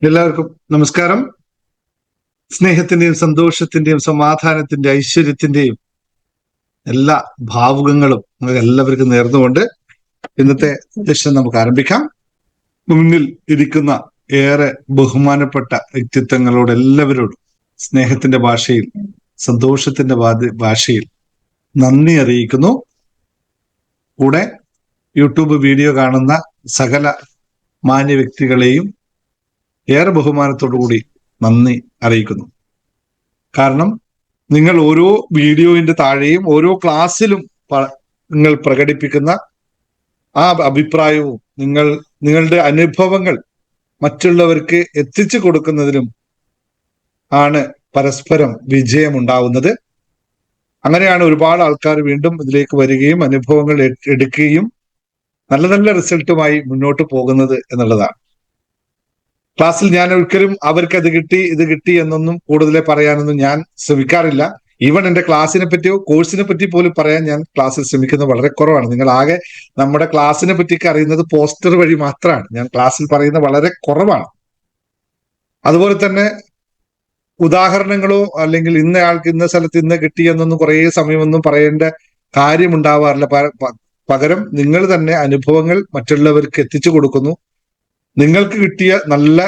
എല്ലാവർക്കും നമസ്കാരം. സ്നേഹത്തിന്റെയും സന്തോഷത്തിന്റെയും സമാധാനത്തിന്റെ ഐശ്വര്യത്തിന്റെയും എല്ലാ ഭാവുകങ്ങളും നമുക്ക് എല്ലാവർക്കും നേർന്നുകൊണ്ട് ഇന്നത്തെ സെഷൻ നമുക്ക് ആരംഭിക്കാം. മുന്നിൽ ഇരിക്കുന്ന ഏറെ ബഹുമാനപ്പെട്ട വ്യക്തിത്വങ്ങളോട് എല്ലാവരോടും സ്നേഹത്തിന്റെ ഭാഷയിൽ, സന്തോഷത്തിന്റെ ഭാഷയിൽ നന്ദി അറിയിക്കുന്നു. കൂടെ യൂട്യൂബ് വീഡിയോ കാണുന്ന സകല മാന്യ വ്യക്തികളെയും ഏറെ ബഹുമാനത്തോടുകൂടി നന്ദി അറിയിക്കുന്നു. കാരണം നിങ്ങൾ ഓരോ വീഡിയോയുടെ താഴെയും ഓരോ ക്ലാസ്സിലും നിങ്ങൾ പ്രകടിപ്പിക്കുന്ന ആ അഭിപ്രായവും നിങ്ങളുടെ അനുഭവങ്ങൾ മറ്റുള്ളവർക്ക് എത്തിച്ചു കൊടുക്കുന്നതിലും ആണ് പരസ്പരം വിജയമുണ്ടാവുന്നത്. അങ്ങനെയാണ് ഒരുപാട് ആൾക്കാർ വീണ്ടും ഇതിലേക്ക് വരികയും അനുഭവങ്ങൾ എടുക്കുകയും നല്ല നല്ല റിസൾട്ടുമായി മുന്നോട്ട് പോകുന്നത് എന്നുള്ളതാണ്. ക്ലാസ്സിൽ ഞാൻ ഒരിക്കലും അവർക്ക് അത് കിട്ടി ഇത് കിട്ടി എന്നൊന്നും കൂടുതൽ പറയാനൊന്നും ഞാൻ ശ്രമിക്കാറില്ല. ഈവൻ എന്റെ ക്ലാസ്സിനെ പറ്റിയോ കോഴ്സിനെ പറ്റി പോലും പറയാൻ ഞാൻ ക്ലാസ്സിൽ ശ്രമിക്കുന്നത് വളരെ കുറവാണ്. നിങ്ങൾ ആകെ നമ്മുടെ ക്ലാസ്സിനെ പറ്റിയൊക്കെ അറിയുന്നത് പോസ്റ്റർ വഴി മാത്രമാണ്. ഞാൻ ക്ലാസ്സിൽ പറയുന്നത് വളരെ കുറവാണ്. അതുപോലെ തന്നെ ഉദാഹരണങ്ങളോ അല്ലെങ്കിൽ ഇന്നയാൾക്ക് ഇന്ന സ്ഥലത്ത് ഇന്ന് കിട്ടി എന്നൊന്നും കുറേ സമയമൊന്നും പറയേണ്ട കാര്യമുണ്ടാവാറില്ല. പകരം നിങ്ങൾ തന്നെ അനുഭവങ്ങൾ മറ്റുള്ളവർക്ക് എത്തിച്ചു കൊടുക്കുന്നു. നിങ്ങൾക്ക് കിട്ടിയ നല്ല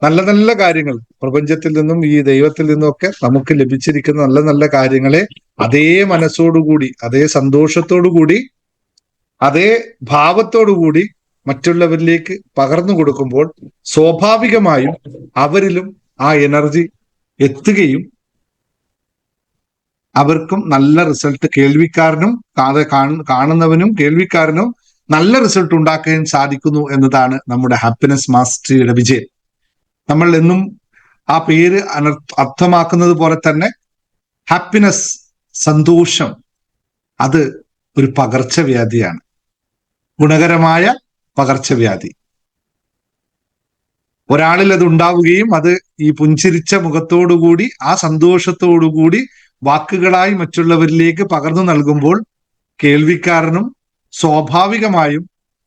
നല്ല നല്ല കാര്യങ്ങൾ പ്രപഞ്ചത്തിൽ നിന്നും ഈ ദൈവത്തിൽ നിന്നും ഒക്കെ നമുക്ക് ലഭിച്ചിരിക്കുന്ന നല്ല നല്ല കാര്യങ്ങളെ അതേ മനസ്സോടുകൂടി, അതേ സന്തോഷത്തോടുകൂടി, അതേ ഭാവത്തോടുകൂടി മറ്റുള്ളവരിലേക്ക് പകർന്നു കൊടുക്കുമ്പോൾ സ്വാഭാവികമായും അവരിലും ആ എനർജി എത്തുകയും അവർക്കും നല്ല റിസൾട്ട്, കേൾവിക്കാരനും കാണുന്നവനും കേൾവിക്കാരനും നല്ല റിസൾട്ട് ഉണ്ടാക്കാൻ സാധിക്കുന്നു എന്നതാണ് നമ്മുടെ ഹാപ്പിനെസ് മാസ്റ്ററിയുടെ വിജയം. നമ്മൾ എന്നും ആ പേര് അർത്ഥമാക്കുന്നത് പോലെ തന്നെ ഹാപ്പിനെസ്, സന്തോഷം, അത് ഒരു പകർച്ചവ്യാധിയാണ്, ഗുണകരമായ പകർച്ചവ്യാധി. ഒരാളിൽ അത് ഉണ്ടാവുകയും അത് ഈ പുഞ്ചിരിച്ച മുഖത്തോടുകൂടി ആ സന്തോഷത്തോടുകൂടി വാക്കുകളായി മറ്റുള്ളവരിലേക്ക് പകർന്നു നൽകുമ്പോൾ കേൾവിക്കാരനും സ്വാഭാവികമായും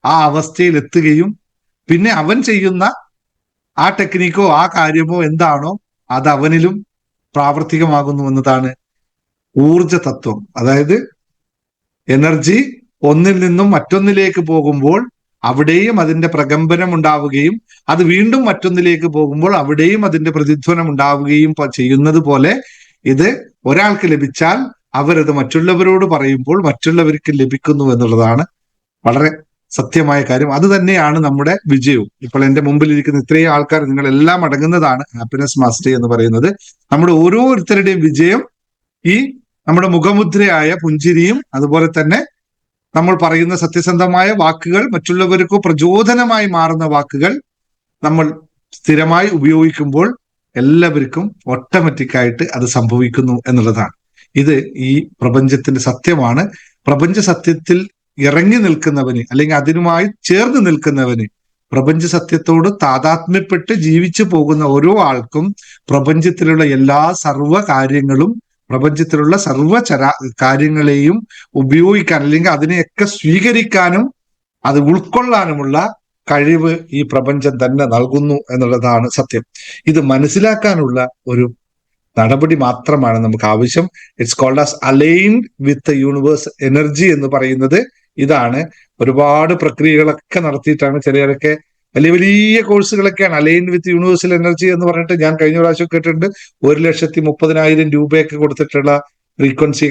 ആ അവസ്ഥയിൽ എത്തുകയും പിന്നെ അവൻ ചെയ്യുന്ന ആ ടെക്നിക്കോ ആ കാര്യമോ എന്താണോ അത് അവനിലും പ്രാവർത്തികമാകുന്നു എന്നതാണ് ഊർജ തത്വം. അതായത് എനർജി ഒന്നിൽ നിന്നും മറ്റൊന്നിലേക്ക് പോകുമ്പോൾ അവിടെയും അതിന്റെ പ്രകമ്പനം ഉണ്ടാവുകയും അത് വീണ്ടും മറ്റൊന്നിലേക്ക് പോകുമ്പോൾ അവിടെയും അതിന്റെ പ്രതിധ്വനം ഉണ്ടാവുകയും ചെയ്യുന്നത് പോലെ ഇത് ഒരാൾക്ക് ലഭിച്ചാൽ അവരത് മറ്റുള്ളവരോട് പറയുമ്പോൾ മറ്റുള്ളവർക്ക് ലഭിക്കുന്നു എന്നുള്ളതാണ് വളരെ സത്യമായ കാര്യം. അത് തന്നെയാണ് നമ്മുടെ വിജയവും. ഇപ്പോൾ എന്റെ മുമ്പിൽ ഇരിക്കുന്ന ഇത്രയും ആൾക്കാർ നിങ്ങളെല്ലാം അടങ്ങുന്നതാണ് ഹാപ്പിനെസ് മാസ്റ്ററി എന്ന് പറയുന്നത്. നമ്മുടെ ഓരോരുത്തരുടെയും വിജയം ഈ നമ്മുടെ മുഖമുദ്രയായ പുഞ്ചിരിയും അതുപോലെ തന്നെ നമ്മൾ പറയുന്ന സത്യസന്ധമായ വാക്കുകൾ, മറ്റുള്ളവർക്ക് പ്രചോദനമായി മാറുന്ന വാക്കുകൾ നമ്മൾ സ്ഥിരമായി ഉപയോഗിക്കുമ്പോൾ എല്ലാവർക്കും ഓട്ടോമാറ്റിക്കായിട്ട് അത് സംഭവിക്കുന്നു എന്നുള്ളതാണ്. ഇത് ഈ പ്രപഞ്ചത്തിന്റെ സത്യമാണ്. പ്രപഞ്ച സത്യത്തിൽ ഇറങ്ങി നിൽക്കുന്നവന് അല്ലെങ്കിൽ അതിനുമായി ചേർന്ന് നിൽക്കുന്നവന്, പ്രപഞ്ച സത്യത്തോട് താതാത്മ്യപ്പെട്ട് ജീവിച്ചു പോകുന്ന ഓരോ ആൾക്കും പ്രപഞ്ചത്തിലുള്ള എല്ലാ സർവ്വ കാര്യങ്ങളും, പ്രപഞ്ചത്തിലുള്ള സർവ്വ കാര്യങ്ങളെയും ഉപയോഗിക്കാൻ അല്ലെങ്കിൽ അതിനെയൊക്കെ സ്വീകരിക്കാനും അത് ഉൾക്കൊള്ളാനുമുള്ള കഴിവ് ഈ പ്രപഞ്ചം തന്നെ നൽകുന്നു എന്നുള്ളതാണ് സത്യം. ഇത് മനസ്സിലാക്കാനുള്ള ഒരു നടപടി മാത്രമാണ് നമുക്ക് ആവശ്യം. It's called as aligned with universe energy എന്ന് പറയുന്നത് ഇതാണ്. ഒരുപാട് പ്രക്രിയകളൊക്കെ നടത്തിയിട്ടാണ് ചിലരൊക്കെ വലിയ വലിയ കോഴ്സുകളൊക്കെയാണ് അലൈൻഡ് വിത്ത് യൂണിവേഴ്സൽ എനർജി എന്ന് പറഞ്ഞിട്ട് ഞാൻ കഴിഞ്ഞ പ്രാവശ്യം കേട്ടിട്ടുണ്ട്. 1,30,000 രൂപയൊക്കെ കൊടുത്തിട്ടുള്ള ഫ്രീക്വൻസി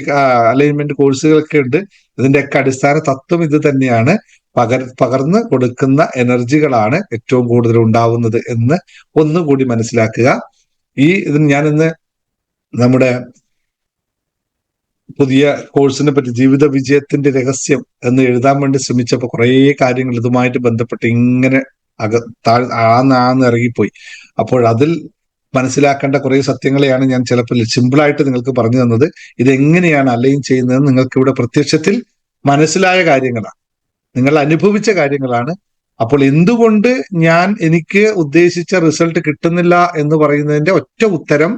അലൈൻമെന്റ് കോഴ്സുകളൊക്കെ ഉണ്ട്. ഇതിന്റെയൊക്കെ അടിസ്ഥാന തത്വം ഇത് തന്നെയാണ്. പകർന്ന് കൊടുക്കുന്ന എനർജികളാണ് ഏറ്റവും കൂടുതൽ ഉണ്ടാവുന്നത് എന്ന് ഒന്നുകൂടി മനസ്സിലാക്കുക. ഇതിന് ഞാനിന്ന് നമ്മുടെ പുതിയ കോഴ്സിനെ പറ്റി ജീവിത വിജയത്തിന്റെ രഹസ്യം എന്ന് എഴുതാൻ വേണ്ടി ശ്രമിച്ചപ്പോൾ കുറേ കാര്യങ്ങൾ ഇതുമായിട്ട് ബന്ധപ്പെട്ട് ഇങ്ങനെ ആന്ന് ഇറങ്ങിപ്പോയി. അപ്പോൾ അതിൽ മനസ്സിലാക്കേണ്ട കുറെ സത്യങ്ങളെയാണ് ഞാൻ ചിലപ്പോൾ സിമ്പിളായിട്ട് നിങ്ങൾക്ക് പറഞ്ഞു തന്നത്. ഇതെങ്ങനെയാണ് അലൈൻ ചെയ്യുന്നതെന്ന് നിങ്ങൾക്ക് ഇവിടെ പ്രത്യക്ഷത്തിൽ മനസ്സിലായ കാര്യങ്ങളാണ്, നിങ്ങൾ അനുഭവിച്ച കാര്യങ്ങളാണ്. അപ്പോൾ എന്തുകൊണ്ട് എനിക്ക് ഉദ്ദേശിച്ച റിസൾട്ട് കിട്ടുന്നില്ല എന്ന് പറയുന്നതിന്റെ ഒറ്റ ഉത്തരം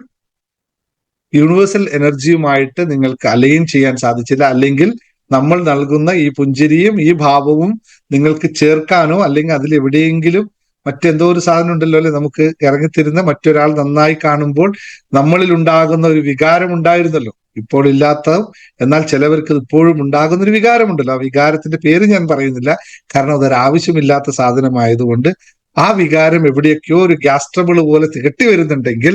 യൂണിവേഴ്സൽ എനർജിയുമായിട്ട് നിങ്ങൾക്ക് അലൈൻ ചെയ്യാൻ സാധിച്ചില്ല, അല്ലെങ്കിൽ നമ്മൾ നൽകുന്ന ഈ പുഞ്ചിരിയും ഈ ഭാവവും നിങ്ങൾക്ക് ചേർക്കാനോ അല്ലെങ്കിൽ അതിൽ എവിടെയെങ്കിലും മറ്റെന്തോ ഒരു സാധനം ഉണ്ടല്ലോ അല്ലെ, നമുക്ക് ഇറങ്ങിത്തരുന്ന മറ്റൊരാൾ നന്നായി കാണുമ്പോൾ നമ്മളിൽ ഉണ്ടാകുന്ന ഒരു വികാരം ഉണ്ടായിരുന്നല്ലോ, ഇപ്പോൾ ഇല്ലാത്ത, എന്നാൽ ചിലവർക്ക് ഇപ്പോഴും ഉണ്ടാകുന്ന ഒരു വികാരമുണ്ടല്ലോ. ആ വികാരത്തിന്റെ പേര് ഞാൻ പറയുന്നില്ല, കാരണം അതൊരാവശ്യമില്ലാത്ത സാധനമായതുകൊണ്ട്. ആ വികാരം എവിടെയൊക്കെയോ ഒരു ഗ്യാസ് ട്രബിൾ പോലെ തികട്ടി വരുന്നുണ്ടെങ്കിൽ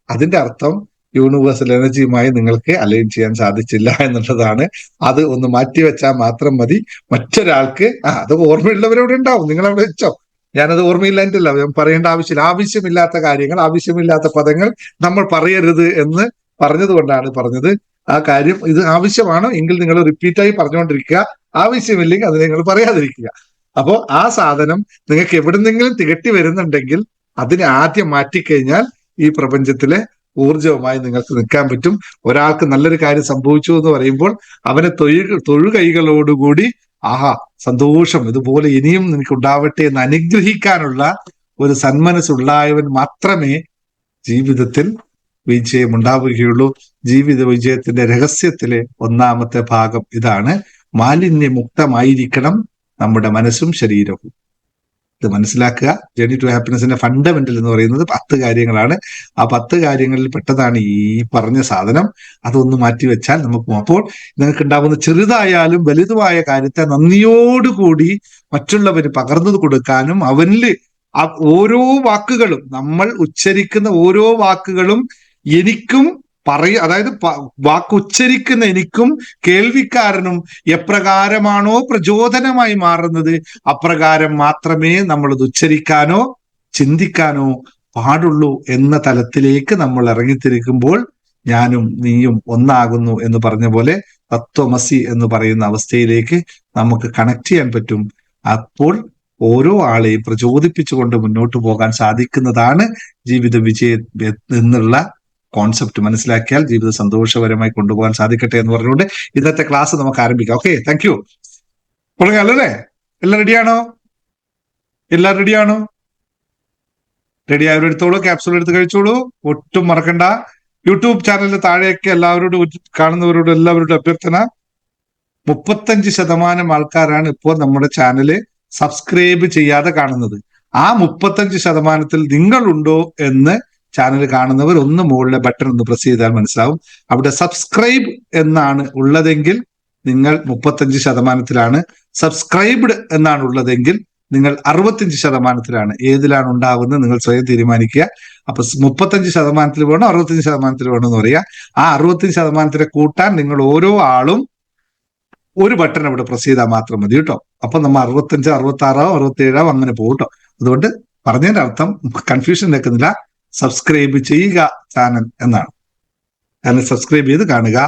അതിന്റെ അർത്ഥം യൂണിവേഴ്സൽ എനർജിയുമായി നിങ്ങൾക്ക് അലൈൻ ചെയ്യാൻ സാധിച്ചില്ല എന്നുള്ളതാണ്. അത് ഒന്ന് മാറ്റിവെച്ചാൽ മാത്രം മതി. മറ്റൊരാൾക്ക് അത് ഓർമ്മയുള്ളവരവിടെ ഉണ്ടാവും, നിങ്ങൾ അവിടെ വെച്ചോ. ഞാനത് ഓർമ്മയില്ലായിട്ടല്ല, ഞാൻ പറയേണ്ട ആവശ്യമില്ല. ആവശ്യമില്ലാത്ത കാര്യങ്ങൾ, ആവശ്യമില്ലാത്ത പദങ്ങൾ നമ്മൾ പറയരുത് എന്ന് പറഞ്ഞതുകൊണ്ടാണ് പറഞ്ഞത്. ആ കാര്യം ഇത് ആവശ്യമാണോ എങ്കിൽ നിങ്ങൾ റിപ്പീറ്റായി പറഞ്ഞുകൊണ്ടിരിക്കുക, ആവശ്യമില്ലെങ്കിൽ അത് നിങ്ങൾ പറയാതിരിക്കുക. അപ്പോൾ ആ സാധനം നിങ്ങൾക്ക് എവിടുന്നെങ്കിലും തികട്ടി വരുന്നുണ്ടെങ്കിൽ അതിനെ ആദ്യം മാറ്റിക്കഴിഞ്ഞാൽ ഈ പ്രപഞ്ചത്തിലെ ഊർജവുമായി നിങ്ങൾക്ക് നിൽക്കാൻ പറ്റും. ഒരാൾക്ക് നല്ലൊരു കാര്യം സംഭവിച്ചു എന്ന് പറയുമ്പോൾ അവനെ തൊഴുകൈകളോടുകൂടി ആഹാ സന്തോഷം, ഇതുപോലെ ഇനിയും നിനക്ക് ഉണ്ടാവട്ടെ എന്ന് അനുഗ്രഹിക്കാനുള്ള ഒരു സന്മനസ്സുണ്ടായവൻ മാത്രമേ ജീവിതത്തിൽ വിജയം ഉണ്ടാവുകയുള്ളൂ. ജീവിത വിജയത്തിന്റെ രഹസ്യത്തിലെ ഒന്നാമത്തെ ഭാഗം ഇതാണ്. മാലിന്യമുക്തമായിരിക്കണം നമ്മുടെ മനസ്സും ശരീരവും. ഇത് മനസ്സിലാക്കുക. ജേർണി ടു ഹാപ്പിനെസിന്റെ ഫണ്ടമെന്റൽ എന്ന് പറയുന്നത് 10 കാര്യങ്ങളാണ്. ആ 10 കാര്യങ്ങളിൽ പെട്ടതാണ് ഈ പറഞ്ഞ സാധനം. അതൊന്ന് മാറ്റിവെച്ചാൽ നമുക്ക് പോകും. അപ്പോൾ നിങ്ങൾക്ക് ഉണ്ടാകുന്ന ചെറുതായാലും വലുതുമായ കാര്യത്തെ നന്ദിയോടുകൂടി മറ്റുള്ളവന് പകർന്നു കൊടുക്കാനും, അവനിൽ ഓരോ വാക്കുകളും, നമ്മൾ ഉച്ചരിക്കുന്ന ഓരോ വാക്കുകളും എനിക്കും അതായത് വാക്കുച്ചരിക്കുന്ന എനിക്കും കേൾവിക്കാരനും എപ്രകാരമാണോ പ്രചോദനമായി മാറുന്നത് അപ്രകാരം മാത്രമേ നമ്മളത് ഉച്ചരിക്കാനോ ചിന്തിക്കാനോ പാടുള്ളൂ എന്ന തലത്തിലേക്ക് നമ്മൾ ഇറങ്ങിത്തിരിക്കുമ്പോൾ ഞാനും നീയും ഒന്നാകുന്നു എന്ന് പറഞ്ഞ പോലെ തത്വമസി എന്ന് പറയുന്ന അവസ്ഥയിലേക്ക് നമുക്ക് കണക്ട് ചെയ്യാൻ പറ്റും. അപ്പോൾ ഓരോ ആളെയും പ്രചോദിപ്പിച്ചുകൊണ്ട് മുന്നോട്ട് പോകാൻ സാധിക്കുന്നതാണ് ജീവിത വിജയം എന്നുള്ള കോൺസെപ്റ്റ്. മനസ്സിലാക്കിയാൽ ജീവിതം സന്തോഷകരമായി കൊണ്ടുപോകാൻ സാധിക്കട്ടെ എന്ന് പറഞ്ഞുകൊണ്ട് ഇന്നത്തെ ക്ലാസ് നമുക്ക് ആരംഭിക്കാം. Okay, thank you. തുടങ്ങാല്ലേ? എല്ലാം റെഡിയാണോ? എല്ലാം റെഡിയാണോ? റെഡി ആയവരും എടുത്തോളൂ, ക്യാപ്സൂൾ എടുത്ത് കഴിച്ചോളൂ, ഒട്ടും മറക്കണ്ട. യൂട്യൂബ് ചാനലിന് താഴെയൊക്കെ എല്ലാവരോടും, കാണുന്നവരോടും എല്ലാവരോടും അഭ്യർത്ഥന, 35% ആൾക്കാരാണ് ഇപ്പോൾ നമ്മുടെ ചാനല് സബ്സ്ക്രൈബ് ചെയ്യാതെ കാണുന്നത്. ആ 35%-ൽ നിങ്ങളുണ്ടോ എന്ന് ചാനൽ കാണുന്നവർ ഒന്ന് മുകളിലെ ബട്ടൺ ഒന്ന് പ്രസ് ചെയ്താൽ മനസ്സിലാവും. അവിടെ സബ്സ്ക്രൈബ് എന്നാണ് ഉള്ളതെങ്കിൽ നിങ്ങൾ 35%-ലാണ്. സബ്സ്ക്രൈബ്ഡ് എന്നാണ് ഉള്ളതെങ്കിൽ നിങ്ങൾ 65%-ലാണ്. ഏതിലാണ് ഉണ്ടാവുന്നത് നിങ്ങൾ സ്വയം തീരുമാനിക്കുക. അപ്പൊ 35%-ൽ വേണോ 65%-ൽ വേണോ എന്ന് പറയുക. ആ 65%-നെ കൂട്ടാൻ നിങ്ങൾ ഓരോ ആളും ഒരു ബട്ടൺ അവിടെ പ്രസ് ചെയ്താൽ മാത്രം മതി കേട്ടോ. അപ്പൊ നമ്മൾ 65, 66, 67 അങ്ങനെ പോകും കേട്ടോ. അതുകൊണ്ട് പറഞ്ഞതിന്റെ അർത്ഥം കൺഫ്യൂഷൻ നിൽക്കുന്നില്ല, സബ്സ്ക്രൈബ് ചെയ്യുക ചാനൽ എന്നാണ്. ചാനൽ സബ്സ്ക്രൈബ് ചെയ്ത് കാണുക.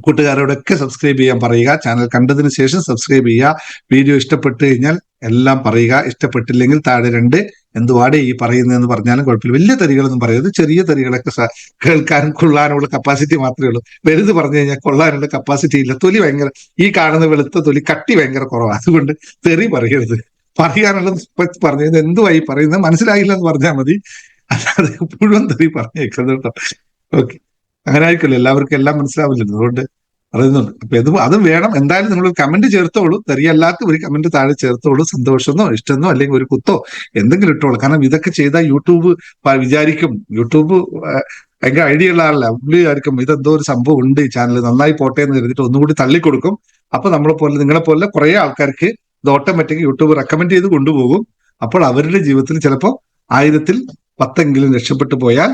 കൂട്ടുകാരോടൊക്കെ സബ്സ്ക്രൈബ് ചെയ്യാൻ പറയുക. ചാനൽ കണ്ടതിന് ശേഷം സബ്സ്ക്രൈബ് ചെയ്യുക. വീഡിയോ ഇഷ്ടപ്പെട്ട് കഴിഞ്ഞാൽ എല്ലാം പറയുക. ഇഷ്ടപ്പെട്ടില്ലെങ്കിൽ താഴെ 2 എന്തുവാടെ ഈ പറയുന്നതെന്ന് പറഞ്ഞാലും കുഴപ്പമില്ല. വലിയ തെറികളൊന്നും പറയരുത്. ചെറിയ തെറികളൊക്കെ കേൾക്കാനും കൊള്ളാനുള്ള കപ്പാസിറ്റി മാത്രമേ ഉള്ളൂ. വലുത് പറഞ്ഞു കഴിഞ്ഞാൽ കൊള്ളാനുള്ള കപ്പാസിറ്റി ഇല്ല. തൊലി ഭയങ്കര, ഈ കാണുന്ന വെളുത്ത തൊലി കട്ടി ഭയങ്കര കുറവാണ്. അതുകൊണ്ട് തെറി പറയരുത്. പറയാനുള്ളത് പറഞ്ഞത് എന്തുവായി പറയുന്നത് മനസ്സിലായില്ല എന്ന് പറഞ്ഞാൽ മതി, അല്ലാതെ മുഴുവൻ തെറി പറഞ്ഞേക്കുന്നത് കേട്ടോ. ഓക്കെ, അങ്ങനെ ആയിരിക്കുമല്ലോ, എല്ലാവർക്കും എല്ലാം മനസ്സിലാവില്ലല്ലോ, അതുകൊണ്ട് പറയുന്നുണ്ട്. അപ്പൊ അതും വേണം. എന്തായാലും നിങ്ങൾ കമന്റ് ചേർത്തോളൂ. തെറിയല്ലാത്ത ഒരു കമന്റ് താഴെ ചേർത്തോളൂ. സന്തോഷമെന്നോ ഇഷ്ടമെന്നോ അല്ലെങ്കിൽ ഒരു കുത്തോ എന്തെങ്കിലും ഇട്ടോളൂ. കാരണം ഇതൊക്കെ ചെയ്താൽ യൂട്യൂബ് വിചാരിക്കും, യൂട്യൂബ് ഭയങ്കര ഐഡിയ ഉള്ള ആളല്ല, പുള്ളി വിചാരിക്കും ഇതെന്തോ ഒരു സംഭവം ഉണ്ട്, ഈ ചാനൽ നന്നായി പോട്ടെ എന്ന് കരുതിയിട്ട് ഒന്നുകൂടി തള്ളിക്കൊടുക്കും. അപ്പൊ നിങ്ങളെ പോലെ കുറെ ആൾക്കാർക്ക് ഇത് ഓട്ടോമാറ്റിക് യൂട്യൂബ് റെക്കമെൻഡ് ചെയ്ത് കൊണ്ടുപോകും. അപ്പോൾ അവരുടെ ജീവിതത്തിൽ ചിലപ്പോൾ 1000-ൽ 10 രക്ഷപ്പെട്ടു പോയാൽ,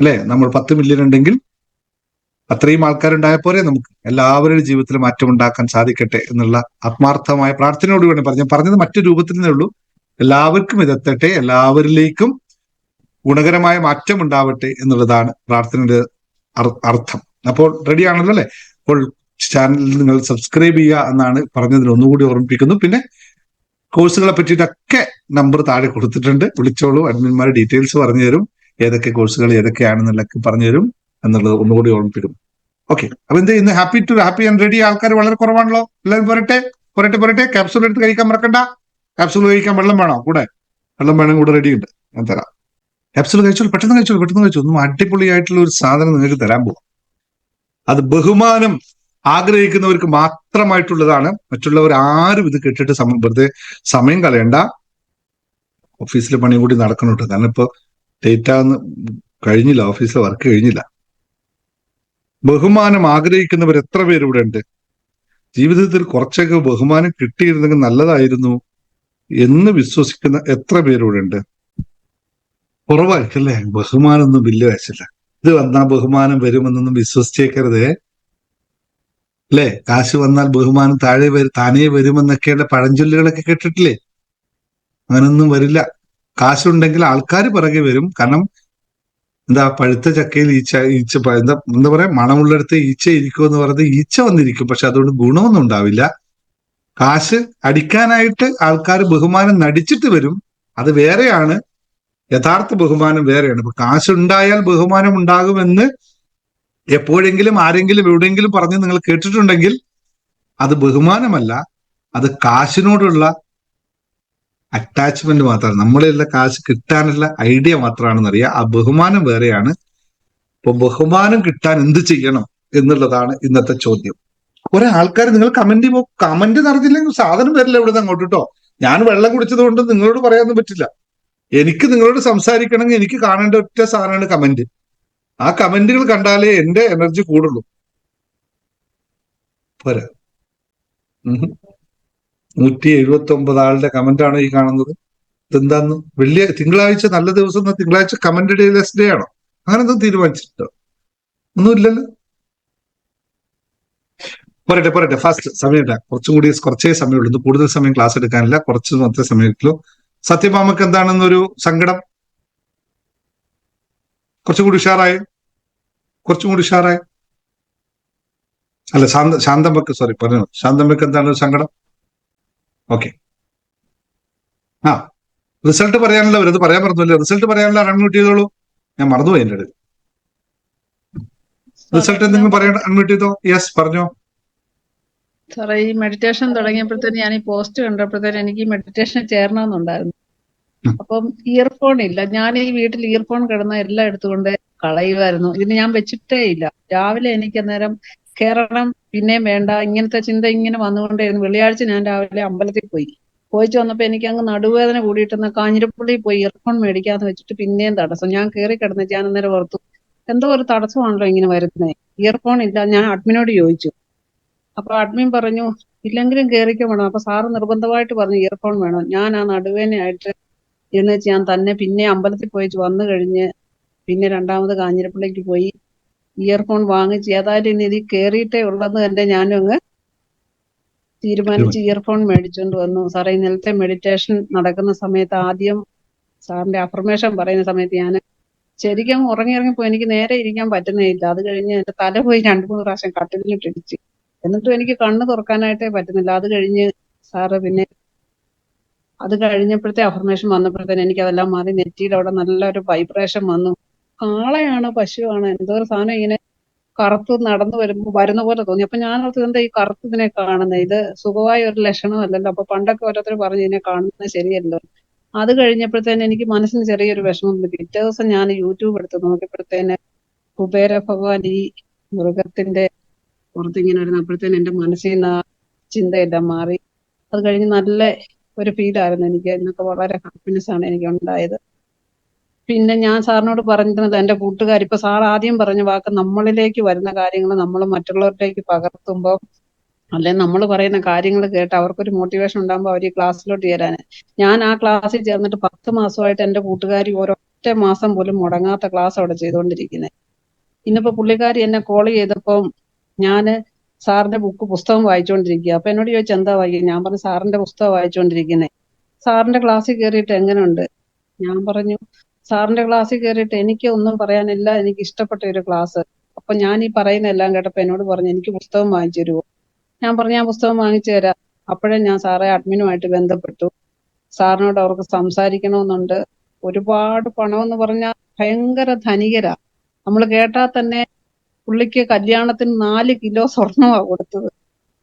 അല്ലെ, നമ്മൾ 10 മില്യൺ ഉണ്ടെങ്കിൽ അത്രയും ആൾക്കാരുണ്ടായ പോലെ നമുക്ക് എല്ലാവരുടെ ജീവിതത്തിൽ മാറ്റം ഉണ്ടാക്കാൻ സാധിക്കട്ടെ എന്നുള്ള ആത്മാർത്ഥമായ പ്രാർത്ഥനയോട് വേണം പറഞ്ഞത് മറ്റു രൂപത്തിൽ നിന്നേ ഉള്ളൂ. എല്ലാവർക്കും ഇതെത്തട്ടെ, എല്ലാവരിലേക്കും ഗുണകരമായ മാറ്റം ഉണ്ടാവട്ടെ എന്നുള്ളതാണ് പ്രാർത്ഥനയുടെ അർത്ഥം. അപ്പോൾ റെഡിയാണല്ലോ അല്ലെ? അപ്പോൾ ചാനൽ നിങ്ങൾ സബ്സ്ക്രൈബ് ചെയ്യുക എന്നാണ് പറഞ്ഞതിന് ഒന്നുകൂടി ഓർമ്മിപ്പിക്കുന്നു. പിന്നെ കോഴ്സുകളെ പറ്റിയിട്ടൊക്കെ നമ്പർ താഴെ കൊടുത്തിട്ടുണ്ട്, വിളിച്ചോളൂ. അഡ്മിന്മാർ ഡീറ്റെയിൽസ് പറഞ്ഞു തരും, ഏതൊക്കെ കോഴ്സുകൾ ഏതൊക്കെയാണെന്നുള്ളതൊക്കെ പറഞ്ഞു തരും എന്നുള്ളത് ഒന്നുകൂടി ഓർമ്മിപ്പിക്കുന്നു. ഓക്കെ, അപ്പൊ ഇന്ന് ഹാപ്പി ആൻഡ് റെഡി ആൾക്കാർ വളരെ കുറവാണല്ലോ. എല്ലാവരും പോരട്ടെ. ക്യാപ്സൂൾ എടുത്ത് കഴിക്കാൻ മറക്കണ്ട. ക്യാപ്സൂൾ കഴിക്കാൻ വെള്ളം വേണോ? വെള്ളം വേണം, കൂടെ റെഡി ഉണ്ട്, ഞാൻ തരാം. ക്യാപ്സൂൾ കഴിച്ചോളൂ, പെട്ടെന്ന് കഴിച്ചോളൂ. ഒന്നും അടിപൊളിയായിട്ടുള്ള ഒരു സാധനം നിങ്ങൾക്ക് തരാൻ പോകും. അത് ബഹുമാനം ആഗ്രഹിക്കുന്നവർക്ക് മാത്രമായിട്ടുള്ളതാണ്. മറ്റുള്ളവർ ആരും ഇത് കേട്ടിട്ട് വെറുതെ സമയം കളയണ്ട. ഓഫീസിലെ പണി കൂടി നടക്കണം കേട്ടോ. കാരണം ഇപ്പൊ ഡേറ്റ കഴിഞ്ഞില്ല, ഓഫീസിലെ വർക്ക് കഴിഞ്ഞില്ല. ബഹുമാനം ആഗ്രഹിക്കുന്നവർ എത്ര പേര് ഇവിടെ ഉണ്ട്? ജീവിതത്തിൽ കുറച്ചൊക്കെ ബഹുമാനം കിട്ടിയിരുന്നെങ്കിൽ നല്ലതായിരുന്നു എന്ന് വിശ്വസിക്കുന്ന എത്ര പേരിവിടെ ഉണ്ട്? കുറവായിരിക്കും അല്ലേ? ബഹുമാനമൊന്നും വലിയ വയസ്സില്ല. ഇത് വന്നാൽ ബഹുമാനം വരുമെന്നൊന്നും വിശ്വസിച്ചേക്കരുതേ. അല്ലേ? കാശ് വന്നാൽ ബഹുമാനം താനേ വരുമെന്നൊക്കെയുള്ള പഴഞ്ചൊല്ലുകളൊക്കെ കേട്ടിട്ടില്ലേ? അങ്ങനൊന്നും വരില്ല. കാശുണ്ടെങ്കിൽ ആൾക്കാർ പിറകെ വരും. കാരണം എന്താ, പഴുത്ത ചക്കയിൽ എന്താ പറയാ, മണമുള്ളിടത്ത് ഈച്ച ഇരിക്കും എന്ന് പറയുന്നത്, ഈച്ച വന്നിരിക്കും, പക്ഷെ അതുകൊണ്ട് ഗുണമൊന്നും ഉണ്ടാവില്ല. കാശ് അടിക്കാനായിട്ട് ആൾക്കാർ ബഹുമാനം നടിച്ചിട്ട് വരും, അത് വേറെയാണ്. യഥാർത്ഥ ബഹുമാനം വേറെയാണ്. ഇപ്പൊ കാശുണ്ടായാൽ ബഹുമാനം ഉണ്ടാകുമെന്ന് എപ്പോഴെങ്കിലും ആരെങ്കിലും എവിടെയെങ്കിലും പറഞ്ഞ് നിങ്ങൾ കേട്ടിട്ടുണ്ടെങ്കിൽ അത് ബഹുമാനമല്ല, അത് കാശിനോടുള്ള അറ്റാച്ച്മെന്റ് മാത്രമാണ്. നമ്മളിലുള്ള കാശ് കിട്ടാനുള്ള ഐഡിയ മാത്രമാണെന്നറിയാം. ആ ബഹുമാനം വേറെയാണ്. ഇപ്പൊ ബഹുമാനം കിട്ടാൻ എന്ത് ചെയ്യണം എന്നുള്ളതാണ് ഇന്നത്തെ ചോദ്യം. കുറെ ആൾക്കാർ നിങ്ങൾ കമന്റ് നടത്തില്ലെങ്കിൽ സാധനം വരില്ല ഇവിടുന്ന് അങ്ങോട്ട് കേട്ടോ. ഞാൻ വെള്ളം കുടിച്ചത് കൊണ്ട് നിങ്ങളോട് പറയാനൊന്നും പറ്റില്ല. എനിക്ക് നിങ്ങളോട് സംസാരിക്കണമെങ്കിൽ എനിക്ക് കാണേണ്ട ഒറ്റ സാധനമാണ് കമന്റ്. ആ കമന്റുകൾ കണ്ടാലേ എന്റെ എനർജി കൂടുള്ളൂ. പോരാ. 179 ആളുടെ കമന്റാണ് ഈ കാണുന്നത്. ഇതെന്താന്ന് തിങ്കളാഴ്ച നല്ല ദിവസം, തിങ്കളാഴ്ച കമന്റ് ഡേലെസ് ഡേ ആണോ? അങ്ങനെ ഒന്നും തീരുമാനിച്ചിട്ടോ? ഒന്നുമില്ലല്ലോ. പോരട്ടെ ഫാസ്റ്റ്. സമയമില്ല, കുറച്ചേ സമയമുള്ളൂ. ഇത് കൂടുതൽ സമയം ക്ലാസ് എടുക്കാനില്ല, കുറച്ച് മാത്രമേ സമയത്തുള്ളൂ. സത്യഭാമക്ക് എന്താണെന്നൊരു സങ്കടം? കുറച്ചും കൂടി ഉഷാറായി. അല്ല, ശാന്തമ്മക്ക് പറഞ്ഞു. ശാന്തമ്മക്ക് എന്താണ് ഒരു സങ്കടം? ഓക്കെ. ആ, റിസൾട്ട് പറയാനുള്ള അത് പറയാൻ പറഞ്ഞല്ലേ. റിസൾട്ട് പറയാനുള്ള അൺമ്യൂട്ട് ചെയ്തോളൂ. ഞാൻ മറന്നുപോയി എൻ്റെ അടുത്ത്. റിസൾട്ട് എന്തെങ്കിലും പറയാൻ അൺമ്യൂട്ട് ചെയ്തോ. യെസ്, പറഞ്ഞോ. സാറേ, ഈ മെഡിറ്റേഷൻ തുടങ്ങിയപ്പോഴത്തേന് ഞാൻ ഈ പോസ്റ്റ് കണ്ടപ്പോഴത്തേന് എനിക്ക് ഈ മെഡിറ്റേഷൻ ചേരണമെന്നുണ്ടായിരുന്നു. അപ്പം ഇയർഫോൺ ഇല്ല. ഞാൻ ഈ വീട്ടിൽ ഇയർഫോൺ കിടന്ന എല്ലാം എടുത്തുകൊണ്ട് കളയുമായിരുന്നു. ഇതിന് ഞാൻ വെച്ചിട്ടേ ഇല്ല. രാവിലെ എനിക്ക് അന്നേരം കയറണം, പിന്നെയും വേണ്ട, ഇങ്ങനത്തെ ചിന്ത ഇങ്ങനെ വന്നുകൊണ്ടേയിരുന്നു. വെള്ളിയാഴ്ച ഞാൻ രാവിലെ അമ്പലത്തിൽ പോയിച്ച് വന്നപ്പോ എനിക്ക് അങ്ങ് നടുവേദന കൂടിയിട്ടെന്ന് കാഞ്ഞിരപ്പള്ളിയിൽ പോയി ഇയർഫോൺ മേടിക്കാന്ന് വെച്ചിട്ട് പിന്നെയും തടസ്സം. ഞാൻ കയറി കിടന്ന് ഞാൻ അന്നേരം ഓർത്തു, എന്തോ ഒരു തടസ്സമാണല്ലോ ഇങ്ങനെ വരുന്നത്. ഇയർഫോൺ ഇല്ല. ഞാൻ അഡ്മിനോട് ചോദിച്ചു. അപ്പൊ അഡ്മിൻ പറഞ്ഞു ഇല്ലെങ്കിലും കയറിക്കാൻ വേണം. അപ്പൊ സാറ് നിർബന്ധമായിട്ട് പറഞ്ഞു ഇയർഫോൺ വേണം. ഞാൻ ആ നടുവേദനയായിട്ട് എന്നുവെച്ച് ഞാൻ തന്നെ പിന്നെ അമ്പലത്തിൽ പോയിച്ച് വന്നു കഴിഞ്ഞ് പിന്നെ രണ്ടാമത് കാഞ്ഞിരപ്പള്ളിക്ക് പോയി ഇയർഫോൺ വാങ്ങിച്ച് ഏതായാലും ഇനി ഇതിൽ കയറിയിട്ടേ ഉള്ളത് തന്നെ ഞാനും അങ്ങ് തീരുമാനിച്ച് ഇയർഫോൺ മേടിച്ചുകൊണ്ട് വന്നു. സാറേ, ഇന്നലത്തെ മെഡിറ്റേഷൻ നടക്കുന്ന സമയത്ത് ആദ്യം സാറിന്റെ അഫർമേഷൻ പറയുന്ന സമയത്ത് ഞാൻ ശരിക്കും ഉറങ്ങിപ്പോയി. എനിക്ക് നേരെ ഇരിക്കാൻ പറ്റുന്നേ ഇല്ല. അത് കഴിഞ്ഞ് എന്റെ തല പോയി 2-3 പ്രാവശ്യം കട്ടിലിട്ടിടിച്ച്. എന്നിട്ടും എനിക്ക് കണ്ണ് തുറക്കാനായിട്ടേ പറ്റുന്നില്ല. അത് കഴിഞ്ഞ് സാറ് പിന്നെ അത് കഴിഞ്ഞപ്പോഴത്തെ അഫർമേഷൻ വന്നപ്പോഴത്തേന് എനിക്ക് അതെല്ലാം മാറി. നെറ്റിയിൽ അവിടെ നല്ലൊരു വൈബ്രേഷൻ വന്നു. കാളയാണ് പശുവാണ് എന്തോ ഒരു സാധനം ഇങ്ങനെ കറുത്ത് നടന്നു വരുന്ന പോലെ തോന്നി. അപ്പൊ ഞാൻ ഓർത്ത് എന്താ ഈ കറുത്തതിനെ കാണുന്നത്, ഇത് സുഖമായ ഒരു ലക്ഷണമല്ലല്ലോ. അപ്പൊ പണ്ടൊക്കെ ഓരോരുത്തർ പറഞ്ഞു ഇതിനെ കാണുന്നത് ശരിയല്ലോ. അത് കഴിഞ്ഞപ്പോഴത്തേന് എനിക്ക് മനസ്സിന് ചെറിയൊരു വിഷമം. പിറ്റേ ദിവസം ഞാൻ യൂട്യൂബ് എടുത്ത് നോക്കിയപ്പോഴത്തേന് കുബേര ഭഗവാൻ ഈ മൃഗത്തിന്റെ പുറത്തിങ്ങനെ വരുന്നപ്പോഴത്തേന് എന്റെ മനസ്സിൽ നിന്ന് ആ ചിന്തയെല്ലാം മാറി. അത് കഴിഞ്ഞ് നല്ല ഒരു ഫീലായിരുന്നു എനിക്ക്. എന്നൊക്കെ വളരെ ഹാപ്പിനെസ് ആണ് എനിക്ക് ഉണ്ടായത്. പിന്നെ ഞാൻ സാറിനോട് പറഞ്ഞിരുന്നത് എന്റെ കൂട്ടുകാർ, ഇപ്പൊ സാർ ആദ്യം പറഞ്ഞ വാക്ക്, നമ്മളിലേക്ക് വരുന്ന കാര്യങ്ങൾ നമ്മൾ മറ്റുള്ളവരിലേക്ക് പകർത്തുമ്പോൾ അല്ലെ നമ്മൾ പറയുന്ന കാര്യങ്ങൾ കേട്ട് അവർക്കൊരു മോട്ടിവേഷൻ ഉണ്ടാകുമ്പോൾ അവർ ഈ ക്ലാസ്സിലോട്ട് ചേരാന്. ഞാൻ ആ ക്ലാസ്സിൽ ചേർന്നിട്ട് 10 മാസമായിട്ട് എന്റെ കൂട്ടുകാരി ഒരൊറ്റ മാസം പോലും മുടങ്ങാത്ത ക്ലാസ് അവിടെ ചെയ്തുകൊണ്ടിരിക്കുന്നത്. ഇന്നിപ്പോ പുള്ളിക്കാരി എന്നെ കോൾ ചെയ്തപ്പം ഞാന് സാറിന്റെ പുസ്തകം വായിച്ചുകൊണ്ടിരിക്കുക. അപ്പൊ എന്നോട് ചോദിച്ചു എന്താ വായിക്കുക. ഞാൻ പറഞ്ഞു സാറിന്റെ പുസ്തകം വായിച്ചുകൊണ്ടിരിക്കുന്നേ. സാറിന്റെ ക്ലാസ്സിൽ കയറിയിട്ട് എങ്ങനെയുണ്ട്? ഞാൻ പറഞ്ഞു സാറിന്റെ ക്ലാസ്സിൽ കയറിയിട്ട് എനിക്ക് ഒന്നും പറയാനില്ല, എനിക്ക് ഇഷ്ടപ്പെട്ട ഒരു ക്ലാസ്. അപ്പൊ ഞാൻ ഈ പറയുന്ന എല്ലാം കേട്ടപ്പോ എന്നോട് പറഞ്ഞു എനിക്ക് പുസ്തകം വാങ്ങിച്ചു തരുമോ? ഞാൻ പറഞ്ഞു ഞാൻ പുസ്തകം വാങ്ങിച്ചു തരാം. അപ്പോഴേ ഞാൻ സാറേ അഡ്മിനുമായിട്ട് ബന്ധപ്പെട്ടു. സാറിനോട് അവർക്ക് സംസാരിക്കണമെന്നുണ്ട്. ഒരുപാട് പണമെന്ന് പറഞ്ഞാൽ ഭയങ്കര ധനികരാ. നമ്മൾ കേട്ടാൽ തന്നെ പുള്ളിക്ക് കല്യാണത്തിന് 4 കിലോ സ്വർണമാ കൊടുത്തത്.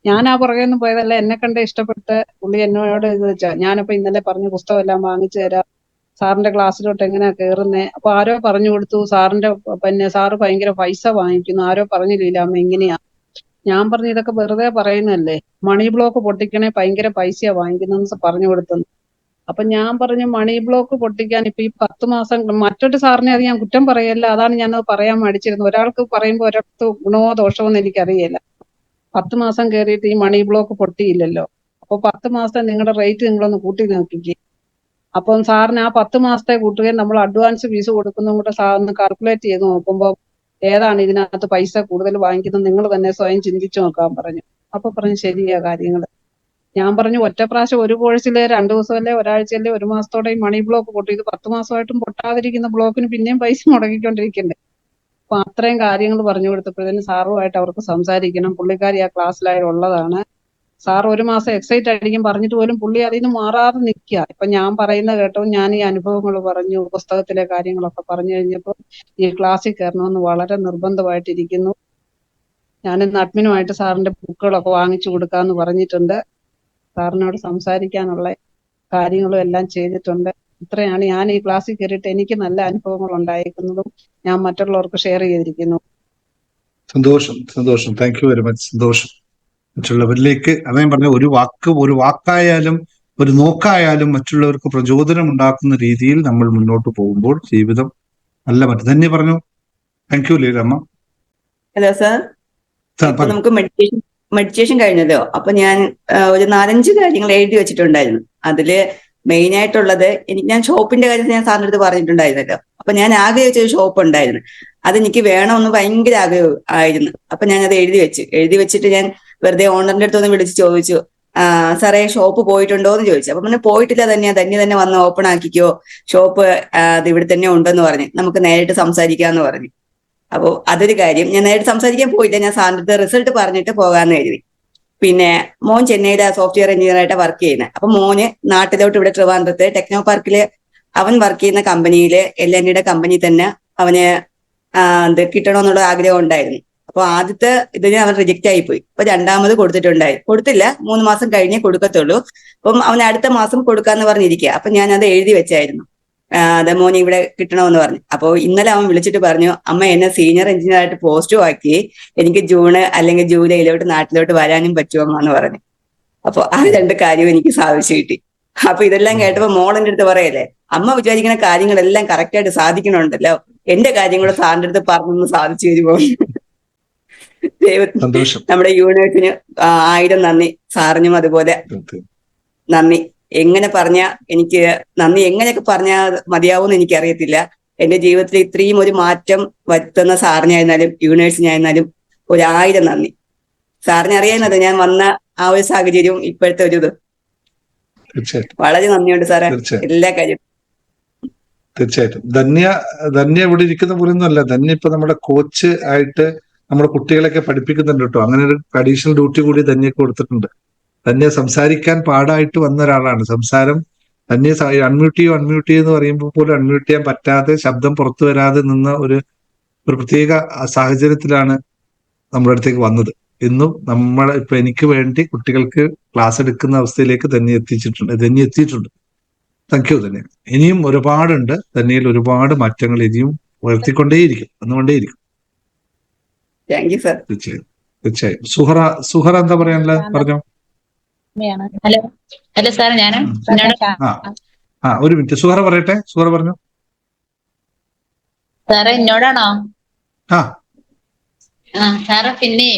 ഞാൻ ആ പുറകെയൊന്നും പോയതല്ല. എന്നെ കണ്ട് ഇഷ്ടപ്പെട്ട് പുള്ളി എന്നോട് ഇത് വെച്ചാ. ഞാനപ്പോ ഇന്നലെ പറഞ്ഞു പുസ്തകം എല്ലാം വാങ്ങിച്ചു തരാം, സാറിന്റെ ക്ലാസ്സിലോട്ട് എങ്ങനെയാ കയറുന്നേ? അപ്പൊ ആരോ പറഞ്ഞു കൊടുത്തു സാറിന്റെ പിന്നെ സാറ് ഭയങ്കര പൈസ വാങ്ങിക്കുന്നു, ആരോ പറഞ്ഞു ലീലാമ്മ എങ്ങനെയാ. ഞാൻ പറഞ്ഞു ഇതൊക്കെ വെറുതെ പറയുന്നല്ലേ, മണി ബ്ലോക്ക് പൊട്ടിക്കണേ ഭയങ്കര പൈസയാ വാങ്ങിക്കുന്നെന്ന് പറഞ്ഞു കൊടുത്തു. അപ്പൊ ഞാൻ പറഞ്ഞു മണി ബ്ലോക്ക് പൊട്ടിക്കാൻ ഇപ്പൊ ഈ 10 മാസം മറ്റൊരു സാറിനെ അത് ഞാൻ കുറ്റം പറയല്ല, അതാണ് ഞാനത് പറയാൻ മടിച്ചിരുന്നത്. ഒരാൾക്ക് പറയുമ്പോൾ ഒരിടത്ത് ഗുണമോ ദോഷമോ എന്ന് എനിക്കറിയില്ല. 10 മാസം കയറിയിട്ട് ഈ മണി ബ്ലോക്ക് പൊട്ടിയില്ലല്ലോ. അപ്പൊ 10 മാസം നിങ്ങളുടെ റേറ്റ് നിങ്ങളൊന്ന് കൂട്ടി നോക്കിക്കേ. അപ്പം സാറിന് ആ 10 മാസത്തെ കൂട്ടുകയും നമ്മൾ അഡ്വാൻസ് ഫീസ് കൊടുക്കുന്നതും കൂടെ സാറിന് കാൽക്കുലേറ്റ് ചെയ്ത് നോക്കുമ്പോൾ ഏതാണ് ഇതിനകത്ത് പൈസ കൂടുതൽ വാങ്ങിക്കുന്നത് നിങ്ങൾ തന്നെ സ്വയം ചിന്തിച്ചു നോക്കാൻ പറഞ്ഞു. അപ്പൊ പറഞ്ഞു ശരിയാ കാര്യങ്ങൾ. ഞാൻ പറഞ്ഞു ഒറ്റ പ്രാവശ്യം ഒരു കോഴ്സിലെ 2 ദിവസമല്ലേ ഒരാഴ്ചയല്ലേ ഒരു മാസത്തോടെ ഈ മണി ബ്ലോക്ക് പൊട്ടി, ഇത് 10 മാസമായിട്ടും പൊട്ടാതിരിക്കുന്ന ബ്ലോക്കിന് പിന്നെയും പൈസ മുടക്കിക്കൊണ്ടിരിക്കണ്ടേ. അപ്പൊ അത്രയും കാര്യങ്ങൾ പറഞ്ഞു കൊടുത്തപ്പോഴത്തേന് സാറുമായിട്ട് അവർക്ക് സംസാരിക്കണം, പുള്ളിക്കാരി ആ ക്ലാസ്സിലായുള്ളതാണ്. സാർ ഒരു മാസം എക്സൈറ്റ് ആയിരിക്കും പറഞ്ഞിട്ട് പോലും പുള്ളി അതിൽ നിന്ന് മാറാതെ നിൽക്കുക. ഇപ്പൊ ഞാൻ പറയുന്ന കേട്ടോ, ഞാൻ ഈ അനുഭവങ്ങൾ പറഞ്ഞു, പുസ്തകത്തിലെ കാര്യങ്ങളൊക്കെ പറഞ്ഞു കഴിഞ്ഞപ്പോൾ ഈ ക്ലാസ്സിൽ കയറണമെന്ന് വളരെ നിർബന്ധമായിട്ടിരിക്കുന്നു. ഞാനിന്ന് അഡ്മിനുമായിട്ട് സാറിന്റെ ബുക്കുകളൊക്കെ വാങ്ങിച്ചു കൊടുക്കാന്ന് പറഞ്ഞിട്ടുണ്ട്. സാറിനോട് സംസാരിക്കാനുള്ള കാര്യങ്ങളും എല്ലാം ചെയ്തിട്ടുണ്ട്. ഇത്രയാണ് ഞാൻ ഈ ക്ലാസ്സിൽ കയറിയിട്ട് എനിക്ക് നല്ല അനുഭവങ്ങൾ ഉണ്ടായിരിക്കുന്നതും ഞാൻ മറ്റുള്ളവർക്ക് ഷെയർ ചെയ്തിരിക്കുന്നു. സന്തോഷം, സന്തോഷം. Thank you very much. സന്തോഷം. മറ്റുള്ളവരിലേക്ക് അതേ പറഞ്ഞ ഒരു വാക്കായാലും ഒരു നോക്കായാലും മറ്റുള്ളവർക്ക് പ്രചോദനം ഉണ്ടാക്കുന്ന രീതിയിൽ നമ്മൾ മുന്നോട്ട് പോകുമ്പോൾ ജീവിതം നല്ല മറ്റു തന്നെ പറഞ്ഞു. Thank you Leelamma. Hello sir, ഇപ്പൊ നമുക്ക് മെഡിറ്റേഷൻ കഴിഞ്ഞല്ലോ. അപ്പൊ ഞാൻ ഒരു 4-5 കാര്യങ്ങൾ എഴുതി വെച്ചിട്ടുണ്ടായിരുന്നു. അതില് മെയിൻ ആയിട്ടുള്ളത് ഞാൻ ഷോപ്പിന്റെ കാര്യത്തിൽ ഞാൻ സാറിന്റെ അടുത്ത് പറഞ്ഞിട്ടുണ്ടായിരുന്നല്ലോ. അപ്പൊ ഞാൻ ആഗ്രഹിച്ച ഒരു ഷോപ്പ് ഉണ്ടായിരുന്നു, അതെനിക്ക് വേണമെന്ന് ഭയങ്കര ആഗ്രഹം ആയിരുന്നു. അപ്പൊ ഞാൻ അത് എഴുതി വെച്ചിട്ട് ഞാൻ വെറുതെ ഓണറിന്റെ അടുത്തൊന്ന് വിളിച്ച് ചോദിച്ചു, സാറേ ഷോപ്പ് പോയിട്ടുണ്ടോ എന്ന് ചോദിച്ചു. അപ്പൊ പിന്നെ പോയിട്ടില്ല, തന്നെ വന്ന് ഓപ്പൺ ആക്കിക്കോ, ഷോപ്പ് അത് ഇവിടെ തന്നെ ഉണ്ടെന്ന് പറഞ്ഞു, നമുക്ക് നേരിട്ട് സംസാരിക്കാന്ന് പറഞ്ഞു. അപ്പോ അതൊരു കാര്യം. ഞാൻ നേരിട്ട് സംസാരിക്കാൻ പോയില്ല, ഞാൻ സാറിന്റെ റിസൾട്ട് പറഞ്ഞിട്ട് പോകാന്ന് കരുതി. പിന്നെ മോൻ ചെന്നൈയിലെ സോഫ്റ്റ്വെയർ എഞ്ചിനീയർ ആയിട്ട് വർക്ക് ചെയ്യുന്നത്. അപ്പൊ മോന് നാട്ടിലോട്ട് ഇവിടെ ട്രിവാൻഡ്രത്ത് ടെക്നോ പാർക്കില് അവൻ വർക്ക് ചെയ്യുന്ന കമ്പനിയില് LNDയുടെ കമ്പനി തന്നെ അവന് ഇത് കിട്ടണമെന്നുള്ള ആഗ്രഹം ഉണ്ടായിരുന്നു. അപ്പൊ ആദ്യത്തെ ഇതിന് അവൻ റിജക്റ്റ് ആയിപ്പോയി. അപ്പൊ രണ്ടാമത് കൊടുത്തില്ല, 3 മാസം കഴിഞ്ഞേ കൊടുക്കത്തുള്ളൂ. അപ്പം അവൻ അടുത്ത മാസം കൊടുക്കാന്ന് പറഞ്ഞിരിക്കുക. അപ്പൊ ഞാൻ അത് എഴുതി വെച്ചായിരുന്നു, മോനെ ഇവിടെ കിട്ടണമെന്ന് പറഞ്ഞു. അപ്പൊ ഇന്നലെ അവൻ വിളിച്ചിട്ട് പറഞ്ഞു, അമ്മ എന്നെ സീനിയർ എഞ്ചിനീയർ ആയിട്ട് പോസ്റ്റും ആക്കി, എനിക്ക് ജൂൺ അല്ലെങ്കിൽ ജൂലൈയിലോട്ട് നാട്ടിലോട്ട് വരാനും പറ്റുമോ എന്ന് പറഞ്ഞു. അപ്പൊ ആ 2 കാര്യവും എനിക്ക് സാധിച്ചു കിട്ടി. അപ്പൊ ഇതെല്ലാം കേട്ടപ്പോ മോളെന്റെ അടുത്ത് പറയല്ലേ, അമ്മ വിചാരിക്കുന്ന കാര്യങ്ങളെല്ലാം കറക്റ്റ് ആയിട്ട് സാധിക്കണുണ്ടല്ലോ, എന്റെ കാര്യങ്ങളൂടെ സാറിന്റെ അടുത്ത് പറഞ്ഞൊന്ന് സാധിച്ചു തരുമോ? നമ്മുടെ യൂണിവേഴ്സിന് 1000 നന്ദി, സാറിനും അതുപോലെ നന്ദി. എങ്ങനെ പറഞ്ഞാ എനിക്ക് നന്ദി എങ്ങനെയൊക്കെ പറഞ്ഞാൽ മതിയാവുമെന്ന് എനിക്കറിയത്തില്ല. എന്റെ ജീവിതത്തിൽ ഇത്രയും ഒരു മാറ്റം വരുത്തുന്ന സാറിനായിരുന്നാലും യൂണിവേഴ്സിനായിരുന്നാലും 1000 നന്ദി. സാറിനെ അറിയാവുന്നത് ഞാൻ വന്ന ആ ഒരു സാഹചര്യവും ഇപ്പോഴത്തെ ഒരു ഇത്. വളരെ നന്ദിയുണ്ട് സാറേ, എല്ലാ കാര്യവും. തീർച്ചയായിട്ടും. ധന്യ ഇവിടെ ഇരിക്കുന്ന പോലൊന്നും അല്ല. ധന്യ ഇപ്പൊ നമ്മുടെ കോച്ച് ആയിട്ട് നമ്മുടെ കുട്ടികളെയൊക്കെ പഠിപ്പിക്കുന്നുണ്ട് കേട്ടോ. അങ്ങനെ ഒരു അഡീഷണൽ ഡ്യൂട്ടി കൂടി ധന്യക്ക് കൊടുത്തിട്ടുണ്ട്. ധന്യ സംസാരിക്കാൻ പാടായിട്ട് വന്ന ഒരാളാണ്. സംസാരം ധന്യ അൺമ്യൂട്ട് ചെയ്യും എന്ന് പറയുമ്പോൾ പോലും അൺമ്യൂട്ട് ചെയ്യാൻ പറ്റാതെ ശബ്ദം പുറത്തു വരാതെ നിന്ന ഒരു പ്രത്യേക സാഹചര്യത്തിലാണ് നമ്മുടെ അടുത്തേക്ക് വന്നത്. ഇന്നും ഇപ്പൊ എനിക്ക് വേണ്ടി കുട്ടികൾക്ക് ക്ലാസ് എടുക്കുന്ന അവസ്ഥയിലേക്ക് ധന്യ എത്തിയിട്ടുണ്ട്. Thank you Dhanya. ഇനിയും ഒരുപാടുണ്ട് ധന്യയിൽ, ഒരുപാട് മാറ്റങ്ങൾ ഇനിയും വന്നുകൊണ്ടേയിരിക്കും. തീർച്ചയായും. സുഹറ എന്താ പറയാനുള്ള പറഞ്ഞോ? ഹലോ സാർ, ഞാൻ ഒരു മിനിറ്റ്, സുഹറ പറയട്ടെ. സുഹറ പറഞ്ഞു. സാറേ എന്നോടാണോ? ആ സാറ് പിന്നെ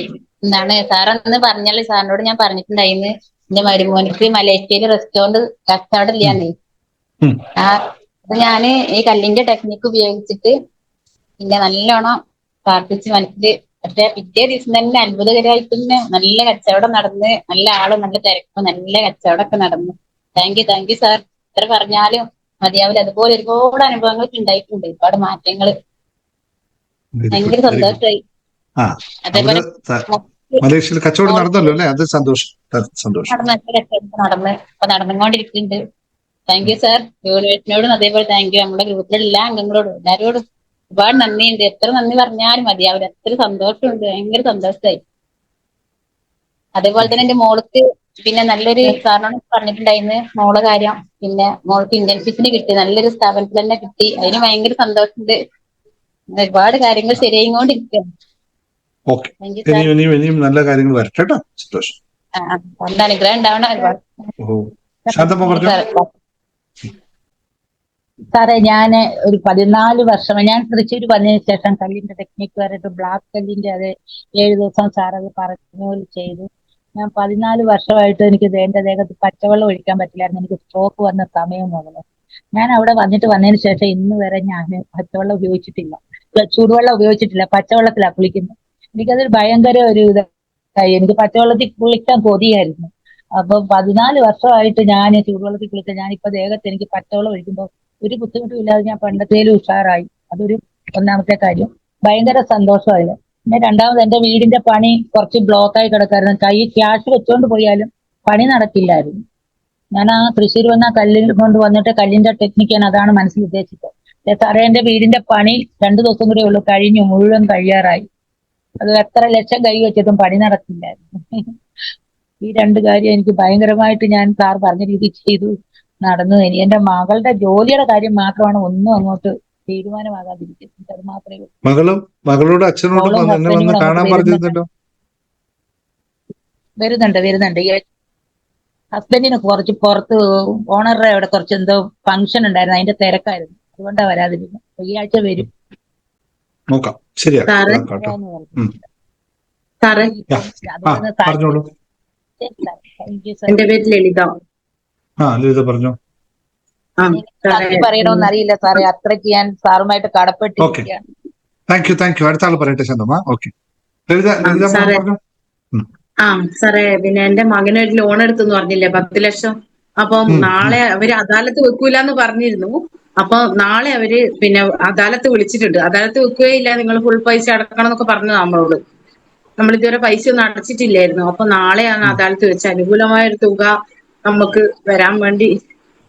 എന്താണ് സാറന്ന് പറഞ്ഞാല് സാറിനോട് ഞാൻ പറഞ്ഞിട്ടുണ്ടായിന്ന്, എന്റെ മരുമോനിക്ക് മലേഷ്യയില് റെസ്റ്റോറന്റ് കച്ചവടം ഇല്ലാന്നേ. അപ്പൊ ഞാന് ഈ കല്ലിന്റെ ടെക്നിക്ക് ഉപയോഗിച്ചിട്ട് പിന്നെ നല്ലോണം പ്രാർത്ഥിച്ച് മനസ്സില്, പക്ഷെ പിറ്റേ ദിവസം തന്നെ അത്ഭുതകരമായിട്ട് തന്നെ നല്ല കച്ചവടം നടന്ന്, നല്ല ആളും നല്ല തിരക്കും നല്ല കച്ചവടമൊക്കെ നടന്നു. Thank you sir. എത്ര പറഞ്ഞാലും മതിയാവില്ല. അതുപോലെ ഒരുപാട് അനുഭവങ്ങളൊക്കെ ഉണ്ടായിട്ടുണ്ട്, ഒരുപാട് മാറ്റങ്ങള്. ഭയങ്കര സന്തോഷമായി. അതേപോലെ മലേഷ്യയിൽ കച്ചവടം നടന്നല്ലോ അല്ലെ? അത് സന്തോഷം. നടന്നുകൊണ്ടിരിക്കുന്നുണ്ട്. Thank you sir. യൂണിവേഴ്സിനോടും അതേപോലെ താങ്ക് യു. നമ്മുടെ ഗ്രൂപ്പിലുള്ള എല്ലാ അംഗങ്ങളോടും എല്ലാവരോടും ഒരുപാട് നന്ദിയുണ്ട്. എത്ര നന്ദി പറഞ്ഞാലും മതിയാവില്ല. എത്ര സന്തോഷമുണ്ട്, ഭയങ്കര സന്തോഷമായി. അതേപോലെ തന്നെ എന്റെ മോൾക്ക് പിന്നെ നല്ലൊരു സാറിനോട് പറഞ്ഞിട്ടുണ്ടായിരുന്നു മോളെ കാര്യം. പിന്നെ മോൾക്ക് ഇന്റേൺഷിപ്പിന് കിട്ടി, നല്ലൊരു സ്ഥാപനത്തിൽ തന്നെ കിട്ടി. അതിന് ഭയങ്കര സന്തോഷമുണ്ട്. ഒരുപാട് കാര്യങ്ങൾ ശരിയായിക്കൊണ്ടിരിക്കുകയാണ്. ഇനിയും നല്ല കാര്യങ്ങൾ വരട്ടെ കേട്ടോ. സന്തോഷം. അനുഗ്രഹം ഉണ്ടാവണം. ഒരുപാട് സാറേ ഞാന് ഒരു 14 വർഷം ഞാൻ തൃശ്ശൂർ വന്നതിന് ശേഷം കല്ലിന്റെ ടെക്നിക്ക് വരട്ട് ബ്ലാക്ക് കല്ലിന്റെ അത് 7 ദിവസം സാർ അത് പറഞ്ഞ പോലെ ചെയ്തു. ഞാൻ 14 വർഷമായിട്ട് എനിക്ക് എന്റെ ദേഹത്ത് പച്ചവെള്ളം ഒഴിക്കാൻ പറ്റില്ലായിരുന്നു. എനിക്ക് സ്ട്രോക്ക് വന്ന സമയം മുതൽ ഞാൻ അവിടെ വന്നതിന് ശേഷം ഇന്ന് വരെ ഞാൻ പച്ചവെള്ളം ഉപയോഗിച്ചിട്ടില്ല, ചൂടുവെള്ളം ഉപയോഗിച്ചിട്ടില്ല, പച്ചവെള്ളത്തിലാണ് കുളിക്കുന്നത്. എനിക്കതൊരു ഭയങ്കര ഒരു ഇതായി. എനിക്ക് പച്ചവെള്ളത്തിൽ കുളിക്കാൻ കൊതിയായിരുന്നു. അപ്പൊ 14 വർഷമായിട്ട് ഞാൻ ചൂടുവെള്ളത്തിൽ കുളിക്കാൻ ഞാനിപ്പോ ദേഹത്ത് എനിക്ക് പച്ചവെള്ളം ഒഴിക്കുമ്പോൾ ഒരു ബുദ്ധിമുട്ടും ഇല്ലാതെ ഞാൻ പണ്ടത്തേലും ഉഷാറായി. അതൊരു ഒന്നാമത്തെ കാര്യം. ഭയങ്കര സന്തോഷമായില്ല. പിന്നെ രണ്ടാമത് എന്റെ വീടിന്റെ പണി കുറച്ച് ബ്ലോക്കായി കിടക്കായിരുന്നു. കൈ ക്യാഷ് വെച്ചോണ്ട് പോയാലും പണി നടക്കില്ലായിരുന്നു. ഞാൻ ആ തൃശ്ശൂർ വന്ന കല്ലിൽ കൊണ്ട് വന്നിട്ട് കല്ലിന്റെ ടെക്നിക്കാണ്, അതാണ് മനസ്സിൽ ഉദ്ദേശിച്ചത്. സാറേ എന്റെ വീടിന്റെ പണി 2 ദിവസം കൂടെ ഉള്ളൂ, കഴിഞ്ഞു, മുഴുവൻ കഴിയാറായി. അത് എത്ര ലക്ഷം കൈ വെച്ചിട്ടും പണി നടക്കില്ലായിരുന്നു. ഈ 2 കാര്യം എനിക്ക് ഭയങ്കരമായിട്ട് ഞാൻ സാർ പറഞ്ഞ രീതിയിൽ ചെയ്തു നടന്നു. ഇനി എന്റെ മകളുടെ ജോലിയുടെ കാര്യം മാത്രമാണ് ഒന്നും അങ്ങോട്ട് തീരുമാനമാകാതിരിക്കുന്നത്. അത് മാത്രമേ ഉള്ളൂ. മകളോട് അച്ഛനോടും മോളും എന്നെ ഹസ്ബൻഡും വന്ന് കൂടെ കാണാൻ അങ്ങോട്ട് പറഞ്ഞിരുന്നല്ലോ. വരുന്നുണ്ട്. ഹസ്ബൻഡിന് കുറച്ച് പുറത്ത് ഓണറുടെ അവിടെ കുറച്ച് എന്തോ ഫംഗ്ഷൻ ഉണ്ടായിരുന്നു, അതിന്റെ തിരക്കായിരുന്നു, അതുകൊണ്ടാണ് വരാതിരുന്നത്. ഈ ആഴ്ച വരും. നോക്കാം, ശരിയാ. സാറേ പറഞ്ഞോളൂ. എന്റെ പേര് ലളിത. ലളിത പറഞ്ഞോ. നന്ദി പറയണമെന്ന് അറിയില്ല സാറേ, അത്രയ്ക്ക് ഞാൻ സാറുമായിട്ട് കടപ്പെട്ടിരിക്കുകയാണ്. Thank you. അടുത്ത ആൾ പറയട്ടെ ശാന്തമ്മ. ഓക്കെ, ലളിത പറഞ്ഞു. സാറേ പിന്നെ എന്റെ മകനൊരു ലോൺ എടുത്തെന്ന് പറഞ്ഞില്ലേ, 10 ലക്ഷം. അപ്പം നാളെ അവര് അദാലത്ത് വെക്കൂലെന്ന് പറഞ്ഞിരുന്നു. അപ്പൊ നാളെ അവര് പിന്നെ അദാലത്ത് വിളിച്ചിട്ടുണ്ട്. അദാലത്ത് വെക്കുകയില്ല, നിങ്ങൾ ഫുൾ പൈസ അടക്കണം എന്നൊക്കെ പറഞ്ഞു നമ്മളോട്. നമ്മൾ ഇതുവരെ പൈസ ഒന്നും അടച്ചിട്ടില്ലായിരുന്നു. അപ്പൊ നാളെയാണ് അദാലത്ത് വെച്ച് അനുകൂലമായ ഒരു തുക നമുക്ക് വരാൻ വേണ്ടി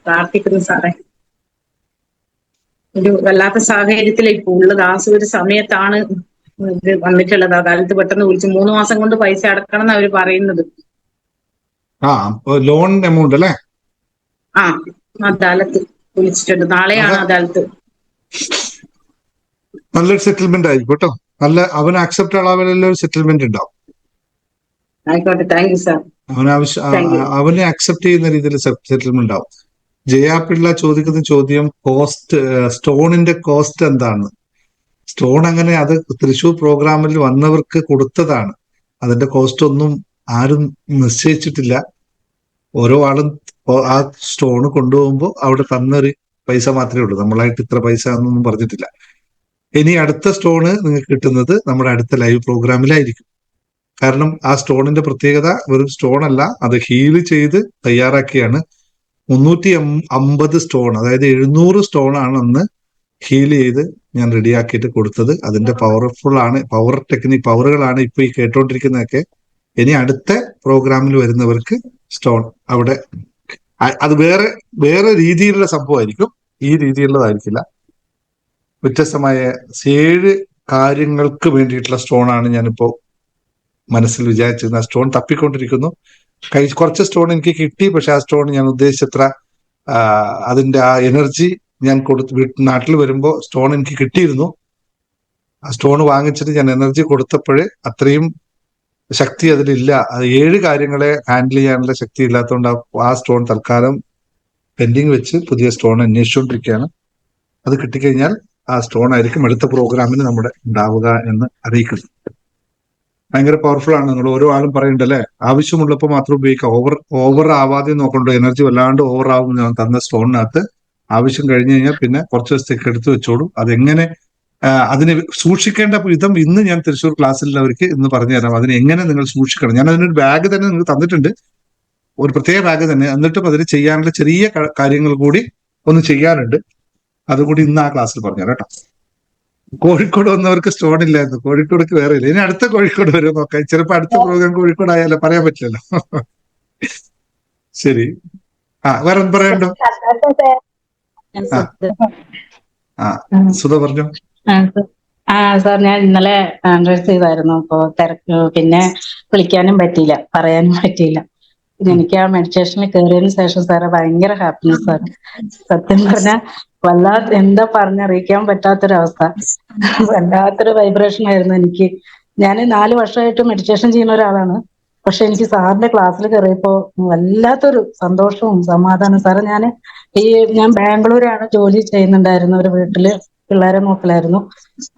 പ്രാർത്ഥിക്കുന്നു സാറേ. ഒരു വല്ലാത്ത സാഹചര്യത്തിലാണ് ഇപ്പൊ ഉള്ളത്. ആ ഒരു സമയത്താണ് ഇത് വന്നിട്ടുള്ളത്. അദാലത്ത് പെട്ടെന്ന് വിളിച്ചു 3 മാസം കൊണ്ട് പൈസ അടക്കണം എന്ന് അവര് പറയുന്നത്. ലോൺ എമൗണ്ട് അല്ലേ? അദാലത്ത് വിളിച്ചിട്ടുണ്ട്. നാളെയാണ് അദാലത്ത്. നല്ലൊരു സെറ്റിൽമെന്റ് ആയിരിക്കും കേട്ടോ. അവന് അക്സെപ്റ്റ് അളവിലുള്ള ഒരു സെറ്റിൽമെന്റ് ഉണ്ടാവും. ആയിക്കോട്ടെ, താങ്ക് യു സാർ. അവനെ അക്സെപ്റ്റ് ചെയ്യുന്ന രീതിയിൽ സെറ്റിൽമെന്റ് ആവും. ജയാപിള്ള ചോദിക്കുന്ന ചോദ്യം സ്റ്റോണിന്റെ കോസ്റ്റ് എന്താണ്? സ്റ്റോൺ അങ്ങനെ അത് തൃശൂർ പ്രോഗ്രാമിൽ വന്നവർക്ക് കൊടുത്തതാണ്. അതിന്റെ കോസ്റ്റ് ഒന്നും ആരും നിശ്ചയിച്ചിട്ടില്ല. ഓരോ ആളും ആ സ്റ്റോൺ കൊണ്ടുപോകുമ്പോൾ അവിടെ തന്നൊരു പൈസ മാത്രമേ ഉള്ളൂ. നമ്മളായിട്ട് ഇത്ര പൈസ എന്നൊന്നും പറഞ്ഞിട്ടില്ല. ഇനി അടുത്ത സ്റ്റോണ് നിങ്ങൾക്ക് കിട്ടുന്നത് നമ്മുടെ അടുത്ത ലൈവ് പ്രോഗ്രാമിലായിരിക്കും. കാരണം ആ സ്റ്റോണിന്റെ പ്രത്യേകത വെറും സ്റ്റോൺ അല്ല, അത് ഹീല് ചെയ്ത് തയ്യാറാക്കിയാണ്. 350 സ്റ്റോൺ, അതായത് 700 സ്റ്റോൺ ആണ് അന്ന് ഹീൽ ചെയ്ത് ഞാൻ റെഡിയാക്കിയിട്ട് കൊടുത്തത്. അതിന്റെ പവറുകളാണ് ഇപ്പൊ ഈ കേട്ടോണ്ടിരിക്കുന്നതൊക്കെ. ഇനി അടുത്ത പ്രോഗ്രാമിൽ വരുന്നവർക്ക് സ്റ്റോൺ അവിടെ അത് വേറെ രീതിയിലുള്ള സംഭവമായിരിക്കും, ഈ രീതിയിലുള്ളതായിരിക്കില്ല. വ്യത്യസ്തമായ 7 കാര്യങ്ങൾക്ക് വേണ്ടിയിട്ടുള്ള സ്റ്റോണാണ് ഞാനിപ്പോ മനസ്സിൽ വിചാരിച്ചിരുന്നത്. ആ സ്റ്റോൺ തപ്പിക്കൊണ്ടിരിക്കുന്നു. കുറച്ച് സ്റ്റോൺ എനിക്ക് കിട്ടി, പക്ഷെ ആ സ്റ്റോൺ ഞാൻ ഉദ്ദേശിച്ചത്ര അതിന്റെ ആ എനർജി ഞാൻ നാട്ടിൽ വരുമ്പോൾ സ്റ്റോൺ എനിക്ക് കിട്ടിയിരുന്നു. ആ സ്റ്റോൺ വാങ്ങിച്ചിട്ട് ഞാൻ എനർജി കൊടുത്തപ്പോഴേ അത്രയും ശക്തി അതിലില്ല. അത് 7 കാര്യങ്ങളെ ഹാൻഡിൽ ചെയ്യാനുള്ള ശക്തി ഇല്ലാത്തതുകൊണ്ട് ആ സ്റ്റോൺ തൽക്കാലം പെൻഡിങ് വെച്ച് പുതിയ സ്റ്റോൺ അന്വേഷിച്ചുകൊണ്ടിരിക്കുകയാണ്. അത് കിട്ടിക്കഴിഞ്ഞാൽ ആ സ്റ്റോൺ ആയിരിക്കും അടുത്ത പ്രോഗ്രാമിന് നമ്മുടെ ഉണ്ടാവുക എന്ന് അറിയിക്കുന്നു. ഭയങ്കര പവർഫുൾ ആണ്. നിങ്ങൾ ഓരോ ആളും പറയുന്നുണ്ടല്ലേ, ആവശ്യമുള്ളപ്പോൾ മാത്രം ഉപയോഗിക്കാം. ഓവർ ആവാതെ നോക്കണ്ടോ, എനർജി വല്ലാണ്ട് ഓവർ ആവും. ഞാൻ തന്ന സ്റ്റോണിനകത്ത് ആവശ്യം കഴിഞ്ഞു കഴിഞ്ഞാൽ പിന്നെ കുറച്ച് ദിവസത്തേക്ക് എടുത്തു വെച്ചോളൂ. അതെങ്ങനെ അതിനെ സൂക്ഷിക്കേണ്ട വിധം ഇന്ന് ഞാൻ തൃശ്ശൂർ ക്ലാസ്സിലുള്ളവർക്ക് ഇന്ന് പറഞ്ഞുതരാം. അതിനെ എങ്ങനെ നിങ്ങൾ സൂക്ഷിക്കണം. ഞാൻ അതിനൊരു ബാഗ് തന്നെ നിങ്ങൾക്ക് തന്നിട്ടുണ്ട്, ഒരു പ്രത്യേക ബാഗ് തന്നെ. എന്നിട്ടും അതിന് ചെയ്യാനുള്ള ചെറിയ കാര്യങ്ങൾ കൂടി ഒന്ന് ചെയ്യാനുണ്ട്. അതുകൂടി ഇന്ന് ആ ക്ലാസ്സിൽ പറഞ്ഞുതരാം കേട്ടോ. കോഴിക്കോട് വന്നവർക്ക് സ്റ്റോൺ ഇല്ലായിരുന്നു, കോഴിക്കോടേക്ക് വേറെ ഇല്ല. ഇനി അടുത്ത കോഴിക്കോട് വരും നോക്കാം. ചിലപ്പോ അടുത്ത പ്രോഗ്രാം കോഴിക്കോട് ആയാലോ, പറയാൻ പറ്റില്ലല്ലോ. ശരി, വേറെ ഒന്നും പറയണ്ടോ? സുധ പറഞ്ഞു. സാർ ഞാൻ ഇന്നലെ ആൻഡ്രോയിഡ് ചെയ്തായിരുന്നു. അപ്പോ തിരക്ക്, പിന്നെ വിളിക്കാനും പറ്റിയില്ല, പറയാനും പറ്റിയില്ല. പിന്നെ എനിക്ക് ആ മെഡിറ്റേഷനിൽ കയറിയതിനു ശേഷം സാറെ ഭയങ്കര ഹാപ്പിനെസ് ആണ്. സത്യം പറഞ്ഞാൽ വല്ലാത്ത എന്താ പറഞ്ഞറിയിക്കാൻ പറ്റാത്തൊരവസ്ഥ, വല്ലാത്തൊരു വൈബ്രേഷൻ ആയിരുന്നു എനിക്ക്. ഞാൻ 4 വർഷമായിട്ട് മെഡിറ്റേഷൻ ചെയ്യുന്ന ഒരാളാണ്. പക്ഷെ എനിക്ക് സാറിന്റെ ക്ലാസ്സിൽ കയറിയപ്പോ വല്ലാത്തൊരു സന്തോഷവും സമാധാനവും. സാറ് ഞാൻ ബാംഗ്ലൂരാണ് ജോലി ചെയ്യുന്നുണ്ടായിരുന്നു, ഒരു വീട്ടില് പിള്ളേരെ നോക്കലായിരുന്നു.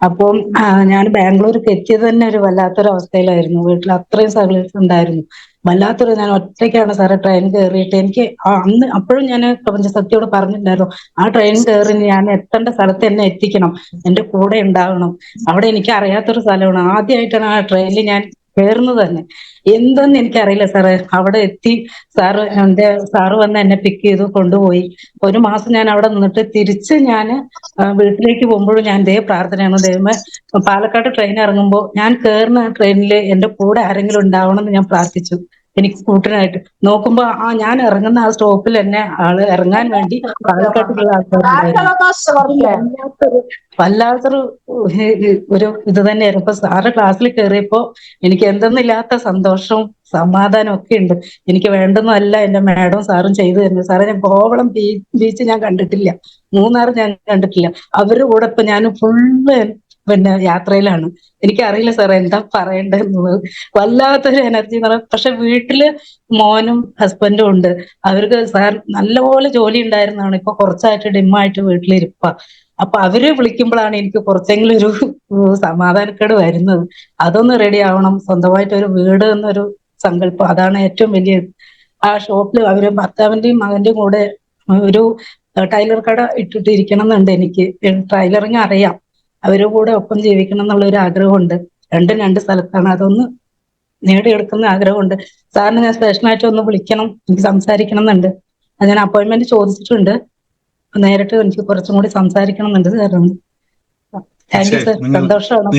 അപ്പം ഞാൻ ബാംഗ്ലൂർക്ക് എത്തിയത് തന്നെ ഒരു വല്ലാത്തൊരു അവസ്ഥയിലായിരുന്നു. വീട്ടിൽ അത്രയും സഹകരണം ഉണ്ടായിരുന്നു. ഞാൻ ഒറ്റയ്ക്കാണ് സാറെ ട്രെയിൻ കയറിയിട്ട്. എനിക്ക് അന്ന് അപ്പോഴും ഞാൻ പ്രപഞ്ചശക്തിയോട് പറഞ്ഞിട്ടുണ്ടായിരുന്നു, ആ ട്രെയിൻ കയറി ഞാൻ എത്തേണ്ട സ്ഥലത്ത് എന്നെ എത്തിക്കണം, എന്റെ കൂടെ ഉണ്ടാവണം. അവിടെ എനിക്ക് അറിയാത്തൊരു സ്ഥലമാണ്, ആദ്യമായിട്ടാണ് ആ ട്രെയിനിൽ ഞാൻ കയറുന്നത് തന്നെ. എന്തെന്ന് എനിക്കറിയില്ല സാറേ. അവിടെ എത്തി സാറ് വന്ന് എന്നെ പിക്ക് ചെയ്തു കൊണ്ടുപോയി. 1 മാസം ഞാൻ അവിടെ നിന്നിട്ട് തിരിച്ച് ഞാൻ വീട്ടിലേക്ക് പോകുമ്പോഴും ഞാൻ ഇതേ പ്രാർത്ഥനയാണ്. ദൈവമേ, പാലക്കാട് ട്രെയിൻ ഇറങ്ങുമ്പോൾ ഞാൻ കയറുന്ന ട്രെയിനിൽ എന്റെ കൂടെ ആരെങ്കിലും ഉണ്ടാവണം എന്ന് ഞാൻ പ്രാർത്ഥിച്ചു, എനിക്ക് കൂട്ടിനായിട്ട്. നോക്കുമ്പോ ഞാൻ ഇറങ്ങുന്ന ആ സ്റ്റോപ്പിൽ എന്നെ ആള് ഇറങ്ങാൻ വേണ്ടി പാലക്കാട്ടുള്ള ആൾക്കാരുണ്ടായിരുന്നു. വല്ലാത്തൊരു ഒരു ഇത് തന്നെയായിരുന്നു. ഇപ്പൊ സാറ് ക്ലാസ്സിൽ കയറിയപ്പോ എനിക്ക് എന്തെന്നില്ലാത്ത സന്തോഷവും സമാധാനവും ഒക്കെ ഉണ്ട്. എനിക്ക് വേണ്ടുന്നതല്ല എന്റെ മാഡവും സാറും ചെയ്തു തരുന്നത്. സാറേ, ഞാൻ കോവളം ബീച്ച് ഞാൻ കണ്ടിട്ടില്ല, മൂന്നാർ ഞാൻ കണ്ടിട്ടില്ല. അവരുടെ കൂടെ ഇപ്പൊ ഞാൻ ഫുള്ള് യാത്രയിലാണ്. എനിക്കറിയില്ല സാറേ എന്താ പറയണ്ടെന്നുള്ളത്. വല്ലാത്തൊരു എനർജി എന്ന് പറയാം. പക്ഷെ വീട്ടില് മോനും ഹസ്ബൻഡും ഉണ്ട്. അവർക്ക് സാർ നല്ലപോലെ ജോലി ഉണ്ടായിരുന്നതാണ്. ഇപ്പൊ കുറച്ചായിട്ട് ഡിമ്മായിട്ട് വീട്ടിലിരിപ്പ. അപ്പൊ അവര് വിളിക്കുമ്പോഴാണ് എനിക്ക് കുറച്ചെങ്കിലും ഒരു സമാധാനക്കേട് വരുന്നത്. അതൊന്ന് റെഡി ആവണം. സ്വന്തമായിട്ട് ഒരു വീട് എന്നൊരു സങ്കല്പം, അതാണ് ഏറ്റവും വലിയ. ആ ഷോപ്പിൽ അവര് ഭർത്താവിന്റെയും മകന്റെയും കൂടെ ഒരു ടൈലർ കട ഇട്ടിട്ട് ഇരിക്കണം എന്നുണ്ട് എനിക്ക്. ടൈലറിങ് അറിയാം. അവരുടെ കൂടെ ഒപ്പം ജീവിക്കണം എന്നുള്ള ഒരു ആഗ്രഹമുണ്ട്. രണ്ട് സ്ഥലത്താണ്. അതൊന്ന് നേടിയെടുക്കുന്ന ആഗ്രഹമുണ്ട്. സാറിന് ഞാൻ സ്പെഷ്യലായിട്ട് ഒന്ന് വിളിക്കണം, എനിക്ക് സംസാരിക്കണം എന്നുണ്ട്. അത് ഞാൻ അപ്പോയിന്റ്മെന്റ് ചോദിച്ചിട്ടുണ്ട്. നേരിട്ട് എനിക്ക് കുറച്ചും കൂടി സംസാരിക്കണം എന്നുണ്ട് സാറിന്. Thank you sir. സന്തോഷമാണ്.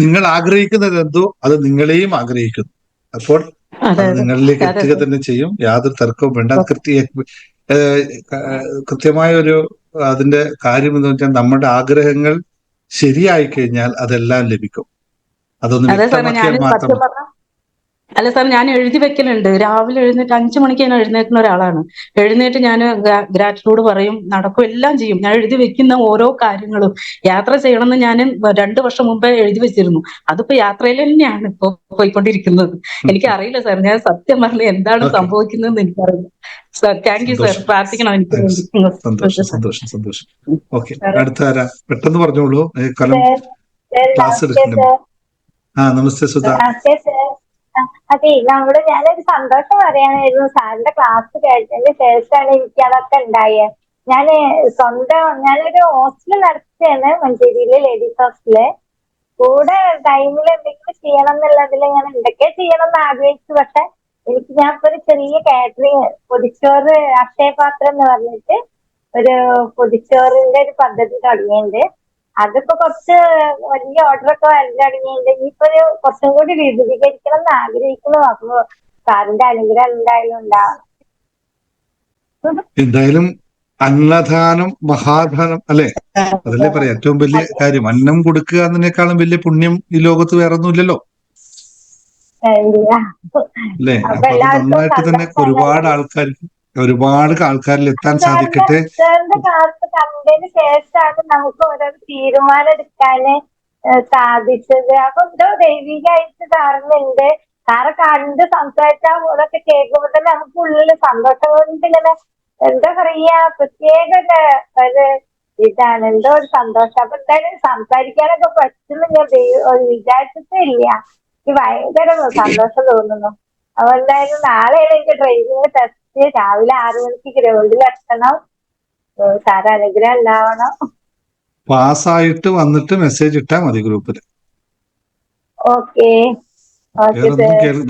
നിങ്ങൾ ആഗ്രഹിക്കുന്നത് എന്തോ അത് നിങ്ങളെയും ആഗ്രഹിക്കുന്നു. അപ്പോൾ അത് നിങ്ങളിലേക്ക് എത്തുക തന്നെ ചെയ്യും, യാതൊരു തർക്കവും വേണ്ട. അത് കൃത്യമായ ഒരു അതിന്റെ കാര്യം എന്ന് വെച്ചാൽ നമ്മുടെ ആഗ്രഹങ്ങൾ ശരിയായി കഴിഞ്ഞാൽ അതെല്ലാം ലഭിക്കും. അതൊന്ന് വ്യക്തമാക്കിയാൽ മാത്രം. അല്ല സാർ, ഞാൻ എഴുതി വെക്കലുണ്ട്. രാവിലെ എഴുന്നേറ്റ് 5 മണിക്ക് ഞാൻ എഴുന്നേൽക്കുന്ന ഒരാളാണ്. എഴുന്നേറ്റ് ഞാൻ ഗ്രാറ്റിറ്റ്യൂഡ് പറയും, നടക്കും, എല്ലാം ചെയ്യും. ഞാൻ എഴുതി വെക്കുന്ന ഓരോ കാര്യങ്ങളും. യാത്ര ചെയ്യണമെന്ന് ഞാൻ 2 വർഷം മുമ്പേ എഴുതി വെച്ചിരുന്നു. അതിപ്പോ യാത്രയിൽ തന്നെയാണ് ഇപ്പൊ പോയിക്കൊണ്ടിരിക്കുന്നത്. എനിക്കറിയില്ല സാർ, ഞാൻ സത്യം പറഞ്ഞ എന്താണ് സംഭവിക്കുന്നതെന്ന് എനിക്കറിയില്ല സാർ. Thank you sir. പ്രാർത്ഥിക്കണം എനിക്ക് വേണ്ടി. സന്തോഷം. ഓക്കെ, അടുത്ത ആരാ? പെട്ടെന്ന് പറഞ്ഞോളൂ, ക്ലാസ് എടുക്കണ്ടേ. നമസ്തേ സുധ. അതെ, ഞാനൊരു സന്തോഷം പറയാനായിരുന്നു. സാറിന്റെ ക്ലാസ് കേട്ടതിന് ശേഷമാണ് എനിക്ക് അതൊക്കെ ഉണ്ടായത്. ഞാനൊരു ഹോസ്റ്റൽ നടത്തിയാണ് മഞ്ചേരിയില്, ലേഡീസ് ഹോസ്റ്റല്. കൂടെ ടൈമിൽ എന്തെങ്കിലും ചെയ്യണം എന്നുള്ളതിൽ ഞാൻ എന്തൊക്കെ ചെയ്യണം എന്ന് ആഗ്രഹിച്ചു. പക്ഷെ ഞാൻ ഇപ്പൊ ഒരു ചെറിയ കാറ്ററിങ്, പൊതിച്ചോറ് അക്ഷയപാത്രം എന്ന് പറഞ്ഞിട്ട് ഒരു പൊതിച്ചോറിന്റെ ഒരു പദ്ധതി തുടങ്ങിയിട്ടുണ്ട്. അതിപ്പോ കുറച്ച് വലിയ ഓർഡറൊക്കെ വരാൻ തുടങ്ങിയിട്ടുണ്ട്. ഇനിയിപ്പോ കുറച്ചും കൂടി വിപുലീകരിക്കണം എന്ന് ആഗ്രഹിക്കുന്നു. അപ്പൊ സാറിന്റെ അനുഗ്രഹം എന്തായാലും ഉണ്ടാവണം. എന്തായാലും അന്നദാനം മഹാദാനം അല്ലെ, അതല്ലേ പറയാം ഏറ്റവും വലിയ കാര്യം. അന്നം കൊടുക്കുക എന്നതിനേക്കാളും വലിയ പുണ്യം ഈ ലോകത്ത് വേറെ ഒന്നുമില്ലല്ലോ അല്ലേ. അപ്പൊ അത് നന്നായിട്ട് തന്നെ ഒരുപാട് ആൾക്കാരിൽ എത്താൻ സാധിക്കട്ടെ. കണ്ടതിന് ശേഷമാണ് നമുക്ക് ഓരോ തീരുമാനം എടുക്കാന് സാധിച്ചത്. അപ്പൊ എന്തോ ദൈവികമായിട്ട് സാറിനുണ്ട്. സാറെ കണ്ട് സംസാരിച്ചാൽ അതൊക്കെ കേൾക്കുമ്പോ തന്നെ നമുക്ക് ഉള്ളിൽ സന്തോഷം കൊണ്ട് ഇങ്ങനെ എന്താ പറയാ, പ്രത്യേക ഒരു ഇതാണ്, എന്തോ ഒരു സന്തോഷം. അപ്പൊ എന്തായാലും സംസാരിക്കാനൊക്കെ പറ്റുന്നു ഞാൻ വിചാരിച്ചിട്ടില്ല. എനിക്ക് ഭയങ്കര സന്തോഷം തോന്നുന്നു. അപ്പൊ എന്തായാലും നാളെയാണ് എനിക്ക് ഡ്രൈവിംഗ് ടെസ്റ്റ്. രാവിലെ 6 മണിക്ക് ഗ്രൗണ്ടിൽ എത്തണം. സാറ് അനുഗ്രഹം ഉണ്ടാവണം. പാസ്സായിട്ട് വന്നിട്ട് മെസ്സേജ് ഇട്ടാൽ മതി ഗ്രൂപ്പില്. ഓക്കെ.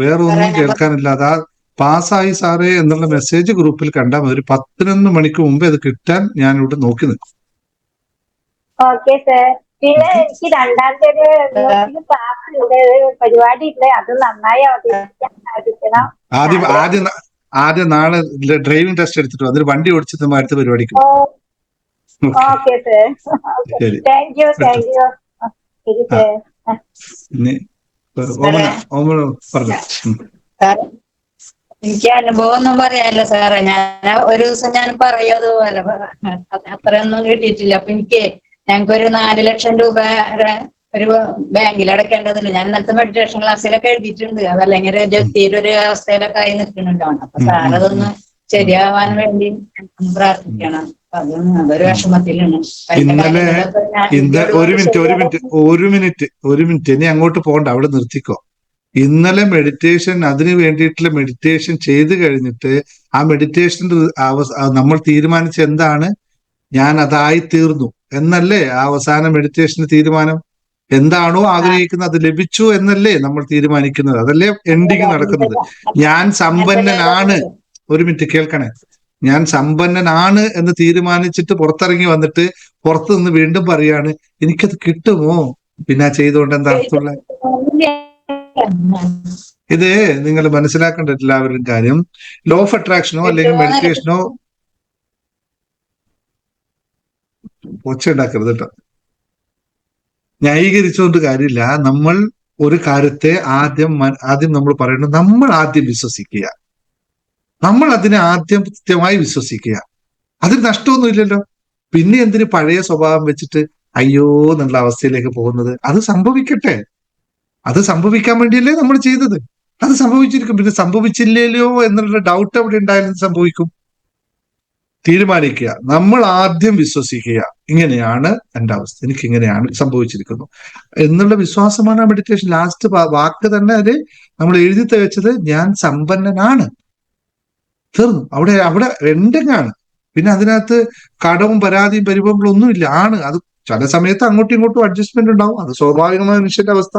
വേറൊന്നും കേൾക്കാനില്ല. അതാ പാസ്സായി സാറേ എന്നുള്ള മെസ്സേജ് ഗ്രൂപ്പിൽ കണ്ടാൽ മതി. ഒരു 11 മണിക്ക് മുമ്പേ അത് കിട്ടാൻ ഞാൻ ഇവിടെ നോക്കി നിൽക്കും. Okay sir. പിന്നെ എനിക്ക് 2-ാം തീയതി ക്ലാസ് ഉണ്ട്, പരിപാടി ഉണ്ട്. അത് നന്നായി അവതരിപ്പിക്കാൻ സാധിക്കണം. ആദ്യം നാളെ ഡ്രൈവിംഗ് ടെസ്റ്റ് എടുത്തിട്ട് അതിൽ വണ്ടി ഓടിച്ചത് അടുത്ത പരിപാടിക്ക്. Okay sir. Thank you. ശരി സർ. എനിക്ക് അനുഭവം ഒന്നും പറയാനില്ല സാറേ. ഒരു ദിവസം ഞാൻ പറയുമതുപോലെ അത്രയൊന്നും കിട്ടിയിട്ടില്ല. അപ്പൊ ഞങ്ങൾക്കൊരു 4 ലക്ഷം രൂപ ഒരു ബാങ്കിൽ അടക്കേണ്ടതില്ല. ഞാൻ ഇന്നത്തെ മെഡിറ്റേഷൻ ക്ലാസ്സിലൊക്കെ എഴുതിയിട്ടുണ്ട്. അതല്ലെങ്കിൽ തീരൊരു അവസ്ഥയിലൊക്കെ ആയി നിൽക്കുന്നുണ്ടാവണം. അപ്പൊ സാറതൊന്ന് ശരിയാവാൻ വേണ്ടി പ്രാർത്ഥിക്കണം. അതൊരു വിഷമത്തിലാണ്. ഒരു മിനിറ്റ് ഇനി അങ്ങോട്ട് പോകണ്ട, അവിടെ നിർത്തിക്കോ. ഇന്നലെ മെഡിറ്റേഷൻ, അതിന് വേണ്ടിയിട്ടുള്ള മെഡിറ്റേഷൻ ചെയ്ത് കഴിഞ്ഞിട്ട് ആ മെഡിറ്റേഷന്റെ നമ്മൾ തീരുമാനിച്ച എന്താണ്? ഞാൻ അതായി തീർന്നു എന്നല്ലേ ആ അവസാന മെഡിറ്റേഷന് തീരുമാനം? എന്താണോ ആഗ്രഹിക്കുന്നത് അത് ലഭിച്ചു എന്നല്ലേ നമ്മൾ തീരുമാനിക്കുന്നത്? അതല്ലേ എൻഡിങ് നടക്കുന്നത്? ഞാൻ സമ്പന്നനാണ്. ഒരു മിനിറ്റ് കേൾക്കണേ. ഞാൻ സമ്പന്നനാണ് എന്ന് തീരുമാനിച്ചിട്ട് പുറത്തിറങ്ങി വന്നിട്ട് പുറത്തു നിന്ന് വീണ്ടും പറയാണ് എനിക്കത് കിട്ടുമോ? പിന്നെ ചെയ്തുകൊണ്ട് എന്താ അർത്ഥമുള്ള? ഇത് നിങ്ങൾ മനസ്സിലാക്കേണ്ട എല്ലാവരും കാര്യം, ലോ ഓഫ് അട്രാക്ഷനോ അല്ലെങ്കിൽ മെഡിറ്റേഷനോ ഒച്ച ഉണ്ടാക്കരുത് കേട്ടോ. ന്യായീകരിച്ചുകൊണ്ട് കാര്യമില്ല. നമ്മൾ ഒരു കാര്യത്തെ ആദ്യം നമ്മൾ പറയുന്നത്, നമ്മൾ ആദ്യം വിശ്വസിക്കുക. നമ്മൾ അതിനെ ആദ്യം കൃത്യമായി വിശ്വസിക്കുക. അതിന് നഷ്ടമൊന്നുമില്ലല്ലോ. പിന്നെ എന്തിന് പഴയ സ്വഭാവം വെച്ചിട്ട് അയ്യോ എന്നുള്ള അവസ്ഥയിലേക്ക് പോകുന്നത്? അത് സംഭവിക്കട്ടെ. അത് സംഭവിക്കാൻ വേണ്ടിയല്ലേ നമ്മൾ ചെയ്തത്. അത് സംഭവിച്ചിരിക്കും. പിന്നെ സംഭവിച്ചില്ലല്ലോ എന്നുള്ള ഡൗട്ട് അവിടെ ഉണ്ടായാലും സംഭവിക്കും. തീരുമാനിക്കുക. നമ്മൾ ആദ്യം വിശ്വസിക്കുക, ഇങ്ങനെയാണ് എൻ്റെ അവസ്ഥ, എനിക്ക് ഇങ്ങനെയാണ് സംഭവിച്ചിരിക്കുന്നു എന്നുള്ള വിശ്വാസമാണ് ആ മെഡിറ്റേഷൻ. ലാസ്റ്റ് വാക്ക് തന്നെ അത് നമ്മൾ എഴുതി തേച്ചത് ഞാൻ സമ്പന്നനാണ്. തീർന്നു. അവിടെ എൻഡിങ് ആണ്. പിന്നെ അതിനകത്ത് കടവും പരാതിയും പരിഭവങ്ങളും ഒന്നുമില്ല. ആണ്. അത് ചില സമയത്ത് അങ്ങോട്ടും ഇങ്ങോട്ടും അഡ്ജസ്റ്റ്മെന്റ് ഉണ്ടാവും. അത് സ്വാഭാവികമായ മനുഷ്യന്റെ അവസ്ഥ.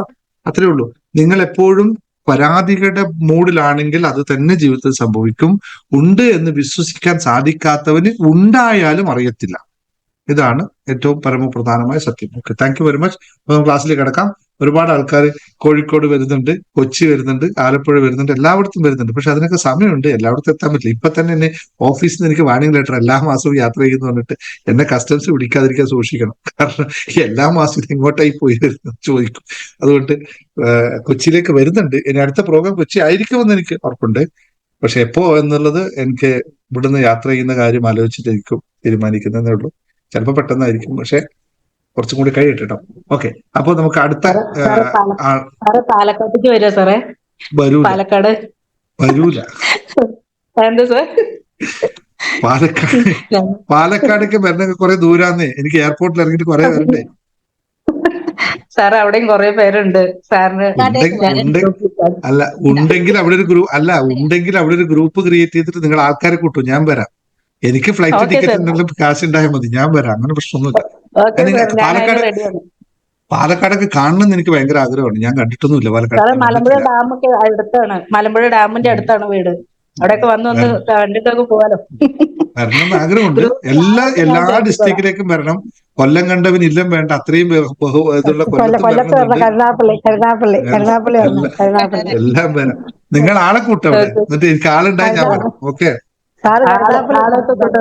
അത്രേ ഉള്ളൂ. നിങ്ങൾ എപ്പോഴും പരാതികളുടെ മൂഡിലാണെങ്കിൽ അത് തന്നെ ജീവിതത്തിൽ സംഭവിക്കും. ഉണ്ട് എന്ന് വിശ്വസിക്കാൻ സാധിക്കാത്തവന് ഉണ്ടായാലും അറിയത്തില്ല. ഇതാണ് ഏറ്റവും പരമപ്രധാനമായ സത്യം. Okay, thank you very much. നമുക്ക് ക്ലാസ്സിലേക്ക് കിടക്കാം. ഒരുപാട് ആൾക്കാർ കോഴിക്കോട് വരുന്നുണ്ട്, കൊച്ചി വരുന്നുണ്ട്, ആലപ്പുഴ വരുന്നുണ്ട്, എല്ലായിടത്തും വരുന്നുണ്ട്. പക്ഷെ അതിനൊക്കെ സമയമുണ്ട്. എല്ലായിടത്തും എത്താൻ പറ്റില്ല. ഇപ്പൊ തന്നെ എന്നെ ഓഫീസിൽ നിന്ന് എനിക്ക് വാണിംഗ് ലെറ്റർ എല്ലാ മാസവും യാത്ര ചെയ്യുന്നു പറഞ്ഞിട്ട് എന്നെ കസ്റ്റംസ് പിടിക്കാതിരിക്കാൻ സൂക്ഷിക്കണം. കാരണം എല്ലാ മാസവും ഇങ്ങോട്ടായി പോയി ചോദിക്കും. അതുകൊണ്ട് കൊച്ചിയിലേക്ക് വരുന്നുണ്ട്. ഇനി അടുത്ത പ്രോഗ്രാം കൊച്ചി ആയിരിക്കുമെന്ന് എനിക്ക് ഉറപ്പുണ്ട്. പക്ഷെ എപ്പോ എന്നുള്ളത് എനിക്ക് ഇവിടുന്ന് യാത്ര ചെയ്യുന്ന കാര്യം ആലോചിച്ചിട്ടായിരിക്കും തീരുമാനിക്കുന്നതേ ഉള്ളൂ. ചിലപ്പോൾ പെട്ടെന്നായിരിക്കും, പക്ഷെ കുറച്ചും കൂടി കഴിയട്ടെ കേട്ടോ. ഓക്കെ, അപ്പൊ നമുക്ക് അടുത്ത പാലക്കാട്ടേക്ക് വരിക സാറേ? വരൂല. വരൂല എന്താ സാർ? പാലക്കാടേക്ക് വരണമെങ്കിൽ കുറെ ദൂരാന്നേ. എനിക്ക് എയർപോർട്ടിൽ ഇറങ്ങിയിട്ട് കുറെ വരണ്ടേ സാർ? അവിടെയും കുറെ പേരുണ്ട് സാറിന്. ഉണ്ടെങ്കിൽ അവിടെ ഒരു ഗ്രൂപ്പ് ക്രിയേറ്റ് ചെയ്തിട്ട് നിങ്ങൾ ആൾക്കാരെ കൂട്ടും. ഞാൻ വരാം. എനിക്ക് ഫ്ലൈറ്റ് ടിക്കറ്റ് എന്തെങ്കിലും കാശ് ഉണ്ടായാൽ മതി, ഞാൻ വരാം. അങ്ങനെ പ്രശ്നമൊന്നുമില്ല. പാലക്കാടൊക്കെ കാണണമെന്ന് എനിക്ക് ഭയങ്കര ആഗ്രഹമാണ്. ഞാൻ കണ്ടിട്ടൊന്നുമില്ല പാലക്കാട്. മലമ്പുഴ ഡാമൊക്കെ അടുത്താണ്. മലമ്പുഴ ഡാമിന്റെ അടുത്താണ് വീട്. അവിടെയൊക്കെ വന്നൊന്ന് കണ്ടിട്ടൊക്കെ പോകാലോ. വരണമെന്ന് ആഗ്രഹമുണ്ട്. എല്ലാ ഡിസ്ട്രിക്റ്റിലേക്കും വരണം. കൊല്ലം കണ്ടവൻ ഇല്ലം വേണ്ട. അത്രയും ഇതുള്ള എല്ലാം വരാം. നിങ്ങൾ ആളെ കൂട്ടവിടെ. എന്നിട്ട് എനിക്ക് ആളുണ്ടായി ഞാൻ വരാം. ഓക്കെ,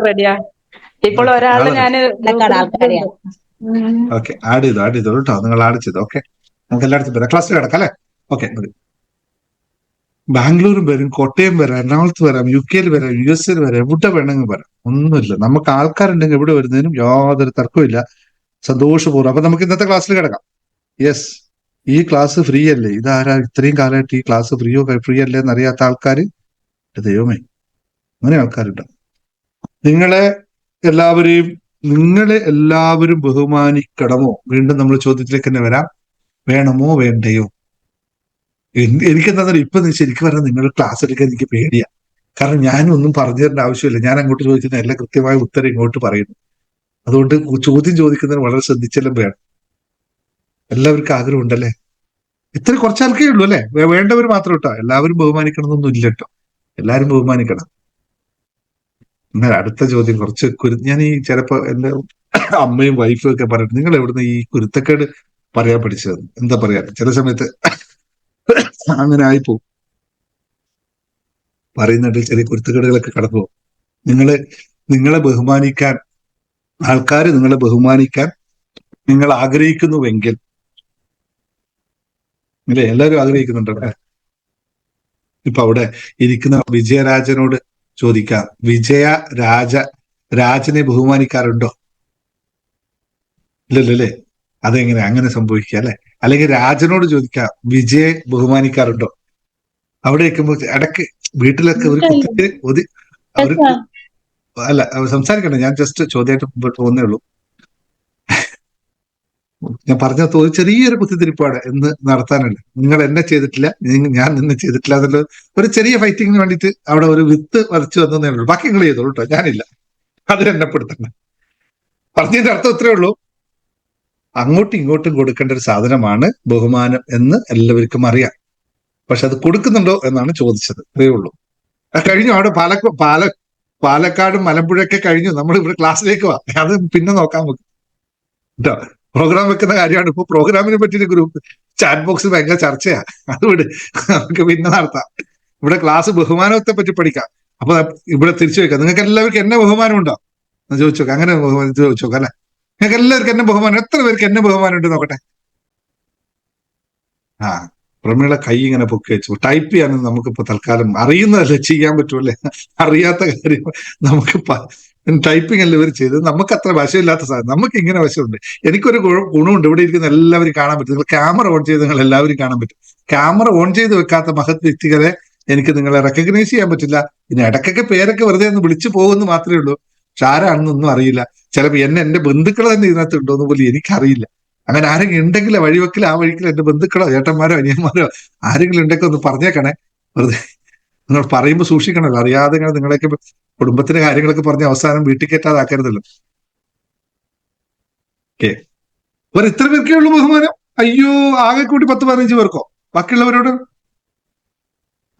റെഡിയാ. ഇപ്പോൾ ഒരാള് ഞാന് ഓക്കെ ആഡ് ചെയ്തോ കേട്ടോ. നിങ്ങൾ ആഡ് ചെയ്തോ. ഓക്കെ, നമുക്ക് എല്ലായിടത്തും വരാം. ക്ലാസ്സിൽ കിടക്കാം അല്ലെ? ഓക്കെ, ബാംഗ്ലൂരും വരും, കോട്ടയം വരാം, എറണാകുളത്ത് വരാം, UK വരാം, US വരാം, എവിടെ വേണമെങ്കിൽ വരാം. ഒന്നുമില്ല. നമുക്ക് ആൾക്കാരുണ്ടെങ്കിൽ എവിടെ വരുന്നതിനും യാതൊരു തർക്കമില്ല. സന്തോഷപൂർവ്വം. അപ്പൊ നമുക്ക് ഇന്നത്തെ ക്ലാസ്സിൽ കിടക്കാം. യെസ്, ഈ ക്ലാസ് ഫ്രീ അല്ലേ? ഇതാരാ ഇത്രയും കാലമായിട്ട് ഈ ക്ലാസ് ഫ്രീ അല്ലേ എന്നറിയാത്ത ആൾക്കാർ? ദൈവമേ, അങ്ങനെ ആൾക്കാരുണ്ട്. നിങ്ങളെ എല്ലാവരും ബഹുമാനിക്കണമോ? വീണ്ടും നമ്മൾ ചോദ്യത്തിലേക്ക് തന്നെ വരാം. വേണമോ വേണ്ടയോ? എനിക്കെന്താ ഇപ്പൊ ശരിക്കും പറഞ്ഞാൽ നിങ്ങളുടെ ക്ലാസ് എടുക്കാൻ എനിക്ക് പേടിയാ. കാരണം ഞാനും ഒന്നും പറഞ്ഞു തരേണ്ട ആവശ്യമില്ല. ഞാൻ അങ്ങോട്ട് ചോദിക്കുന്ന എല്ലാം കൃത്യമായ ഉത്തരം ഇങ്ങോട്ട് പറയുന്നു. അതുകൊണ്ട് ചോദ്യം ചോദിക്കുന്നതിന് വളരെ ശ്രദ്ധിച്ചെല്ലാം വേണം. എല്ലാവർക്കും ആഗ്രഹം ഉണ്ടല്ലേ? ഇത്ര കുറച്ചാൾക്കേ ഉള്ളൂ അല്ലെ? വേണ്ടവർ മാത്രം കേട്ടോ. എല്ലാവരും ബഹുമാനിക്കണമെന്നൊന്നും ഇല്ല കേട്ടോ. എല്ലാവരും ബഹുമാനിക്കണം. എന്നാൽ അടുത്ത ചോദ്യം കുറച്ച് ഞാൻ ഈ ചിലപ്പോ എന്റെ അമ്മയും വൈഫും ഒക്കെ പറയും, നിങ്ങൾ എവിടുന്ന് ഈ കുരുത്തക്കേട് പറയാൻ പഠിച്ചത്? എന്താ പറയാ, ചില സമയത്ത് അങ്ങനെ ആയിപ്പോവും. പറയുന്നുണ്ട് ചെറിയ കുരുത്തക്കേടുകളൊക്കെ കടന്നു പോകും. നിങ്ങളെ ബഹുമാനിക്കാൻ, ആൾക്കാർ നിങ്ങളെ ബഹുമാനിക്കാൻ നിങ്ങൾ ആഗ്രഹിക്കുന്നുവെങ്കിൽ, അല്ലേ? എല്ലാവരും ആഗ്രഹിക്കുന്നുണ്ടല്ലേ? ഇപ്പൊ അവിടെ ഇരിക്കുന്ന വിജയരാജനോട് ചോദിക്കാം, രാജനെ ബഹുമാനിക്കാറുണ്ടോ? ഇല്ലല്ലേ? അതെങ്ങനെ അങ്ങനെ സംഭവിക്കുക അല്ലെ? അല്ലെങ്കിൽ രാജനോട് ചോദിക്കാം, വിജയെ ബഹുമാനിക്കാറുണ്ടോ? അവിടെ നിൽക്കുമ്പോൾ ഇടയ്ക്ക് വീട്ടിലൊക്കെ ഒരു കുത്തിക്ക് അവർക്ക് അല്ല സംസാരിക്കണ്ട, ഞാൻ ജസ്റ്റ് ചോദ്യമായിട്ട് മുമ്പോട്ട് പോകുന്നേ ഉള്ളൂ. ഞാൻ പറഞ്ഞ ഒരു ചെറിയൊരു കുത്തിത്തിരിപ്പാട് എന്ന് നടത്താനുണ്ട്. നിങ്ങൾ എന്നെ ചെയ്തിട്ടില്ല, ഞാൻ നിന്നെ ചെയ്തിട്ടില്ല എന്നുള്ള ഒരു ചെറിയ ഫൈറ്റിങ്ങിന് വേണ്ടിയിട്ട് അവിടെ ഒരു വിത്ത് വരച്ചു വന്നതേ ഉള്ളൂ. ബാക്കി നിങ്ങൾ ചെയ്തോളൂ കേട്ടോ, ഞാനില്ല, അതിനെന്നെപ്പെടുത്തണ്ട. പറഞ്ഞതിന്റെ അർത്ഥം ഇത്രയേ ഉള്ളൂ, അങ്ങോട്ടും ഇങ്ങോട്ടും കൊടുക്കേണ്ട ഒരു സാധനമാണ് ബഹുമാനം എന്ന് എല്ലാവർക്കും അറിയാം. പക്ഷെ അത് കൊടുക്കുന്നുണ്ടോ എന്നാണ് ചോദിച്ചത്, ഇത്രയേ ഉള്ളൂ. കഴിഞ്ഞു. അവിടെ പാലക്കാടും മലമ്പുഴയൊക്കെ കഴിഞ്ഞു. നമ്മൾ ഇവിടെ ക്ലാസ്സിലേക്ക് വാ, അത് പിന്നെ നോക്കാൻ നോക്കും കേട്ടോ. പ്രോഗ്രാം വെക്കുന്ന കാര്യമാണ്. ഇപ്പൊ പ്രോഗ്രാമിനെ പറ്റിയ ഗ്രൂപ്പ് ചാറ്റ് ബോക്സിൽ ഭയങ്കര ചർച്ചയാ, അതുകൊണ്ട് നമുക്ക് പിന്നെ നടത്താം. ഇവിടെ ക്ലാസ് ബഹുമാനത്തെ പറ്റി പഠിക്കാം. അപ്പൊ ഇവിടെ തിരിച്ചു വെക്കാം. നിങ്ങൾക്ക് എല്ലാവർക്കും എന്നെ ബഹുമാനം ഉണ്ടോ എന്ന് ചോദിച്ചു നോക്കാം. അങ്ങനെ ചോദിച്ചു നോക്കാം അല്ലെ? നിങ്ങൾക്ക് എല്ലാവർക്കും എന്നെ ബഹുമാനം, എത്ര പേർക്ക് എന്നെ ബഹുമാനം ഉണ്ട് നോക്കട്ടെ. ആ, പ്രമീള കൈ ഇങ്ങനെ പൊക്കി വെച്ചു. ടൈപ്പ് ചെയ്യാനും നമുക്കിപ്പോ തൽക്കാലം അറിയുന്നതല്ലേ ചെയ്യാൻ പറ്റൂല്ലേ, അറിയാത്ത കാര്യം നമുക്ക് ടൈപ്പിംഗ് അല്ല ഇവർ ചെയ്തത്. നമുക്ക് അത്ര വശമില്ലാത്ത സാധനം, നമുക്ക് ഇങ്ങനെ വശമുണ്ട്. എനിക്കൊരു ഗുണമുണ്ട്, ഇവിടെ ഇരിക്കുന്ന എല്ലാവരും കാണാൻ പറ്റും. നിങ്ങൾ ക്യാമറ ഓൺ ചെയ്ത് നിങ്ങൾ എല്ലാവരും കാണാൻ പറ്റും. ക്യാമറ ഓൺ ചെയ്ത് വെക്കാത്ത മഹത് വ്യക്തികളെ എനിക്ക് നിങ്ങളെ റെക്കഗ്നൈസ് ചെയ്യാൻ പറ്റില്ല. പിന്നെ ഇടയ്ക്കൊക്കെ പേരൊക്കെ വെറുതെ ഒന്ന് വിളിച്ചു പോകുമെന്ന് മാത്രമേ ഉള്ളൂ. പക്ഷെ ആരാണെന്നൊന്നും അറിയില്ല. ചിലപ്പോൾ എന്റെ ബന്ധുക്കൾ തന്നെ ഇതിനകത്ത് ഉണ്ടോന്ന് പോലും എനിക്കറിയില്ല. അങ്ങനെ ആരെങ്കിലും ഉണ്ടെങ്കിൽ വഴിവെക്കിൽ ആ വഴിക്കിൽ എന്റെ ബന്ധുക്കളോ ചേട്ടന്മാരോ അനിയന്മാരോ ആരെങ്കിലും ഉണ്ടെങ്കിൽ ഒന്ന് പറഞ്ഞേക്കണേ. വെറുതെ നിങ്ങൾ പറയുമ്പോൾ സൂക്ഷിക്കണല്ലോ, അറിയാതെ നിങ്ങളൊക്കെ കുടുംബത്തിന്റെ കാര്യങ്ങളൊക്കെ പറഞ്ഞ് അവസാനം വീട്ടിൽ കയറ്റാതാക്കരുതല്ലോ. ഓക്കെ, ഒരു ഇത്ര പേർക്കേ ഉള്ളൂ ബഹുമാനം. അയ്യോ, ആകെ കൂട്ടി 10-15 പേർക്കോ? ബാക്കിയുള്ളവരോട്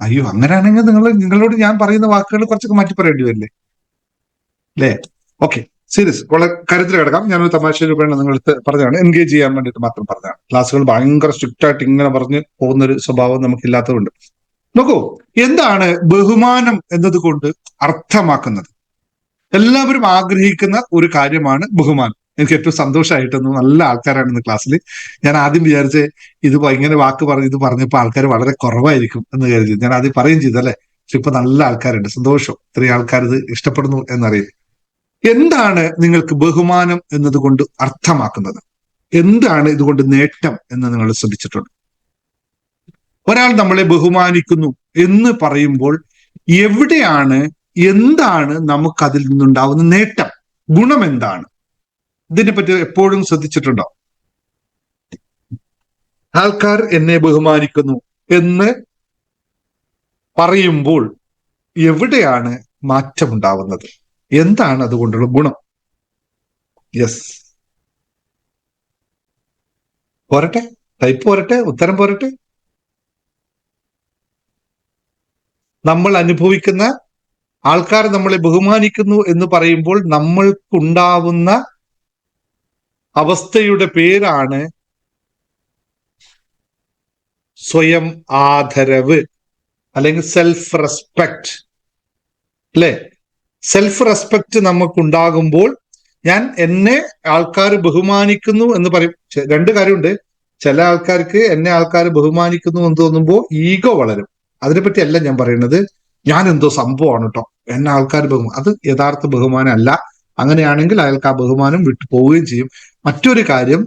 അയ്യോ, അങ്ങനെയാണെങ്കിൽ നിങ്ങളോട് ഞാൻ പറയുന്ന വാക്കുകൾ കുറച്ചൊക്കെ മാറ്റി പറയേണ്ടി വരില്ലേ അല്ലേ? ഓക്കെ, സീരിയസ്, വളരെ കരുത്തിൽ കിടക്കാം. ഞാനൊരു തമാശയിൽ വേണം നിങ്ങൾ പറഞ്ഞതാണ്, എൻഗേജ് ചെയ്യാൻ വേണ്ടിയിട്ട് മാത്രം പറഞ്ഞതാണ്. ക്ലാസ്സുകൾ ഭയങ്കര സ്ട്രിക്റ്റ് ആയിട്ട് ഇങ്ങനെ പറഞ്ഞ് പോകുന്ന ഒരു സ്വഭാവം നമുക്കില്ലാത്തതുകൊണ്ട്. നോക്കൂ, എന്താണ് ബഹുമാനം എന്നതുകൊണ്ട് അർത്ഥമാക്കുന്നത്? എല്ലാവരും ആഗ്രഹിക്കുന്ന ഒരു കാര്യമാണ് ബഹുമാനം. എനിക്ക് ഏറ്റവും സന്തോഷമായിട്ടൊന്നും നല്ല ആൾക്കാരാണ് ഇന്ന് ക്ലാസ്സിൽ. ഞാൻ ആദ്യം വിചാരിച്ച് ഇങ്ങനെ വാക്ക് ഇത് പറഞ്ഞപ്പോൾ ആൾക്കാർ വളരെ കുറവായിരിക്കും എന്ന് കരുതി. ഞാൻ ആദ്യം പറയുകയും ചെയ്തല്ലേ. പക്ഷെ ഇപ്പൊ നല്ല ആൾക്കാരുണ്ട്, സന്തോഷം. ഇത്രയും ആൾക്കാർ ഇത് ഇഷ്ടപ്പെടുന്നു എന്നറിയില്ല. എന്താണ് നിങ്ങൾക്ക് ബഹുമാനം എന്നതുകൊണ്ട് അർത്ഥമാക്കുന്നത്? എന്താണ് ഇതുകൊണ്ട് നേട്ടം എന്ന് നിങ്ങൾ ശ്രദ്ധിച്ചിട്ടുണ്ട്? ഒരാൾ നമ്മളെ ബഹുമാനിക്കുന്നു എന്ന് പറയുമ്പോൾ എവിടെയാണ്, എന്താണ് നമുക്കതിൽ നിന്നുണ്ടാവുന്ന നേട്ടം, ഗുണം എന്താണ്? ഇതിനെപ്പറ്റി എപ്പോഴും ശ്രദ്ധിച്ചിട്ടുണ്ടോ? ആൾക്കാർ എന്നെ ബഹുമാനിക്കുന്നു എന്ന് പറയുമ്പോൾ എവിടെയാണ് മാറ്റമുണ്ടാവുന്നത്? എന്താണ് അതുകൊണ്ടുള്ള ഗുണം? യെസ്, പോരട്ടെ, ടൈപ്പ് പോരട്ടെ, ഉത്തരം പോരട്ടെ. നമ്മൾ അനുഭവിക്കുന്ന, ആൾക്കാർ നമ്മളെ ബഹുമാനിക്കുന്നു എന്ന് പറയുമ്പോൾ നമ്മൾക്കുണ്ടാവുന്ന അവസ്ഥയുടെ പേരാണ് സ്വയം ആദരവ്, അല്ലെങ്കിൽ സെൽഫ് റെസ്പെക്ട് അല്ലെ? സെൽഫ് റെസ്പെക്ട് നമുക്കുണ്ടാകുമ്പോൾ, എന്നെ ആൾക്കാർ ബഹുമാനിക്കുന്നു എന്ന് പറയും. രണ്ട് കാര്യമുണ്ട്. ചില ആൾക്കാർക്ക് എന്നെ ആൾക്കാർ ബഹുമാനിക്കുന്നു എന്ന് തോന്നുമ്പോൾ ഈഗോ വളരും. അതിനെപ്പറ്റി അല്ല ഞാൻ പറയുന്നത്. ഞാൻ എന്തോ സംഭവമാണ് കേട്ടോ, എന്നെ ആൾക്കാർ അത് യഥാർത്ഥ ബഹുമാനം അല്ല. അങ്ങനെയാണെങ്കിൽ അയാൾക്ക് ആ ബഹുമാനം വിട്ടു പോവുകയും ചെയ്യും. മറ്റൊരു കാര്യം,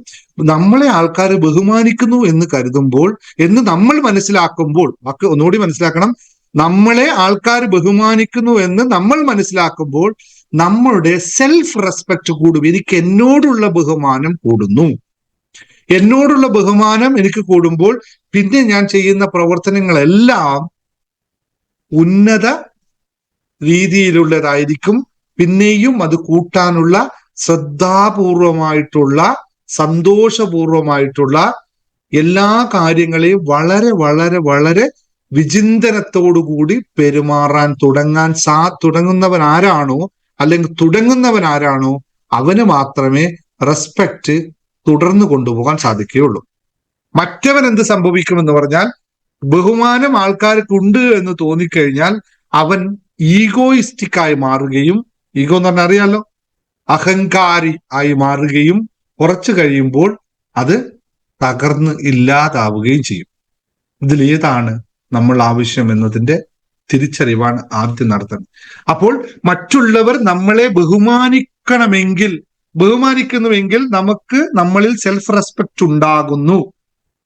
നമ്മളെ ആൾക്കാർ ബഹുമാനിക്കുന്നു എന്ന് കരുതുമ്പോൾ, എന്ന് നമ്മൾ മനസ്സിലാക്കുമ്പോൾ, വാക്ക് ഒന്നുകൂടി മനസ്സിലാക്കണം, നമ്മളെ ആൾക്കാർ ബഹുമാനിക്കുന്നു എന്ന് നമ്മൾ മനസ്സിലാക്കുമ്പോൾ നമ്മളുടെ സെൽഫ് റെസ്പെക്ട് കൂടും. എനിക്ക് എന്നോടുള്ള ബഹുമാനം കൂടുന്നു. എന്നോടുള്ള ബഹുമാനം എനിക്ക് കൂടുമ്പോൾ പിന്നെ ഞാൻ ചെയ്യുന്ന പ്രവർത്തനങ്ങളെല്ലാം ഉന്നത രീതിയിലുള്ളതായിരിക്കും. പിന്നെയും അത് കൂട്ടാനുള്ള ശ്രദ്ധാപൂർവമായിട്ടുള്ള, സന്തോഷപൂർവമായിട്ടുള്ള എല്ലാ കാര്യങ്ങളെയും വളരെ വളരെ വളരെ വിചിന്തനത്തോടുകൂടി പെരുമാറാൻ തുടങ്ങുന്നവൻ ആരാണോ, അല്ലെങ്കിൽ തുടങ്ങുന്നവൻ ആരാണോ, അവന് മാത്രമേ റെസ്പെക്ട് തുടർന്നു കൊണ്ടുപോകാൻ സാധിക്കുകയുള്ളൂ. മറ്റവൻ എന്ത് സംഭവിക്കുമെന്ന് പറഞ്ഞാൽ, ബഹുമാനം ആൾക്കാർക്കുണ്ട് എന്ന് തോന്നിക്കഴിഞ്ഞാൽ അവൻ ഈഗോയിസ്റ്റിക് ആയി മാറുകയും, ഈഗോ എന്ന് പറഞ്ഞാൽ അറിയാലോ, അഹങ്കാരി ആയി മാറുകയും കുറച്ചു കഴിയുമ്പോൾ അത് തകർന്ന് ഇല്ലാതാവുകയും ചെയ്യും. ഇതിലേതാണ് നമ്മൾ ആവശ്യം എന്നതിന്റെ തിരിച്ചറിവാണ് ആദ്യം നടത്തുന്നത്. അപ്പോൾ മറ്റുള്ളവർ നമ്മളെ ബഹുമാനിക്കുന്നുവെങ്കിൽ നമുക്ക് നമ്മളിൽ സെൽഫ് റെസ്പെക്ട് ഉണ്ടാകുന്നു.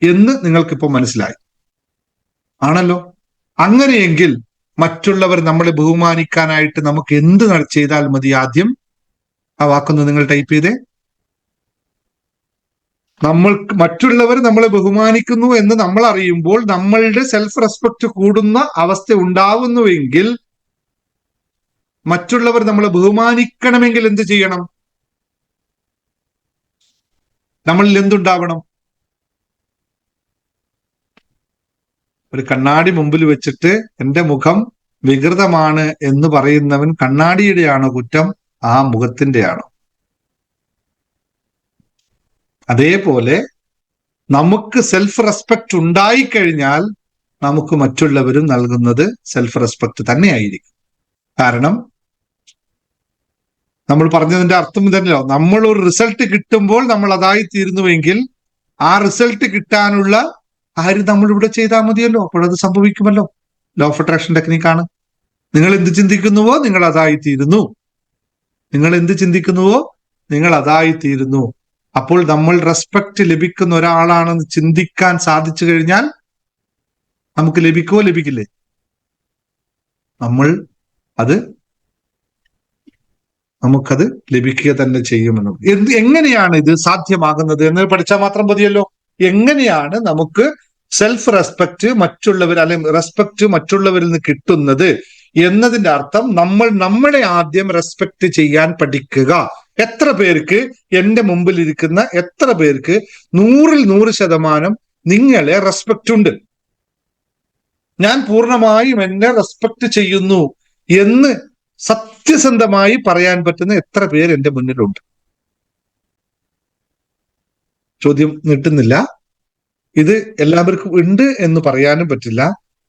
എന്ന് നിങ്ങൾക്കിപ്പോൾ മനസ്സിലായി ആണല്ലോ. അങ്ങനെയെങ്കിൽ മറ്റുള്ളവർ നമ്മളെ ബഹുമാനിക്കാനായിട്ട് നമുക്ക് എന്ത് ചെയ്താൽ മതി? ആദ്യം ആ വാക്കൊന്ന് നിങ്ങൾ ടൈപ്പ് ചെയ്തേ. മറ്റുള്ളവർ നമ്മളെ ബഹുമാനിക്കുന്നു എന്ന് നമ്മൾ അറിയുമ്പോൾ നമ്മളുടെ സെൽഫ് റെസ്പെക്ട് കൂടുന്ന അവസ്ഥ ഉണ്ടാവുന്നുവെങ്കിൽ, മറ്റുള്ളവർ നമ്മളെ ബഹുമാനിക്കണമെങ്കിൽ എന്ത് ചെയ്യണം? നമ്മളിൽ എന്തുണ്ടാവണം? ഒരു കണ്ണാടി മുമ്പിൽ വെച്ചിട്ട് എന്റെ മുഖം വികൃതമാണ് എന്ന് പറയുന്നവൻ കണ്ണാടിയുടെയാണോ കുറ്റം, ആ മുഖത്തിന്റെയാണോ? അതേപോലെ നമുക്ക് സെൽഫ് റെസ്പെക്ട് ഉണ്ടായിക്കഴിഞ്ഞാൽ നമുക്ക് മറ്റുള്ളവരും നൽകുന്നത് സെൽഫ് റെസ്പെക്ട് തന്നെയായിരിക്കും. കാരണം നമ്മൾ പറഞ്ഞതിന്റെ അർത്ഥം ഇതല്ലോ, നമ്മൾ ഒരു റിസൾട്ട് കിട്ടുമ്പോൾ നമ്മൾ അതായി തീരുന്നുവെങ്കിൽ ആ റിസൾട്ട് കിട്ടാനുള്ള കാര്യം നമ്മൾ ഇവിടെ ചെയ്താൽ മതിയല്ലോ, അപ്പോഴത് സംഭവിക്കുമല്ലോ. ലോ ഓഫ് അട്രാക്ഷൻ ടെക്നിക്കാണ്. നിങ്ങൾ എന്ത് ചിന്തിക്കുന്നുവോ നിങ്ങൾ അതായി തീരുന്നു. നിങ്ങൾ എന്ത് ചിന്തിക്കുന്നുവോ നിങ്ങൾ അതായി തീരുന്നു. അപ്പോൾ നമ്മൾ റെസ്പെക്ട് ലഭിക്കുന്ന ഒരാളാണെന്ന് ചിന്തിക്കാൻ സാധിച്ചു കഴിഞ്ഞാൽ നമുക്ക് ലഭിക്കുമോ ലഭിക്കില്ലേ? നമുക്കത് ലഭിക്കുക തന്നെ ചെയ്യുമെന്ന്. എങ്ങനെയാണ് ഇത് സാധ്യമാകുന്നത് എന്ന് പഠിച്ചാൽ മാത്രം മതിയല്ലോ. എങ്ങനെയാണ് നമുക്ക് സെൽഫ് റെസ്പെക്ട് മറ്റുള്ളവർ അല്ലെങ്കിൽ റെസ്പെക്ട് മറ്റുള്ളവരിൽ നിന്ന് കിട്ടുന്നത് എന്നതിന്റെ അർത്ഥം നമ്മൾ നമ്മളെ ആദ്യം റെസ്പെക്ട് ചെയ്യാൻ പഠിക്കുക. എത്ര പേർക്ക് എന്റെ മുമ്പിൽ ഇരിക്കുന്ന എത്ര പേർക്ക് 100% നിങ്ങളെ റെസ്പെക്ട് ഉണ്ട്, ഞാൻ പൂർണ്ണമായും എന്നെ റെസ്പെക്ട് ചെയ്യുന്നു എന്ന് സത്യസന്ധമായി പറയാൻ പറ്റുന്ന എത്ര പേര് എന്റെ മുന്നിലുണ്ട്? ചോദ്യം നീട്ടുന്നില്ല. ഇത് എല്ലാവർക്കും ഉണ്ട് എന്ന് പറയാനും പറ്റില്ല.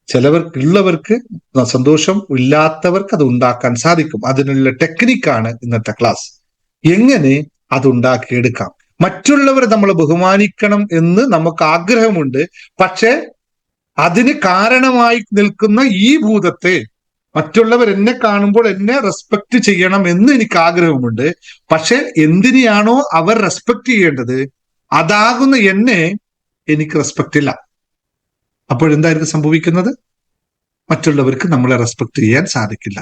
ചിലവർക്കുള്ളവർക്ക് സന്തോഷം, ഇല്ലാത്തവർക്ക് അത് ഉണ്ടാക്കാൻ സാധിക്കും. അതിനുള്ള ടെക്നിക്കാണ് ഇന്നത്തെ ക്ലാസ്. എങ്ങനെ അത് ഉണ്ടാക്കിയെടുക്കാം? മറ്റുള്ളവർ നമ്മളെ ബഹുമാനിക്കണം എന്ന് നമുക്ക് ആഗ്രഹമുണ്ട്. പക്ഷെ അതിന് കാരണമായി നിൽക്കുന്ന ഈ ഭൂതത്തെ, മറ്റുള്ളവർ എന്നെ കാണുമ്പോൾ എന്നെ റെസ്പെക്ട് ചെയ്യണം എന്ന് എനിക്ക് ആഗ്രഹമുണ്ട്, പക്ഷെ എന്തിനെയാണോ അവർ റെസ്പെക്ട് ചെയ്യേണ്ടത് അതാകുന്ന എന്നെ എനിക്ക് റെസ്പെക്ട് ഇല്ല. അപ്പോഴെന്തായിരിക്കും സംഭവിക്കുന്നത്? മറ്റുള്ളവർക്ക് നമ്മളെ റെസ്പെക്ട് ചെയ്യാൻ സാധിക്കില്ല.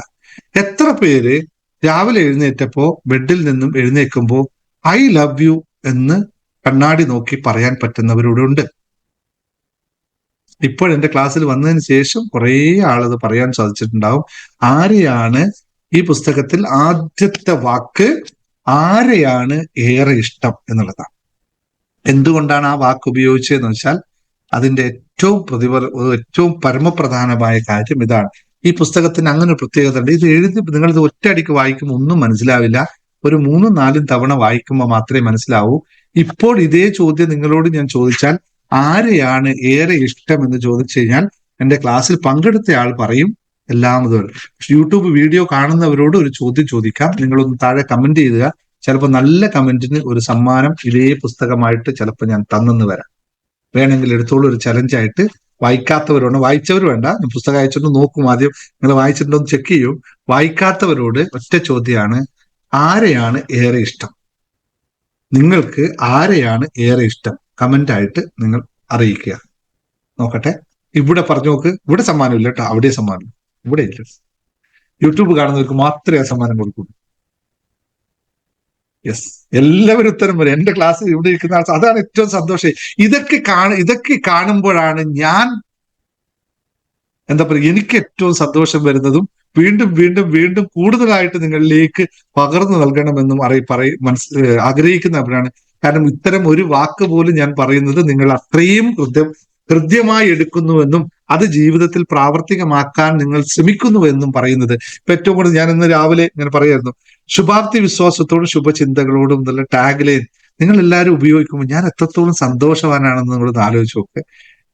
എത്ര പേര് രാവിലെ എഴുന്നേറ്റപ്പോ ബെഡിൽ നിന്നും എഴുന്നേൽക്കുമ്പോൾ ഐ ലവ് യു എന്ന് കണ്ണാടി നോക്കി പറയാൻ പറ്റുന്നവരുടെ ഉണ്ട്. ഇപ്പോൾ എന്റെ ക്ലാസ്സിൽ വന്നതിന് ശേഷം കുറെ ആളത് പറയാൻ സാധിച്ചിട്ടുണ്ടാവും. ആരെയാണ് ഈ പുസ്തകത്തിൽ ആദ്യത്തെ വാക്ക് ആരെയാണ് ഏറെ ഇഷ്ടം എന്നുള്ളതാണ്. എന്തുകൊണ്ടാണ് ആ വാക്ക് ഉപയോഗിച്ചതെന്ന് വെച്ചാൽ അതിന്റെ ഏറ്റവും പരമപ്രധാനമായ കാര്യം ഇതാണ്. ഈ പുസ്തകത്തിന് അങ്ങനെ ഒരു പ്രത്യേകത ഉണ്ട്. ഇത് എഴുതി നിങ്ങളിത് ഒറ്റയടിക്ക് വായിക്കുമ്പോൾ ഒന്നും മനസ്സിലാവില്ല. ഒരു 3-4 തവണ വായിക്കുമ്പോൾ മാത്രമേ മനസ്സിലാവൂ. ഇപ്പോൾ ഇതേ ചോദ്യം നിങ്ങളോട് ഞാൻ ചോദിച്ചാൽ ആരെയാണ് ഏറെ ഇഷ്ടം എന്ന് ചോദിച്ചു കഴിഞ്ഞാൽ എന്റെ ക്ലാസ്സിൽ പങ്കെടുത്ത ആൾ പറയും എല്ലാമതും. യൂട്യൂബ് വീഡിയോ കാണുന്നവരോട് ഒരു ചോദ്യം ചോദിക്കാം. നിങ്ങളൊന്ന് താഴെ കമന്റ് ചെയ്യുക. ചിലപ്പോൾ നല്ല കമന്റിന് ഒരു സമ്മാനം ഇതേ പുസ്തകമായിട്ട് ചിലപ്പോൾ ഞാൻ തന്നെന്ന് വരാം. വേണമെങ്കിൽ എടുത്തോളൂ, ഒരു ചലഞ്ചായിട്ട്. വായിക്കാത്തവരോട്, വായിച്ചവർ വേണ്ട, ഞാൻ പുസ്തകം അയച്ചിട്ട് നോക്കും. ആദ്യം നിങ്ങൾ വായിച്ചിട്ടുണ്ടോ എന്ന് ചെക്ക് ചെയ്യും. വായിക്കാത്തവരോട് ഒറ്റ ചോദ്യമാണ്, ആരെയാണ് ഏറെ ഇഷ്ടം? നിങ്ങൾക്ക് ആരെയാണ് ഏറെ ഇഷ്ടം? കമന്റ് ആയിട്ട് നിങ്ങൾ അറിയിക്കുക. നോക്കട്ടെ, ഇവിടെ പറഞ്ഞു നോക്ക്. ഇവിടെ സമ്മാനമില്ല കേട്ടോ, അവിടെ സമ്മാനം, ഇവിടെ ഇല്ല. യൂട്യൂബ് കാണുന്നവർക്ക് മാത്രമേ ആ സമ്മാനം കൊടുക്കൂ. യെസ്, എല്ലാവരും ഉത്തരം വരും. എന്റെ ക്ലാസ്സിൽ ഇവിടെ ഇരിക്കുന്ന ആൾ, അതാണ് ഏറ്റവും സന്തോഷം. ഇതൊക്കെ കാണുമ്പോഴാണ് ഞാൻ എന്താ പറയുക, എനിക്ക് ഏറ്റവും സന്തോഷം വരുന്നതും വീണ്ടും വീണ്ടും വീണ്ടും കൂടുതലായിട്ട് നിങ്ങളിലേക്ക് പകർന്നു നൽകണമെന്നും ആഗ്രഹിക്കുന്നവരാണ്. കാരണം ഇത്തരം ഒരു വാക്ക് പോലും ഞാൻ പറയുന്നത് നിങ്ങൾ അത്രയും ഹൃദ്യമായി എടുക്കുന്നുവെന്നും അത് ജീവിതത്തിൽ പ്രാവർത്തികമാക്കാൻ നിങ്ങൾ ശ്രമിക്കുന്നുവെന്നും പറയുന്നത്. ഇപ്പൊ ഏറ്റവും കൂടുതൽ ഞാൻ ഇന്ന് രാവിലെ ഞാൻ പറയായിരുന്നു, ശുഭാപ്തി വിശ്വാസത്തോടും ശുഭചിന്തകളോടും എന്നുള്ള ടാഗ് ലൈൻ നിങ്ങൾ എല്ലാവരും ഉപയോഗിക്കുമ്പോൾ ഞാൻ എത്രത്തോളം സന്തോഷവാനാണെന്ന് നിങ്ങളൊന്ന് ആലോചിച്ച് നോക്ക്.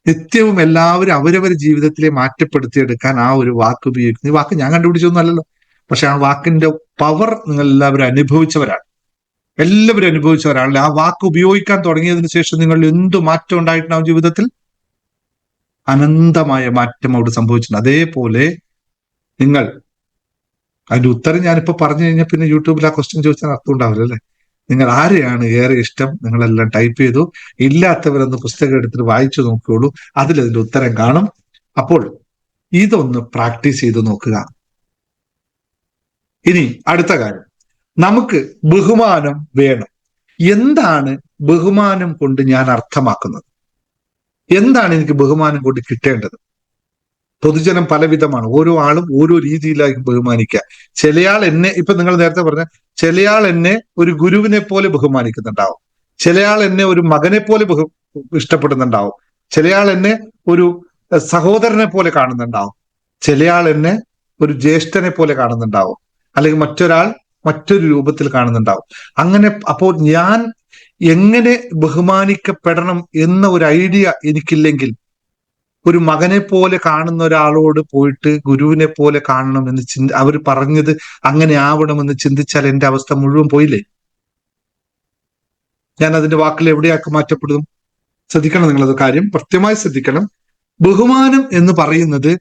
നിത്യവും എല്ലാവരും അവരവരുടെ ജീവിതത്തിലെ മാറ്റപ്പെടുത്തിയെടുക്കാൻ ആ ഒരു വാക്ക് ഉപയോഗിക്കുന്നു. ഈ വാക്ക് ഞാൻ കണ്ടുപിടിച്ചൊന്നുമല്ലല്ലോ, പക്ഷെ ആ വാക്കിന്റെ പവർ നിങ്ങൾ എല്ലാവരും അനുഭവിച്ചവരാണ്. എല്ലാവരും അനുഭവിച്ചവരാണല്ലോ. ആ വാക്ക് ഉപയോഗിക്കാൻ തുടങ്ങിയതിനു ശേഷം നിങ്ങൾ എന്തു മാറ്റം ഉണ്ടായിട്ടുണ്ടാവും ജീവിതത്തിൽ? അനന്തമായ മാറ്റം അവിടെ സംഭവിച്ചിട്ടുണ്ട്. അതേപോലെ നിങ്ങൾ അതിന്റെ ഉത്തരം ഞാനിപ്പോ പറഞ്ഞു കഴിഞ്ഞാൽ പിന്നെ യൂട്യൂബിൽ ആ ക്വസ്റ്റ്യൻ ചോദിച്ചാൽ അർത്ഥം ഉണ്ടാവില്ല അല്ലേ? നിങ്ങൾ ആരെയാണ് ഏറെ ഇഷ്ടം? നിങ്ങളെല്ലാം ടൈപ്പ് ചെയ്തു. ഇല്ലാത്തവരൊന്ന് പുസ്തകം എടുത്തിട്ട് വായിച്ചു നോക്കുകയുള്ളൂ, അതിന്റെ ഉത്തരം കാണും. അപ്പോൾ ഇതൊന്ന് പ്രാക്ടീസ് ചെയ്ത് നോക്കുക. ഇനി അടുത്ത കാര്യം, നമുക്ക് ബഹുമാനം വേണം. എന്താണ് ബഹുമാനം കൊണ്ട് ഞാൻ അർത്ഥമാക്കുന്നത്? എന്താണ് എനിക്ക് ബഹുമാനം കൊണ്ട് കിട്ടേണ്ടത്? പൊതുജനം പലവിധമാണ്, ഓരോ ആളും ഓരോ രീതിയിലായിരിക്കും ബഹുമാനിക്കുക. ചിലയാൾ എന്നെ, ഇപ്പൊ നിങ്ങൾ നേരത്തെ പറഞ്ഞ, ചിലയാൾ എന്നെ ഒരു ഗുരുവിനെ പോലെ ബഹുമാനിക്കുന്നുണ്ടാവും, ചിലയാൾ എന്നെ ഒരു മകനെ പോലെ ഇഷ്ടപ്പെടുന്നുണ്ടാവും, ചിലയാൾ എന്നെ ഒരു സഹോദരനെ പോലെ കാണുന്നുണ്ടാവും, ചിലയാൾ എന്നെ ഒരു ജ്യേഷ്ഠനെ പോലെ കാണുന്നുണ്ടാവും, അല്ലെങ്കിൽ മറ്റൊരാൾ മറ്റൊരു രൂപത്തിൽ കാണുന്നുണ്ടാവും. അങ്ങനെ അപ്പോൾ ഞാൻ എങ്ങനെ ബഹുമാനിക്കപ്പെടണം എന്ന ഒരു ഐഡിയ എനിക്കില്ലെങ്കിൽ, ഒരു മകനെ പോലെ കാണുന്ന ഒരാളോട് പോയിട്ട് ഗുരുവിനെ പോലെ കാണണം എന്ന് അവർ പറഞ്ഞത് അങ്ങനെ ആവണമെന്ന് ചിന്തിച്ചാൽ എന്റെ അവസ്ഥ മുഴുവൻ പോയില്ലേ? ഞാൻ അതിന്റെ വാക്കിൽ എവിടെയാക്കി മാറ്റപ്പെടും? ശ്രദ്ധിക്കണം, നിങ്ങളത് കാര്യം കൃത്യമായി ശ്രദ്ധിക്കണം. ബഹുമാനം എന്ന് പറയുന്നത്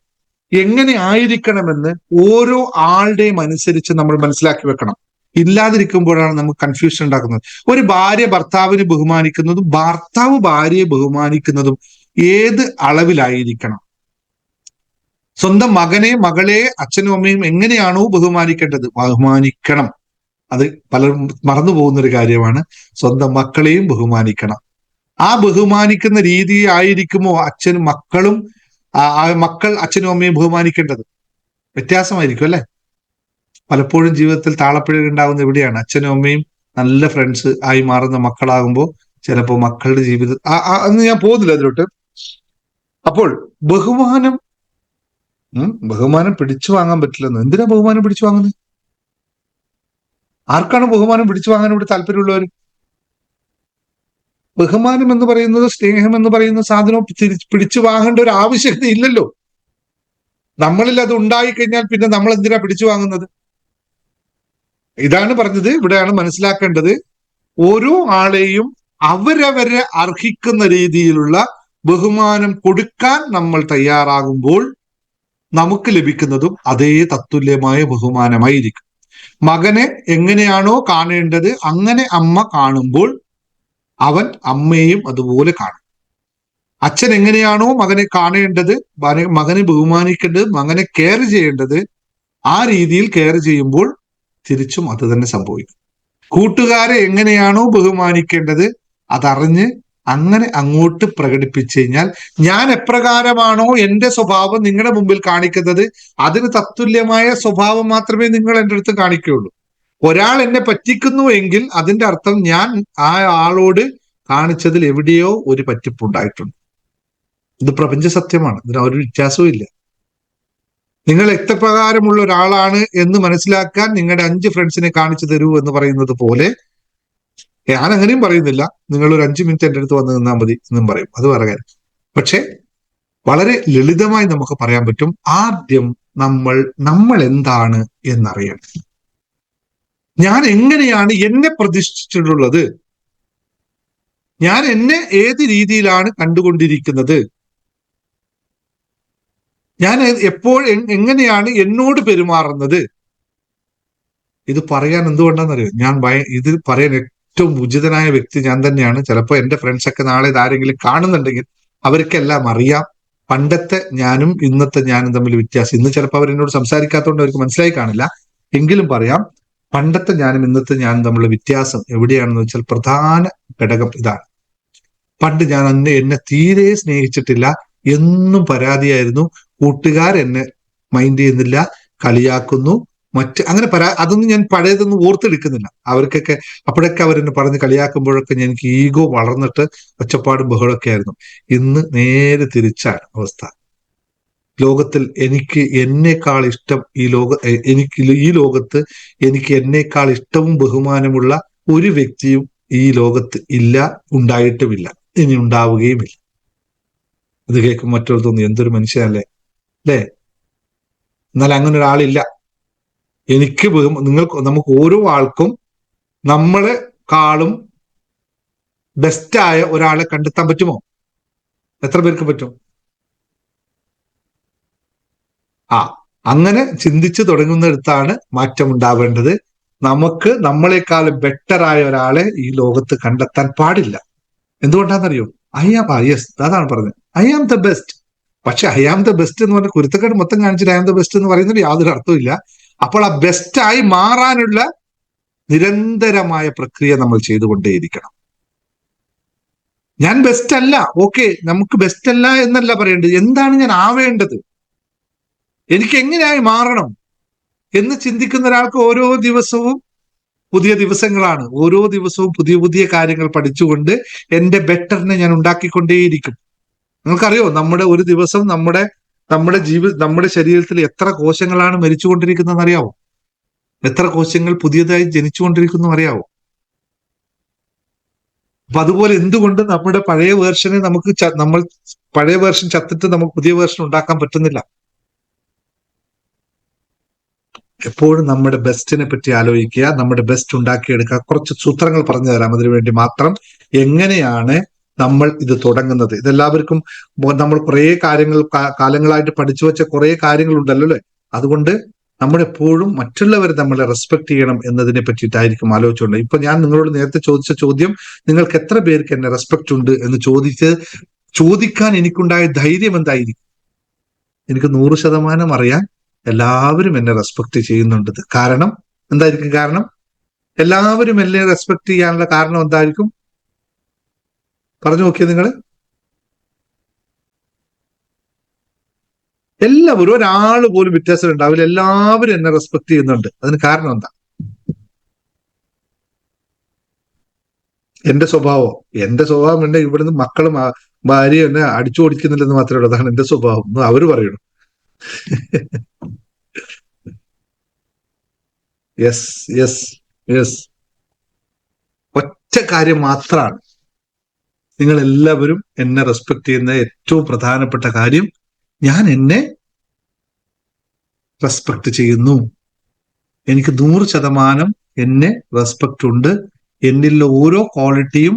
എങ്ങനെ ആയിരിക്കണമെന്ന് ഓരോ ആളുടെയും അനുസരിച്ച് നമ്മൾ മനസ്സിലാക്കി വെക്കണം. ഇല്ലാതിരിക്കുമ്പോഴാണ് നമുക്ക് കൺഫ്യൂഷൻ ഉണ്ടാക്കുന്നത്. ഒരു ഭാര്യ ഭർത്താവിനെ ബഹുമാനിക്കുന്നതും ഭർത്താവ് ഭാര്യയെ ബഹുമാനിക്കുന്നതും ഏത് അളവിലായിരിക്കണം? സ്വന്തം മകനെ മകളെ അച്ഛനും അമ്മയും എങ്ങനെയാണോ ബഹുമാനിക്കേണ്ടത് ബഹുമാനിക്കണം. അത് പലരും മറന്നു പോകുന്ന ഒരു കാര്യമാണ്. സ്വന്തം മക്കളെയും ബഹുമാനിക്കണം. ആ ബഹുമാനിക്കുന്ന രീതി ആയിരിക്കുമോ അച്ഛനും മക്കളും മക്കൾ അച്ഛനും അമ്മയും ബഹുമാനിക്കേണ്ടത്? വ്യത്യാസമായിരിക്കും അല്ലെ? പലപ്പോഴും ജീവിതത്തിൽ താളപ്പിഴ ഉണ്ടാകുന്ന എവിടെയാണ്? അച്ഛനും അമ്മയും നല്ല ഫ്രണ്ട്സ് ആയി മാറുന്ന മക്കളാകുമ്പോൾ ചിലപ്പോൾ മക്കളുടെ ജീവിതം അന്ന് ഞാൻ പോകുന്നില്ല അതിലോട്ട്. അപ്പോൾ ബഹുമാനം പിടിച്ചു വാങ്ങാൻ പറ്റില്ലെന്ന്. എന്തിനാ ബഹുമാനം പിടിച്ചു വാങ്ങുന്നത്? ആർക്കാണ് ബഹുമാനം പിടിച്ചു വാങ്ങാൻ ഇവിടെ താല്പര്യമുള്ളവർ? ബഹുമാനം എന്ന് പറയുന്നത്, സ്നേഹം എന്ന് പറയുന്ന സാധനം പിടിച്ചു വാങ്ങേണ്ട ഒരു ആവശ്യകത ഇല്ലല്ലോ. നമ്മളിൽ അത് ഉണ്ടായിക്കഴിഞ്ഞാൽ പിന്നെ നമ്മൾ എന്തിനാ പിടിച്ചു വാങ്ങുന്നത്? ഇതാണ് പറഞ്ഞത്. ഇവിടെയാണ് മനസ്സിലാക്കേണ്ടത്. ഓരോ ആളെയും അവരവരെ അർഹിക്കുന്ന രീതിയിലുള്ള ബഹുമാനം കൊടുക്കാൻ നമ്മൾ തയ്യാറാകുമ്പോൾ നമുക്ക് ലഭിക്കുന്നതും അതേ തത്തുല്യമായ ബഹുമാനമായിരിക്കും. മകനെ എങ്ങനെയാണോ കാണേണ്ടത് അങ്ങനെ അമ്മ കാണുമ്പോൾ അവൻ അമ്മയെയും അതുപോലെ കാണും. അച്ഛൻ എങ്ങനെയാണോ മകനെ കാണേണ്ടത്, മകനെ ബഹുമാനിക്കേണ്ടത്, മകനെ കെയർ ചെയ്യേണ്ടത്, ആ രീതിയിൽ കെയർ ചെയ്യുമ്പോൾ തിരിച്ചും അത് തന്നെ സംഭവിക്കും. കൂട്ടുകാരെ എങ്ങനെയാണോ ബഹുമാനിക്കേണ്ടത് അതറിഞ്ഞ് അങ്ങനെ അങ്ങോട്ട് പ്രകടിപ്പിച്ചു കഴിഞ്ഞാൽ, ഞാൻ എപ്രകാരമാണോ എന്റെ സ്വഭാവം നിങ്ങളുടെ മുമ്പിൽ കാണിക്കുന്നത് അതിന് തത്തുല്യമായ സ്വഭാവം മാത്രമേ നിങ്ങൾ എൻ്റെ അടുത്ത് കാണിക്കുകയുള്ളൂ. ഒരാൾ എന്നെ പറ്റിക്കുന്നു എങ്കിൽ അതിന്റെ അർത്ഥം ഞാൻ ആ ആളോട് കാണിച്ചതിൽ എവിടെയോ ഒരു പറ്റിപ്പുണ്ടായിട്ടുണ്ട്. ഇത് പ്രപഞ്ച സത്യമാണ്, ഇതിന് ഒരു വ്യത്യാസവും ഇല്ല. നിങ്ങൾ എത്രപ്രകാരമുള്ള ഒരാളാണ് എന്ന് മനസ്സിലാക്കാൻ നിങ്ങളുടെ 5 ഫ്രണ്ട്സിനെ കാണിച്ചു തരൂ എന്ന് പറയുന്നത് പോലെ, ഞാൻ അങ്ങനെയും പറയുന്നില്ല, നിങ്ങൾ ഒരു 5 മിനിറ്റ് എൻ്റെ അടുത്ത് വന്ന് നിന്നാൽ മതി എന്നും പറയും, അത് പറയാൻ. പക്ഷെ വളരെ ലളിതമായി നമുക്ക് പറയാൻ പറ്റും, ആദ്യം നമ്മൾ എന്താണ് എന്നറിയണം. ഞാൻ എങ്ങനെയാണ് എന്നെ പ്രതിഷ്ഠിച്ചിട്ടുള്ളത്, ഞാൻ എന്നെ ഏത് രീതിയിലാണ് കണ്ടുകൊണ്ടിരിക്കുന്നത്, ഞാൻ എങ്ങനെയാണ് എന്നോട് പെരുമാറുന്നത്. ഇത് പറയാൻ എന്തുകൊണ്ടാണെന്നറിയോ? ഇത് പറയാൻ ഏറ്റവും ഉചിതനായ വ്യക്തി ഞാൻ തന്നെയാണ്. ചിലപ്പോൾ എൻ്റെ ഫ്രണ്ട്സൊക്കെ നാളെ ആരെങ്കിലും കാണുന്നുണ്ടെങ്കിൽ അവർക്കെല്ലാം അറിയാം പണ്ടത്തെ ഞാനും ഇന്നത്തെ ഞാനും തമ്മിൽ വ്യത്യാസം. ഇന്ന് ചിലപ്പോൾ അവരെന്നോട് സംസാരിക്കാത്തതുകൊണ്ട് അവർക്ക് മനസ്സിലായി കാണില്ല, എങ്കിലും പറയാം, പണ്ടത്തെ ഞാനും ഇന്നത്തെ ഞാനും തമ്മിലുള്ള വ്യത്യാസം എവിടെയാണെന്ന് വെച്ചാൽ പ്രധാന ഘടകം ഇതാണ്. പണ്ട് ഞാൻ എന്നെ തീരെ സ്നേഹിച്ചിട്ടില്ല, എന്നും പരാതിയായിരുന്നു, കൂട്ടുകാരെന്നെ മൈൻഡ് ചെയ്യുന്നില്ല, കളിയാക്കുന്നു, അങ്ങനെ അതൊന്നും ഞാൻ പഴയതൊന്നും ഓർത്തെടുക്കുന്നില്ല. അവർക്കൊക്കെ അപ്പോഴൊക്കെ അവരെന്നെ പറഞ്ഞ് കളിയാക്കുമ്പോഴൊക്കെ എനിക്ക് ഈഗോ വളർന്നിട്ട് ഒച്ചപ്പാടും ബഹളമൊക്കെ ആയിരുന്നു. ഇന്ന് നേരെ തിരിച്ചാണ് അവസ്ഥ. ലോകത്തിൽ എനിക്ക് എന്നേക്കാൾ ഇഷ്ടം ഈ ലോകത്ത് എനിക്ക് എന്നേക്കാൾ ഇഷ്ടവും ബഹുമാനമുള്ള ഒരു വ്യക്തിയും ഈ ലോകത്ത് ഇല്ല, ഉണ്ടായിട്ടുമില്ല, ഇനി ഉണ്ടാവുകയുമില്ല. ഇത് കേൾക്കും മറ്റൊരു തോന്നി, എന്തൊരു മനുഷ്യനല്ലേ അല്ലേ? എന്നാൽ അങ്ങനെ ഒരാളില്ല. നമുക്ക് ഓരോ ആൾക്കും നമ്മളെക്കാളും ബെസ്റ്റായ ഒരാളെ കണ്ടെത്താൻ പറ്റുമോ? എത്ര പേർക്ക് പറ്റും? അങ്ങനെ ചിന്തിച്ചു തുടങ്ങുന്നിടത്താണ് മാറ്റം ഉണ്ടാവേണ്ടത്. നമുക്ക് നമ്മളെക്കാളും ബെറ്ററായ ഒരാളെ ഈ ലോകത്ത് കണ്ടെത്താൻ പാടില്ല. എന്തുകൊണ്ടാണെന്നറിയോ? യെസ്, അതാണ് പറഞ്ഞത്, ഐ ആം ദ ബെസ്റ്റ്. പക്ഷെ ഐ ആം ദ ബെസ്റ്റ് എന്ന് പറഞ്ഞ കുരുത്തക്കേട് മൊത്തം കാണിച്ചിട്ട് ഐ ആം ദ ബെസ്റ്റ് എന്ന് പറയുന്നതിൽ യാതൊരു അർത്ഥമില്ല. അപ്പോൾ ആ ബെസ്റ്റായി മാറാനുള്ള നിരന്തരമായ പ്രക്രിയ നമ്മൾ ചെയ്തുകൊണ്ടേയിരിക്കണം. ഞാൻ ബെസ്റ്റ് അല്ല, ഓക്കെ, നമുക്ക് ബെസ്റ്റ് അല്ല എന്നല്ല പറയേണ്ടത്, എന്താണ് ഞാൻ ആവേണ്ടത്, എനിക്ക് എങ്ങനെയായി മാറണം എന്ന് ചിന്തിക്കുന്ന ഒരാൾക്ക് ഓരോ ദിവസവും പുതിയ ദിവസങ്ങളാണ്. ഓരോ ദിവസവും പുതിയ പുതിയ കാര്യങ്ങൾ പഠിച്ചുകൊണ്ട് എന്റെ ബെറ്ററിനെ ഞാൻ ഉണ്ടാക്കിക്കൊണ്ടേയിരിക്കും. നിങ്ങൾക്കറിയോ, നമ്മുടെ ഒരു ദിവസം നമ്മുടെ ശരീരത്തിൽ എത്ര കോശങ്ങളാണ് മരിച്ചുകൊണ്ടിരിക്കുന്നതെന്ന് അറിയാവോ? എത്ര കോശങ്ങൾ പുതിയതായി ജനിച്ചുകൊണ്ടിരിക്കുന്നു അറിയാവോ? അപ്പൊ അതുപോലെ എന്തുകൊണ്ട് നമ്മുടെ പഴയ വേർഷനെ നമ്മൾ പഴയ വേർഷൻ ചത്തിട്ട് നമുക്ക് പുതിയ വേർഷൻ ഉണ്ടാക്കാൻ പറ്റുന്നില്ല? എപ്പോഴും നമ്മുടെ ബെസ്റ്റിനെ പറ്റി ആലോചിക്കുക, നമ്മുടെ ബെസ്റ്റ് ഉണ്ടാക്കിയെടുക്കുക. കുറച്ച് സൂത്രങ്ങൾ പറഞ്ഞു തരാം അതിനു വേണ്ടി മാത്രം. എങ്ങനെയാണ് നമ്മൾ ഇത് തുടങ്ങുന്നത്? ഇതെല്ലാവർക്കും നമ്മൾ കുറേ കാലങ്ങളായിട്ട് പഠിച്ചു വെച്ച കുറേ കാര്യങ്ങളുണ്ടല്ലോ അല്ലെ? അതുകൊണ്ട് നമ്മളെപ്പോഴും മറ്റുള്ളവർ നമ്മളെ റെസ്പെക്ട് ചെയ്യണം എന്നതിനെ പറ്റിയിട്ടായിരിക്കും ആലോചിച്ചുകൊണ്ട്. ഇപ്പൊ ഞാൻ നിങ്ങളോട് നേരത്തെ ചോദിച്ച ചോദ്യം, നിങ്ങൾക്ക് എത്ര പേർക്ക് എന്നെ റെസ്പെക്ട് ഉണ്ട് എന്ന് ചോദിക്കാൻ എനിക്കുണ്ടായ ധൈര്യം എന്തായിരിക്കും? എനിക്ക് 100% അറിയാൻ എല്ലാവരും എന്നെ റെസ്പെക്ട് ചെയ്യുന്നുണ്ട്. കാരണം എന്തായിരിക്കും? കാരണം എല്ലാവരും എന്നെ റെസ്പെക്ട് ചെയ്യാനുള്ള കാരണം എന്തായിരിക്കും? പറഞ്ഞു നോക്കിയേ നിങ്ങൾ. എല്ലാവരും, ഒരാൾ പോലും വ്യത്യാസം ഉണ്ടാവില്ല, എല്ലാവരും എന്നെ റെസ്പെക്ട് ചെയ്യുന്നുണ്ട്. അതിന് കാരണം എന്താ? എന്റെ സ്വഭാവം എന്നെ ഇവിടുന്ന് മക്കളും ഭാര്യ എന്നെ അടിച്ചു ഓടിക്കുന്നില്ലെന്ന് മാത്രമേ ഉള്ളൂ. അതാണ് എന്റെ സ്വഭാവം എന്ന് അവര് പറയണു. യെസ് ഒറ്റ കാര്യം മാത്രമാണ്, നിങ്ങൾ എല്ലാവരും എന്നെ റെസ്പെക്ട് ചെയ്യുന്ന ഏറ്റവും പ്രധാനപ്പെട്ട കാര്യം, ഞാൻ എന്നെ റെസ്പെക്ട് ചെയ്യുന്നു. എനിക്ക് 100% എന്നെ റെസ്പെക്ട് ഉണ്ട്. എന്നിലുള്ള ഓരോ ക്വാളിറ്റിയും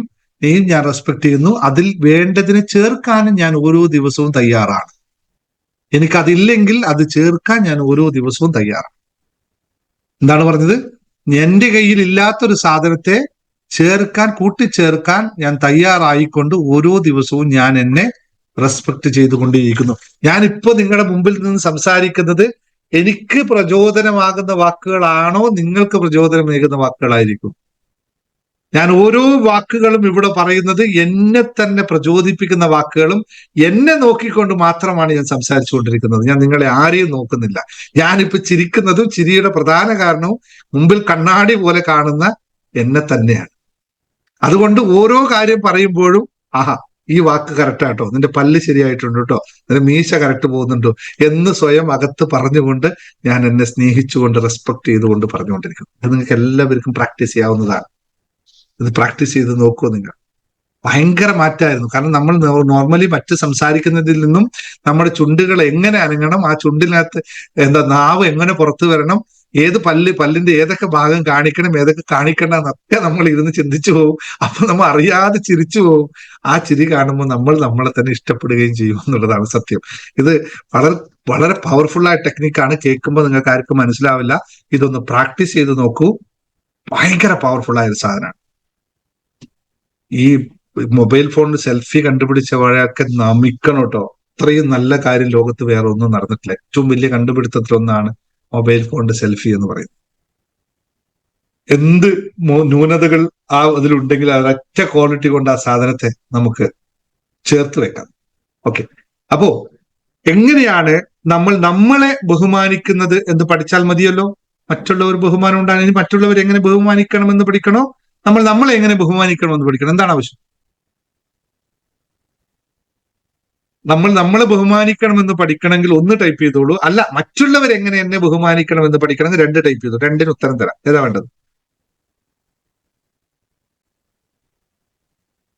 ഞാൻ റെസ്പെക്ട് ചെയ്യുന്നു. അതിൽ വേണ്ടതിനെ ചേർക്കാനും ഞാൻ ഓരോ ദിവസവും തയ്യാറാണ്. എനിക്കതില്ലെങ്കിൽ അത് ചേർക്കാൻ ഞാൻ ഓരോ ദിവസവും തയ്യാറാണ്. എന്താണ് പറഞ്ഞത്? എന്റെ കയ്യിൽ ഇല്ലാത്തൊരു സാധനത്തെ കൂട്ടിച്ചേർക്കാൻ ഞാൻ തയ്യാറായിക്കൊണ്ട് ഓരോ ദിവസവും ഞാൻ എന്നെ റെസ്പെക്ട് ചെയ്തുകൊണ്ടേയിരിക്കുന്നു. ഞാനിപ്പോ നിങ്ങളുടെ മുമ്പിൽ നിന്ന് സംസാരിക്കുന്നത് എനിക്ക് പ്രചോദനമാകുന്ന വാക്കുകളാണോ നിങ്ങൾക്ക് പ്രചോദനമേകുന്ന വാക്കുകളായിരിക്കും? ഞാൻ ഓരോ വാക്കുകളും ഇവിടെ പറയുന്നത് എന്നെ തന്നെ പ്രചോദിപ്പിക്കുന്ന വാക്കുകളും എന്നെ നോക്കിക്കൊണ്ട് മാത്രമാണ് ഞാൻ സംസാരിച്ചുകൊണ്ടിരിക്കുന്നത്. ഞാൻ നിങ്ങളെ ആരെയും നോക്കുന്നില്ല. ഞാനിപ്പോ ചിരിക്കുന്നതും ചിരിയുടെ പ്രധാന കാരണവും മുമ്പിൽ കണ്ണാടി പോലെ കാണുന്ന എന്നെ തന്നെയാണ്. അതുകൊണ്ട് ഓരോ കാര്യം പറയുമ്പോഴും ഈ വാക്ക് കറക്റ്റാട്ടോ, നിന്റെ പല്ല് ശരിയായിട്ടുണ്ട് കേട്ടോ, നിന്റെ മീശ കറക്റ്റ് പോകുന്നുണ്ടോ എന്ന് സ്വയം അകത്ത് പറഞ്ഞുകൊണ്ട് ഞാൻ എന്നെ സ്നേഹിച്ചുകൊണ്ട് റെസ്പെക്ട് ചെയ്തുകൊണ്ട് പറഞ്ഞുകൊണ്ടിരിക്കുന്നു. അത് നിങ്ങൾക്ക് എല്ലാവർക്കും പ്രാക്ടീസ് ചെയ്യാവുന്നതാണ്. ഇത് പ്രാക്ടീസ് ചെയ്ത് നോക്കൂ നിങ്ങൾ. ഭയങ്കര മാറ്റമായിരുന്നു. കാരണം നമ്മൾ നോർമലി മറ്റ് സംസാരിക്കുന്നതിൽ നിന്നും നമ്മുടെ ചുണ്ടുകൾ എങ്ങനെ അനങ്ങണം, ആ ചുണ്ടിനകത്ത് നാവ് എങ്ങനെ പുറത്തു വരണം, ഏത് പല്ലിന്റെ ഏതൊക്കെ ഭാഗം കാണിക്കണം, ഏതൊക്കെ കാണിക്കണം എന്നൊക്കെ നമ്മൾ ഇരുന്ന് ചിന്തിച്ചു പോകും. അപ്പൊ നമ്മൾ അറിയാതെ ചിരിച്ചു പോകും. ആ ചിരി കാണുമ്പോൾ നമ്മൾ നമ്മളെ തന്നെ ഇഷ്ടപ്പെടുകയും ചെയ്യും എന്നുള്ളതാണ് സത്യം. ഇത് വളരെ വളരെ പവർഫുൾ ആയ ടെക്നിക്കാണ്. കേൾക്കുമ്പോൾ നിങ്ങൾക്ക് ആർക്കും മനസ്സിലാവില്ല. ഇതൊന്ന് പ്രാക്ടീസ് ചെയ്ത് നോക്കൂ. ഭയങ്കര പവർഫുൾ ആയ ഒരു സാധനമാണ്. ഈ മൊബൈൽ ഫോണിൽ സെൽഫി കണ്ടുപിടിച്ച വഴിയൊക്കെ നമിക്കണം കേട്ടോ. അത്രയും നല്ല കാര്യം ലോകത്ത് വേറെ ഒന്നും നടന്നിട്ടില്ല. ഏറ്റവും വലിയ കണ്ടുപിടുത്തത്തിലൊന്നാണ് മൊബൈൽ ഫോണിന്റെ സെൽഫി എന്ന് പറയുന്നത്. എന്ത് ന്യൂനതകൾ അതിലുണ്ടെങ്കിൽ ഒരൊറ്റ ക്വാളിറ്റി കൊണ്ട് ആ സാധനത്തെ നമുക്ക് ചേർത്ത് വെക്കാം. ഓക്കെ, അപ്പോ എങ്ങനെയാണ് നമ്മൾ നമ്മളെ ബഹുമാനിക്കുന്നത് എന്ന് പഠിച്ചാൽ മതിയല്ലോ. മറ്റുള്ളവർ ബഹുമാനം ഉണ്ടാകും. ഇനി മറ്റുള്ളവർ എങ്ങനെ ബഹുമാനിക്കണം എന്ന് പഠിക്കണോ, നമ്മൾ നമ്മളെ എങ്ങനെ ബഹുമാനിക്കണമെന്ന് പഠിക്കണം. എന്താണ് ആവശ്യം? നമ്മൾ നമ്മളെ ബഹുമാനിക്കണമെന്ന് പഠിക്കണമെങ്കിൽ 1 ടൈപ്പ് ചെയ്തോളൂ. അല്ല, മറ്റുള്ളവർ എങ്ങനെ എന്നെ ബഹുമാനിക്കണമെന്ന് പഠിക്കണമെങ്കിൽ 2 ടൈപ്പ് ചെയ്തു. 2ന് ഉത്തരം തരാം. ഏതാ വേണ്ടത്?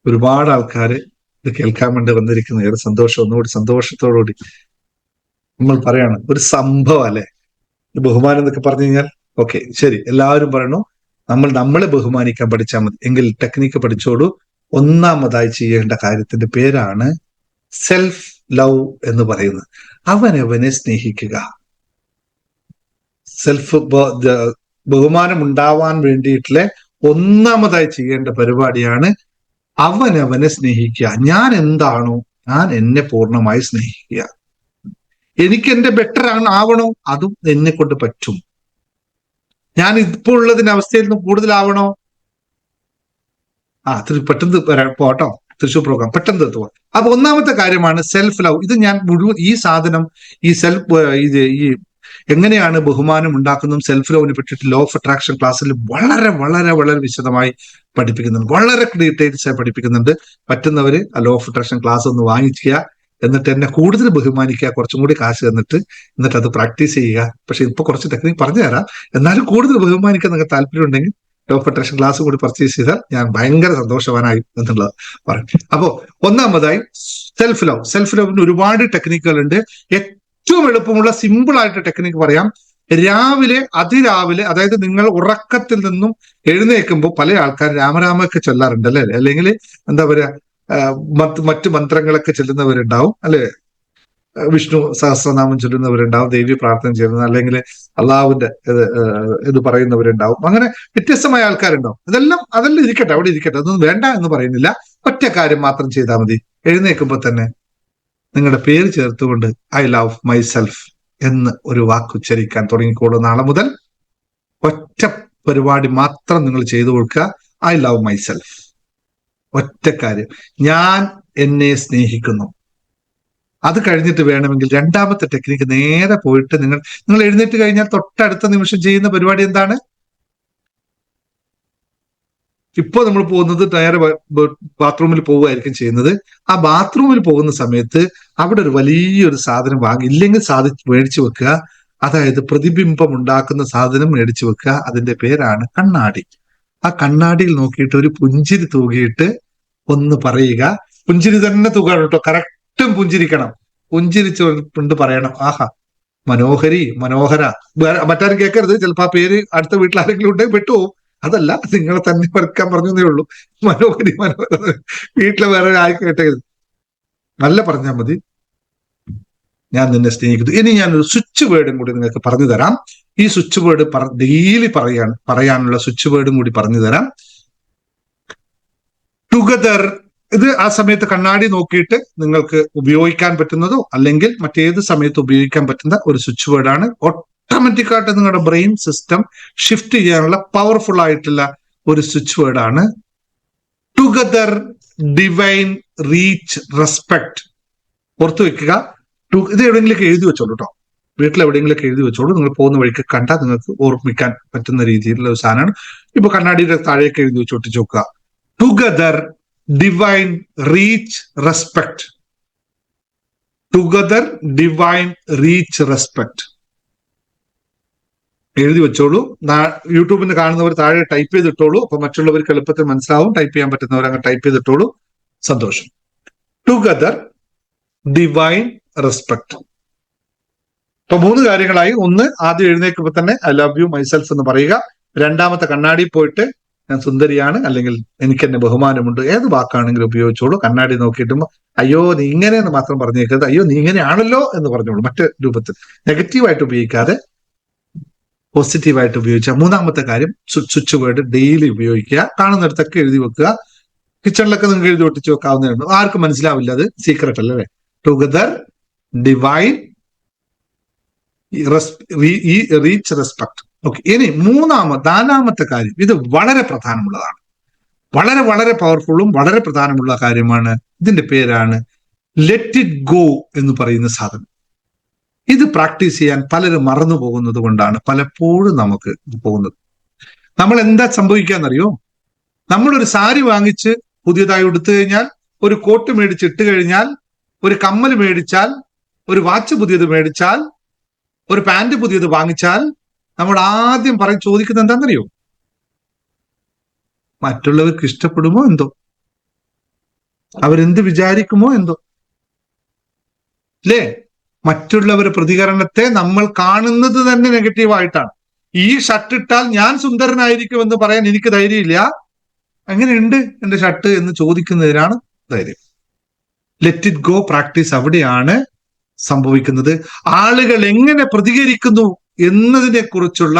ഒരുപാട് ആൾക്കാര് ഇത് കേൾക്കാൻ വേണ്ടി വന്നിരിക്കുന്നു. ഏറെ സന്തോഷം. ഒന്നുകൂടി സന്തോഷത്തോടുകൂടി നമ്മൾ പറയാണ്, ഒരു സംഭവം അല്ലെ ബഹുമാനം എന്നൊക്കെ പറഞ്ഞു കഴിഞ്ഞാൽ. ഓക്കെ, ശരി, എല്ലാവരും പറയണു നമ്മൾ നമ്മളെ ബഹുമാനിക്കാൻ പഠിച്ചാൽ മതി. എങ്കിൽ ടെക്നിക്ക് പഠിച്ചോളൂ. ഒന്നാമതായി ചെയ്യേണ്ട കാര്യത്തിന്റെ പേരാണ് സെൽഫ് ലവ് എന്ന് പറയുന്നത്. അവനവനെ സ്നേഹിക്കുക. ബഹുമാനം ഉണ്ടാവാൻ വേണ്ടിയിട്ടുള്ള ഒന്നാമതായി ചെയ്യേണ്ട പരിപാടിയാണ് അവനവനെ സ്നേഹിക്കുക. ഞാൻ എന്താണോ ഞാൻ എന്നെ പൂർണ്ണമായി സ്നേഹിക്കുക. എനിക്ക് എന്റെ ബെറ്റർ ആവണോ, അതും എന്നെ കൊണ്ട് പറ്റും. ഞാൻ ഇപ്പോൾ ഉള്ളതിന്റെ അവസ്ഥയിൽ നിന്ന് കൂടുതലാവണോ, പെട്ടെന്ന് പോട്ടോ, തൃശ്ശൂർ പ്രോഗ്രാം പെട്ടെന്ന് എത്തുക. അപ്പൊ ഒന്നാമത്തെ കാര്യമാണ് സെൽഫ് ലവ്. ഇത് ഞാൻ മുഴുവൻ ഈ സാധനം ഈ എങ്ങനെയാണ് ബഹുമാനം ഉണ്ടാക്കുന്നതും സെൽഫ് ലവിനെ പറ്റിയിട്ട് ലോ ഓഫ് അട്രാക്ഷൻ ക്ലാസ്സിൽ വളരെ വളരെ വളരെ വിശദമായി പഠിപ്പിക്കുന്നുണ്ട്, വളരെ ഡീറ്റെയിൽസ് ആയി പഠിപ്പിക്കുന്നുണ്ട്. പറ്റുന്നവര് ആ ലോ ഓഫ് അട്രാക്ഷൻ ക്ലാസ് ഒന്ന് വാങ്ങിക്കുക, എന്നിട്ട് എന്നെ കൂടുതൽ ബഹുമാനിക്കുക, കുറച്ചും കൂടി കാശ് എന്നിട്ട് അത് പ്രാക്ടീസ് ചെയ്യുക. പക്ഷെ ഇപ്പൊ കുറച്ച് ടെക്നിക്ക് പറഞ്ഞു തരാം, എന്നാലും കൂടുതൽ ബഹുമാനിക്കാൻ നിങ്ങൾക്ക് താല്പര്യം ഉണ്ടെങ്കിൽ ലോ ഓഫ് അട്രാക്ഷൻ ക്ലാസ് കൂടി പർച്ചേസ് ചെയ്താൽ ഞാൻ ഭയങ്കര സന്തോഷവാനായി എന്നുള്ളത് പറയും. അപ്പോ ഒന്നാമതായി സെൽഫ് ലവ്. സെൽഫ് ലവിന് ഒരുപാട് ടെക്നിക്കുകൾ ഉണ്ട്. ഏറ്റവും എളുപ്പമുള്ള സിമ്പിൾ ആയിട്ട് ടെക്നിക്ക് പറയാം. അതിരാവിലെ, അതായത് നിങ്ങൾ ഉറക്കത്തിൽ നിന്നും എഴുന്നേൽക്കുമ്പോൾ പല ആൾക്കാർ രാമരാമൊക്കെ ചൊല്ലാറുണ്ട് അല്ലെ, അല്ലെങ്കിൽ എന്താ പറയാ മറ്റു മന്ത്രങ്ങളൊക്കെ ചൊല്ലുന്നവരുണ്ടാവും അല്ലെ, വിഷ്ണു സഹസ്രനാമം ചൊല്ലുന്നവരുണ്ടാവും, ദേവി പ്രാർത്ഥന ചെയ്യുന്ന, അല്ലെങ്കിൽ അള്ളാഹുവിന്റെ ഇത് പറയുന്നവരുണ്ടാവും. അങ്ങനെ വ്യത്യസ്തമായ ആൾക്കാരുണ്ടാവും. അതെല്ലാം ഇരിക്കട്ടെ, അവിടെ ഇരിക്കട്ടെ, അതൊന്നും വേണ്ട എന്ന് പറയുന്നില്ല. ഒറ്റ കാര്യം മാത്രം ചെയ്താൽ മതി. എഴുന്നേൽക്കുമ്പോൾ തന്നെ നിങ്ങളുടെ പേര് ചേർത്തുകൊണ്ട് ഐ ലവ് മൈസെൽഫ് എന്ന് ഒരു വാക്ക് ഉച്ചരിക്കാൻ തുടങ്ങിക്കോളൂ. നാളെ മുതൽ ഒറ്റ പരിപാടി മാത്രം നിങ്ങൾ ചെയ്തു കൊടുക്കുക. I love myself. ഒറ്റ കാര്യം, ഞാൻ എന്നെ സ്നേഹിക്കുന്നു. അത് കഴിഞ്ഞിട്ട് വേണമെങ്കിൽ രണ്ടാമത്തെ ടെക്നിക്ക് നേരെ പോയിട്ട് നിങ്ങൾ എഴുന്നേറ്റ് കഴിഞ്ഞാൽ തൊട്ടടുത്ത നിമിഷം ചെയ്യുന്ന പരിപാടി എന്താണ്? ഇപ്പോൾ നമ്മൾ പോകുന്നത് നേരെ ബാത്റൂമിൽ പോവുകയായിരിക്കും ചെയ്യുന്നത്. ആ ബാത്റൂമിൽ പോകുന്ന സമയത്ത് അവിടെ ഒരു വലിയൊരു സാധനം ഇല്ലെങ്കിൽ മേടിച്ചു വെക്കുക. അതായത് പ്രതിബിംബം ഉണ്ടാക്കുന്ന സാധനം മേടിച്ചു വെക്കുക. അതിന്റെ പേരാണ് കണ്ണാടി. ആ കണ്ണാടിയിൽ നോക്കിയിട്ട് ഒരു പുഞ്ചിരി തൂകിയിട്ട് ഒന്ന് പറയുക. പുഞ്ചിരി തന്നെ തൂകാണ് കേട്ടോ, കറക്റ്റും പുഞ്ചിരിക്കണം. പുഞ്ചിരിച്ചുകൊണ്ട് പറയണം, ആഹാ മനോഹരി, മനോഹര. മറ്റാരും കേൾക്കരുത്, ചിലപ്പോ ആ പേര് അടുത്ത വീട്ടിൽ ആരെങ്കിലും ഉണ്ടെങ്കിൽ പെട്ടുപോകും. അതല്ല, നിങ്ങളെ തന്നെ വരക്കാൻ പറഞ്ഞേ ഉള്ളൂ. മനോഹരി, മനോഹര. വീട്ടിലെ വേറെ ആയി കേട്ടത് നല്ല പറഞ്ഞാൽ മതി, ഞാൻ നിന്നെ സ്നേഹിക്കുന്നു. ഇനി ഞാനൊരു സ്വിച്ച് വേർഡും കൂടി നിങ്ങൾക്ക് പറഞ്ഞു തരാം. ഈ സ്വിച്ച് വേർഡ് ഡെയിലി പറയാനുള്ള സ്വിച്ച് വേർഡും കൂടി പറഞ്ഞു തരാം. ടുഗദർ. ഇത് ആ സമയത്ത് കണ്ണാടി നോക്കിയിട്ട് നിങ്ങൾക്ക് ഉപയോഗിക്കാൻ പറ്റുന്നതോ അല്ലെങ്കിൽ മറ്റേത് സമയത്ത് ഉപയോഗിക്കാൻ പറ്റുന്ന ഒരു സ്വിച്ച് വേർഡാണ്. ഓട്ടോമാറ്റിക്കായിട്ട് നിങ്ങളുടെ ബ്രെയിൻ സിസ്റ്റം ഷിഫ്റ്റ് ചെയ്യാനുള്ള പവർഫുൾ ആയിട്ടുള്ള ഒരു സ്വിച്ച് വേർഡാണ് ടുഗദർ, ഡിവൈൻ, റീച്ച്, റെസ്പെക്ട്. ഓർത്തു വെക്കുക. ഇത് എവിടെയെങ്കിലൊക്കെ എഴുതി വെച്ചോളൂ കേട്ടോ, വീട്ടിൽ എവിടെയെങ്കിലൊക്കെ എഴുതി വെച്ചോളൂ. നിങ്ങൾ പോകുന്ന വഴിക്ക് കണ്ടാൽ നിങ്ങൾക്ക് ഓർമ്മിക്കാൻ പറ്റുന്ന രീതിയിലുള്ള ഒരു സാധനമാണ്. ഇപ്പൊ കണ്ണാടിയുടെ താഴേക്ക് എഴുതി വെച്ച് ഒട്ടിച്ചു നോക്കുക. Together, divine, reach, respect. Together, divine, reach, respect എഴുതി വെച്ചോളൂ. യൂട്യൂബിൽ നിന്ന് കാണുന്നവർ താഴെ ടൈപ്പ് ചെയ്തിട്ടോളൂ. അപ്പൊ മറ്റുള്ളവർക്ക് എളുപ്പത്തിൽ മനസ്സിലാവും. ടൈപ്പ് ചെയ്യാൻ പറ്റുന്നവർ അങ്ങനെ ടൈപ്പ് ചെയ്തിട്ടോളൂ. സന്തോഷം. Together, divine, respect. ഇപ്പൊ 3 കാര്യങ്ങളായി. ഒന്ന്, ആദ്യം എഴുന്നേൽക്കുമ്പോൾ തന്നെ ഐ ലവ് യു മൈസെൽഫ് എന്ന് പറയുക. രണ്ടാമത്തെ, കണ്ണാടി പോയിട്ട് ഞാൻ സുന്ദരിയാണ് അല്ലെങ്കിൽ എനിക്ക് എന്നെ ബഹുമാനമുണ്ട്, ഏത് വാക്കാണെങ്കിലും ഉപയോഗിച്ചോളൂ. കണ്ണാടി നോക്കിയിട്ടുമ്പോ അയ്യോ നീ ഇങ്ങനെയെന്ന് മാത്രം പറഞ്ഞേക്കരുത്, അയ്യോ നീ ഇങ്ങനെയാണല്ലോ എന്ന് പറഞ്ഞോളൂ. മറ്റു രൂപത്തിൽ നെഗറ്റീവായിട്ട് ഉപയോഗിക്കാതെ പോസിറ്റീവായിട്ട് ഉപയോഗിക്കുക. മൂന്നാമത്തെ കാര്യം, സ്വിച്ച് വേർഡ് ഡെയിലി ഉപയോഗിക്കുക. കാണുന്നിടത്തൊക്കെ എഴുതി വെക്കുക. കിച്ചണിലൊക്കെ നിങ്ങൾക്ക് എഴുതി ഒട്ടിച്ച് വെക്കാവുന്നതാണ്. ആർക്കും മനസ്സിലാവില്ല, അത് സീക്രട്ട് അല്ലേ. Together, divine, reach, respect. Okay. ഇനി നാലാമത്തെ കാര്യം, ഇത് വളരെ പ്രധാനമുള്ളതാണ്. വളരെ വളരെ പവർഫുള്ളും വളരെ പ്രധാനമുള്ള കാര്യമാണ്. ഇതിന്റെ പേരാണ് ലെറ്റ് ഇറ്റ് ഗോ എന്ന് പറയുന്ന സാധനം. ഇത് പ്രാക്ടീസ് ചെയ്യാൻ പലരും മറന്നു പോകുന്നത് കൊണ്ടാണ് പലപ്പോഴും നമുക്ക് പോകുന്നത്. നമ്മൾ എന്താ സംഭവിക്കാന്നറിയോ? നമ്മളൊരു സാരി വാങ്ങിച്ച് പുതിയതായി ഉടുത്തു കഴിഞ്ഞാൽ, ഒരു കോട്ട് മേടിച്ചിട്ട് കഴിഞ്ഞാൽ, ഒരു കമ്മൽ മേടിച്ചാൽ, ഒരു വാച്ച് പുതിയത് മേടിച്ചാൽ, ഒരു പാന്റ് പുതിയത് വാങ്ങിച്ചാൽ, നമ്മൾ ആദ്യം ചോദിക്കുന്നത് എന്താണെന്നറിയോ? മറ്റുള്ളവർക്ക് ഇഷ്ടപ്പെടുമോ എന്തോ, അവരെന്ത് വിചാരിക്കുമോ എന്തോ, അല്ലേ? മറ്റുള്ളവരുടെ പ്രതികരണത്തെ നമ്മൾ കാണുന്നത് തന്നെ നെഗറ്റീവായിട്ടാണ്. ഈ ഷർട്ട് ഇട്ടാൽ ഞാൻ സുന്ദരനായിരിക്കും എന്ന് പറയാൻ എനിക്ക് ധൈര്യമില്ല, എങ്ങനെയുണ്ട് എന്റെ ഷർട്ട് എന്ന് ചോദിക്കുന്നതിനാണ് ധൈര്യം. ലെറ്റ് ഇറ്റ് ഗോ പ്രാക്ടീസ് അവിടെയാണ് സംഭവിക്കുന്നത്. ആളുകൾ എങ്ങനെ പ്രതികരിക്കുന്നു എന്നതിനെ കുറിച്ചുള്ള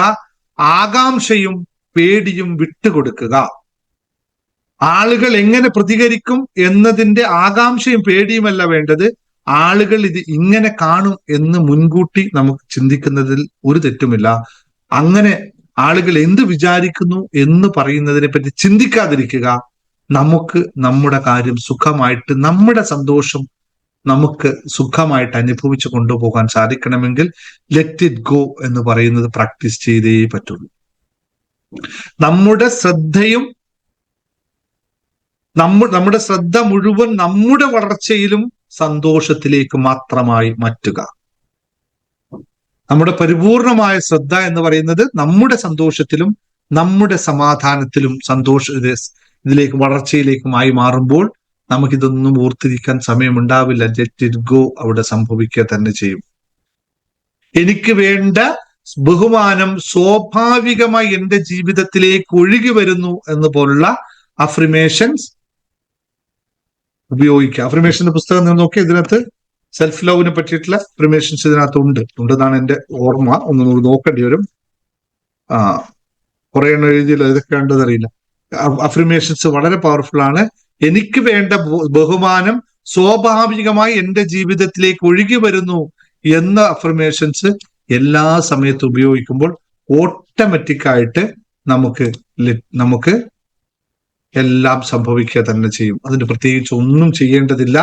ആകാംക്ഷയും പേടിയും വിട്ടുകൊടുക്കുക. ആളുകൾ എങ്ങനെ പ്രതികരിക്കും എന്നതിന്റെ ആകാംക്ഷയും പേടിയുമല്ല വേണ്ടത്, ആളുകൾ ഇത് ഇങ്ങനെ കാണും എന്ന് മുൻകൂട്ടി നമുക്ക് ചിന്തിക്കുന്നതിൽ ഒരു തെറ്റുമില്ല. അങ്ങനെ ആളുകൾ എന്ത് വിചാരിക്കുന്നു എന്ന് പറയുന്നതിനെ പറ്റി ചിന്തിക്കാതിരിക്കുക. നമുക്ക് നമ്മുടെ കാര്യം സുഖമായിട്ട്, നമ്മുടെ സന്തോഷം നമുക്ക് സുഖമായിട്ട് അനുഭവിച്ചു കൊണ്ടുപോകാൻ സാധിക്കണമെങ്കിൽ ലെറ്റ് ഇറ്റ് ഗോ എന്ന് പറയുന്നത് പ്രാക്ടീസ് ചെയ്തേ പറ്റുള്ളൂ. നമ്മുടെ ശ്രദ്ധയും നമ്മുടെ ശ്രദ്ധ മുഴുവൻ നമ്മുടെ വളർച്ചയിലും സന്തോഷത്തിലേക്ക് മാത്രമായി മാറ്റുക. നമ്മുടെ പരിപൂർണമായ ശ്രദ്ധ എന്ന് പറയുന്നത് നമ്മുടെ സന്തോഷത്തിലും നമ്മുടെ സമാധാനത്തിലും ഇതിലേക്ക് വളർച്ചയിലേക്കുമായി മാറുമ്പോൾ നമുക്കിതൊന്നും ഓർത്തിരിക്കാൻ സമയമുണ്ടാവില്ല. ലെറ്റ് ഇറ്റ് ഗോ അവിടെ സംഭവിക്കുക തന്നെ ചെയ്യും. എനിക്ക് വേണ്ട ബഹുമാനം സ്വാഭാവികമായി എന്റെ ജീവിതത്തിലേക്ക് ഒഴുകി വരുന്നു എന്ന് പോലുള്ള അഫ്രിമേഷൻസ് ഉപയോഗിക്കുക. അഫ്രിമേഷന്റെ പുസ്തകം നിങ്ങൾ നോക്കി, ഇതിനകത്ത് സെൽഫ് ലവിനെ പറ്റിയിട്ടുള്ള അഫ്രിമേഷൻസ് ഇതിനകത്ത് ഉണ്ടെന്നാണ് എന്റെ ഓർമ്മ. ഒന്ന് നോക്കേണ്ടി വരും. കുറെ എണ്ണം എഴുതിയില്ല, ഇതൊക്കെ ഉണ്ടെന്നറിയില്ല. അഫ്രിമേഷൻസ് വളരെ പവർഫുൾ ആണ്. എനിക്ക് വേണ്ട ബഹുമാനം സ്വാഭാവികമായി എന്റെ ജീവിതത്തിലേക്ക് ഒഴുകി വരുന്നു എന്ന അഫർമേഷൻസ് എല്ലാ സമയത്തും ഉപയോഗിക്കുമ്പോൾ ഓട്ടോമാറ്റിക്കായിട്ട് നമുക്ക് എല്ലാം സംഭവിക്കുക തന്നെ ചെയ്യും. അതിന് പ്രത്യേകിച്ച് ഒന്നും ചെയ്യേണ്ടതില്ല.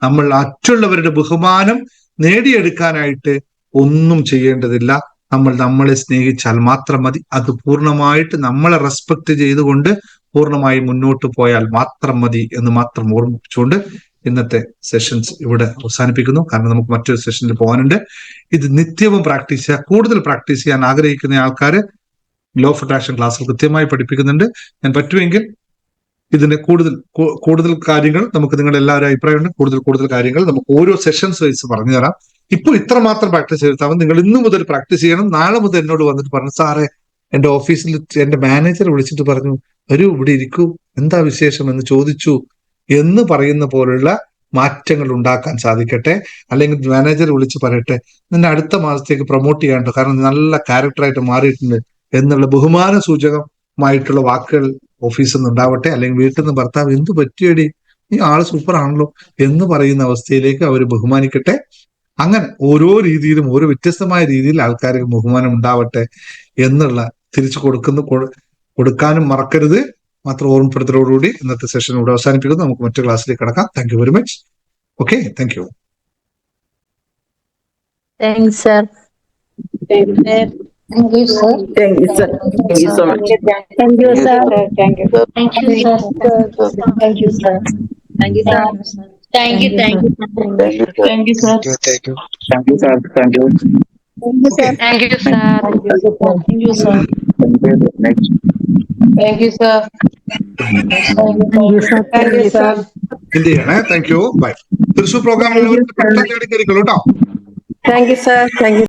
നമ്മൾ മറ്റുള്ളവരുടെ ബഹുമാനം നേടിയെടുക്കാനായിട്ട് ഒന്നും ചെയ്യേണ്ടതില്ല. നമ്മൾ നമ്മളെ സ്നേഹിച്ചാൽ മാത്രം മതി. അത് പൂർണ്ണമായിട്ട് നമ്മളെ റെസ്പെക്ട് ചെയ്തുകൊണ്ട് പൂർണ്ണമായി മുന്നോട്ട് പോയാൽ മാത്രം മതി എന്ന് മാത്രം ഓർമ്മിപ്പിച്ചുകൊണ്ട് ഇന്നത്തെ സെഷൻസ് ഇവിടെ അവസാനിപ്പിക്കുന്നു. കാരണം നമുക്ക് മറ്റൊരു സെഷനിൽ പോകാനുണ്ട്. ഇത് നിത്യവും പ്രാക്ടീസ് ചെയ്യുക. കൂടുതൽ പ്രാക്ടീസ് ചെയ്യാൻ ആഗ്രഹിക്കുന്ന ആൾക്കാർ ലോ ഓഫ് അട്രാക്ഷൻ ക്ലാസ്സിൽ കൃത്യമായി പഠിപ്പിക്കുന്നുണ്ട്. ഞാൻ പറ്റുമെങ്കിൽ ഇതിന് കൂടുതൽ കാര്യങ്ങൾ നമുക്ക് നിങ്ങളുടെ എല്ലാവരും അഭിപ്രായമുണ്ട്. കൂടുതൽ കാര്യങ്ങൾ നമുക്ക് ഓരോ സെഷൻസ് വൈസ് പറഞ്ഞു തരാം. ഇപ്പൊ ഇത്രമാത്രം പ്രാക്ടീസ് ചെയ്താൽ നിങ്ങൾ ഇന്ന് മുതൽ പ്രാക്ടീസ് ചെയ്യണം. നാളെ മുതൽ എന്നോട് വന്നിട്ട് പറഞ്ഞു, സാറേ എന്റെ ഓഫീസിൽ എന്റെ മാനേജർ വിളിച്ചിട്ട് പറഞ്ഞു, വരൂ ഇവിടെ ഇരിക്കൂ, എന്താ വിശേഷം എന്ന് ചോദിച്ചു എന്ന് പറയുന്ന പോലുള്ള മാറ്റങ്ങൾ ഉണ്ടാക്കാൻ സാധിക്കട്ടെ. അല്ലെങ്കിൽ മാനേജർ വിളിച്ച് പറയട്ടെ, നിന്നെ അടുത്ത മാസത്തേക്ക് പ്രൊമോട്ട് ചെയ്യാണ്ടോ, കാരണം നല്ല ക്യാരക്ടറായിട്ട് മാറിയിട്ടുണ്ട് എന്നുള്ള ബഹുമാന സൂചകമായിട്ടുള്ള വാക്കുകൾ ഓഫീസിൽ നിന്ന് ഉണ്ടാവട്ടെ. അല്ലെങ്കിൽ വീട്ടിൽ നിന്ന് ഭർത്താവ് എന്ത് പറ്റിയടി, ഈ ആള് സൂപ്പർ ആണല്ലോ എന്ന് പറയുന്ന അവസ്ഥയിലേക്ക് അവർ ബഹുമാനിക്കട്ടെ. അങ്ങനെ ഓരോ രീതിയിലും ഓരോ വ്യത്യസ്തമായ രീതിയിൽ ആൾക്കാർക്ക് ബഹുമാനം ഉണ്ടാവട്ടെ എന്നുള്ള തിരിച്ചു കൊടുക്കാനും മറക്കരുത്. മാത്രം ഓർമ്മപ്പെടുത്തലോടുകൂടി ഇന്നത്തെ സെഷൻ ഇവിടെ അവസാനിപ്പിക്കുന്നു. നമുക്ക് മറ്റു ക്ലാസ്സിലേക്ക് കടക്കാം. Thank you very much. Okay, thank U. Thanks sir. Thank you, sir. Thank you, sir. Thank you so much. Thank you sir. Thank you. Thank you, sir. Thank you sir. Thank you, sir. Thank you, thank you. Thank you sir. Thank you, sir. Thank you. Thank you sir. Thank you, sir. Thank you sir. Next. Thank you sir. Thank you sir. Thank you sir. ഇന്ത്യയാണ്. Thank you. Bye. Thrissur program പെട്ടെന്ന് കയറിക്കോളൂ കേട്ടോ. Thank you, sir. Thank you.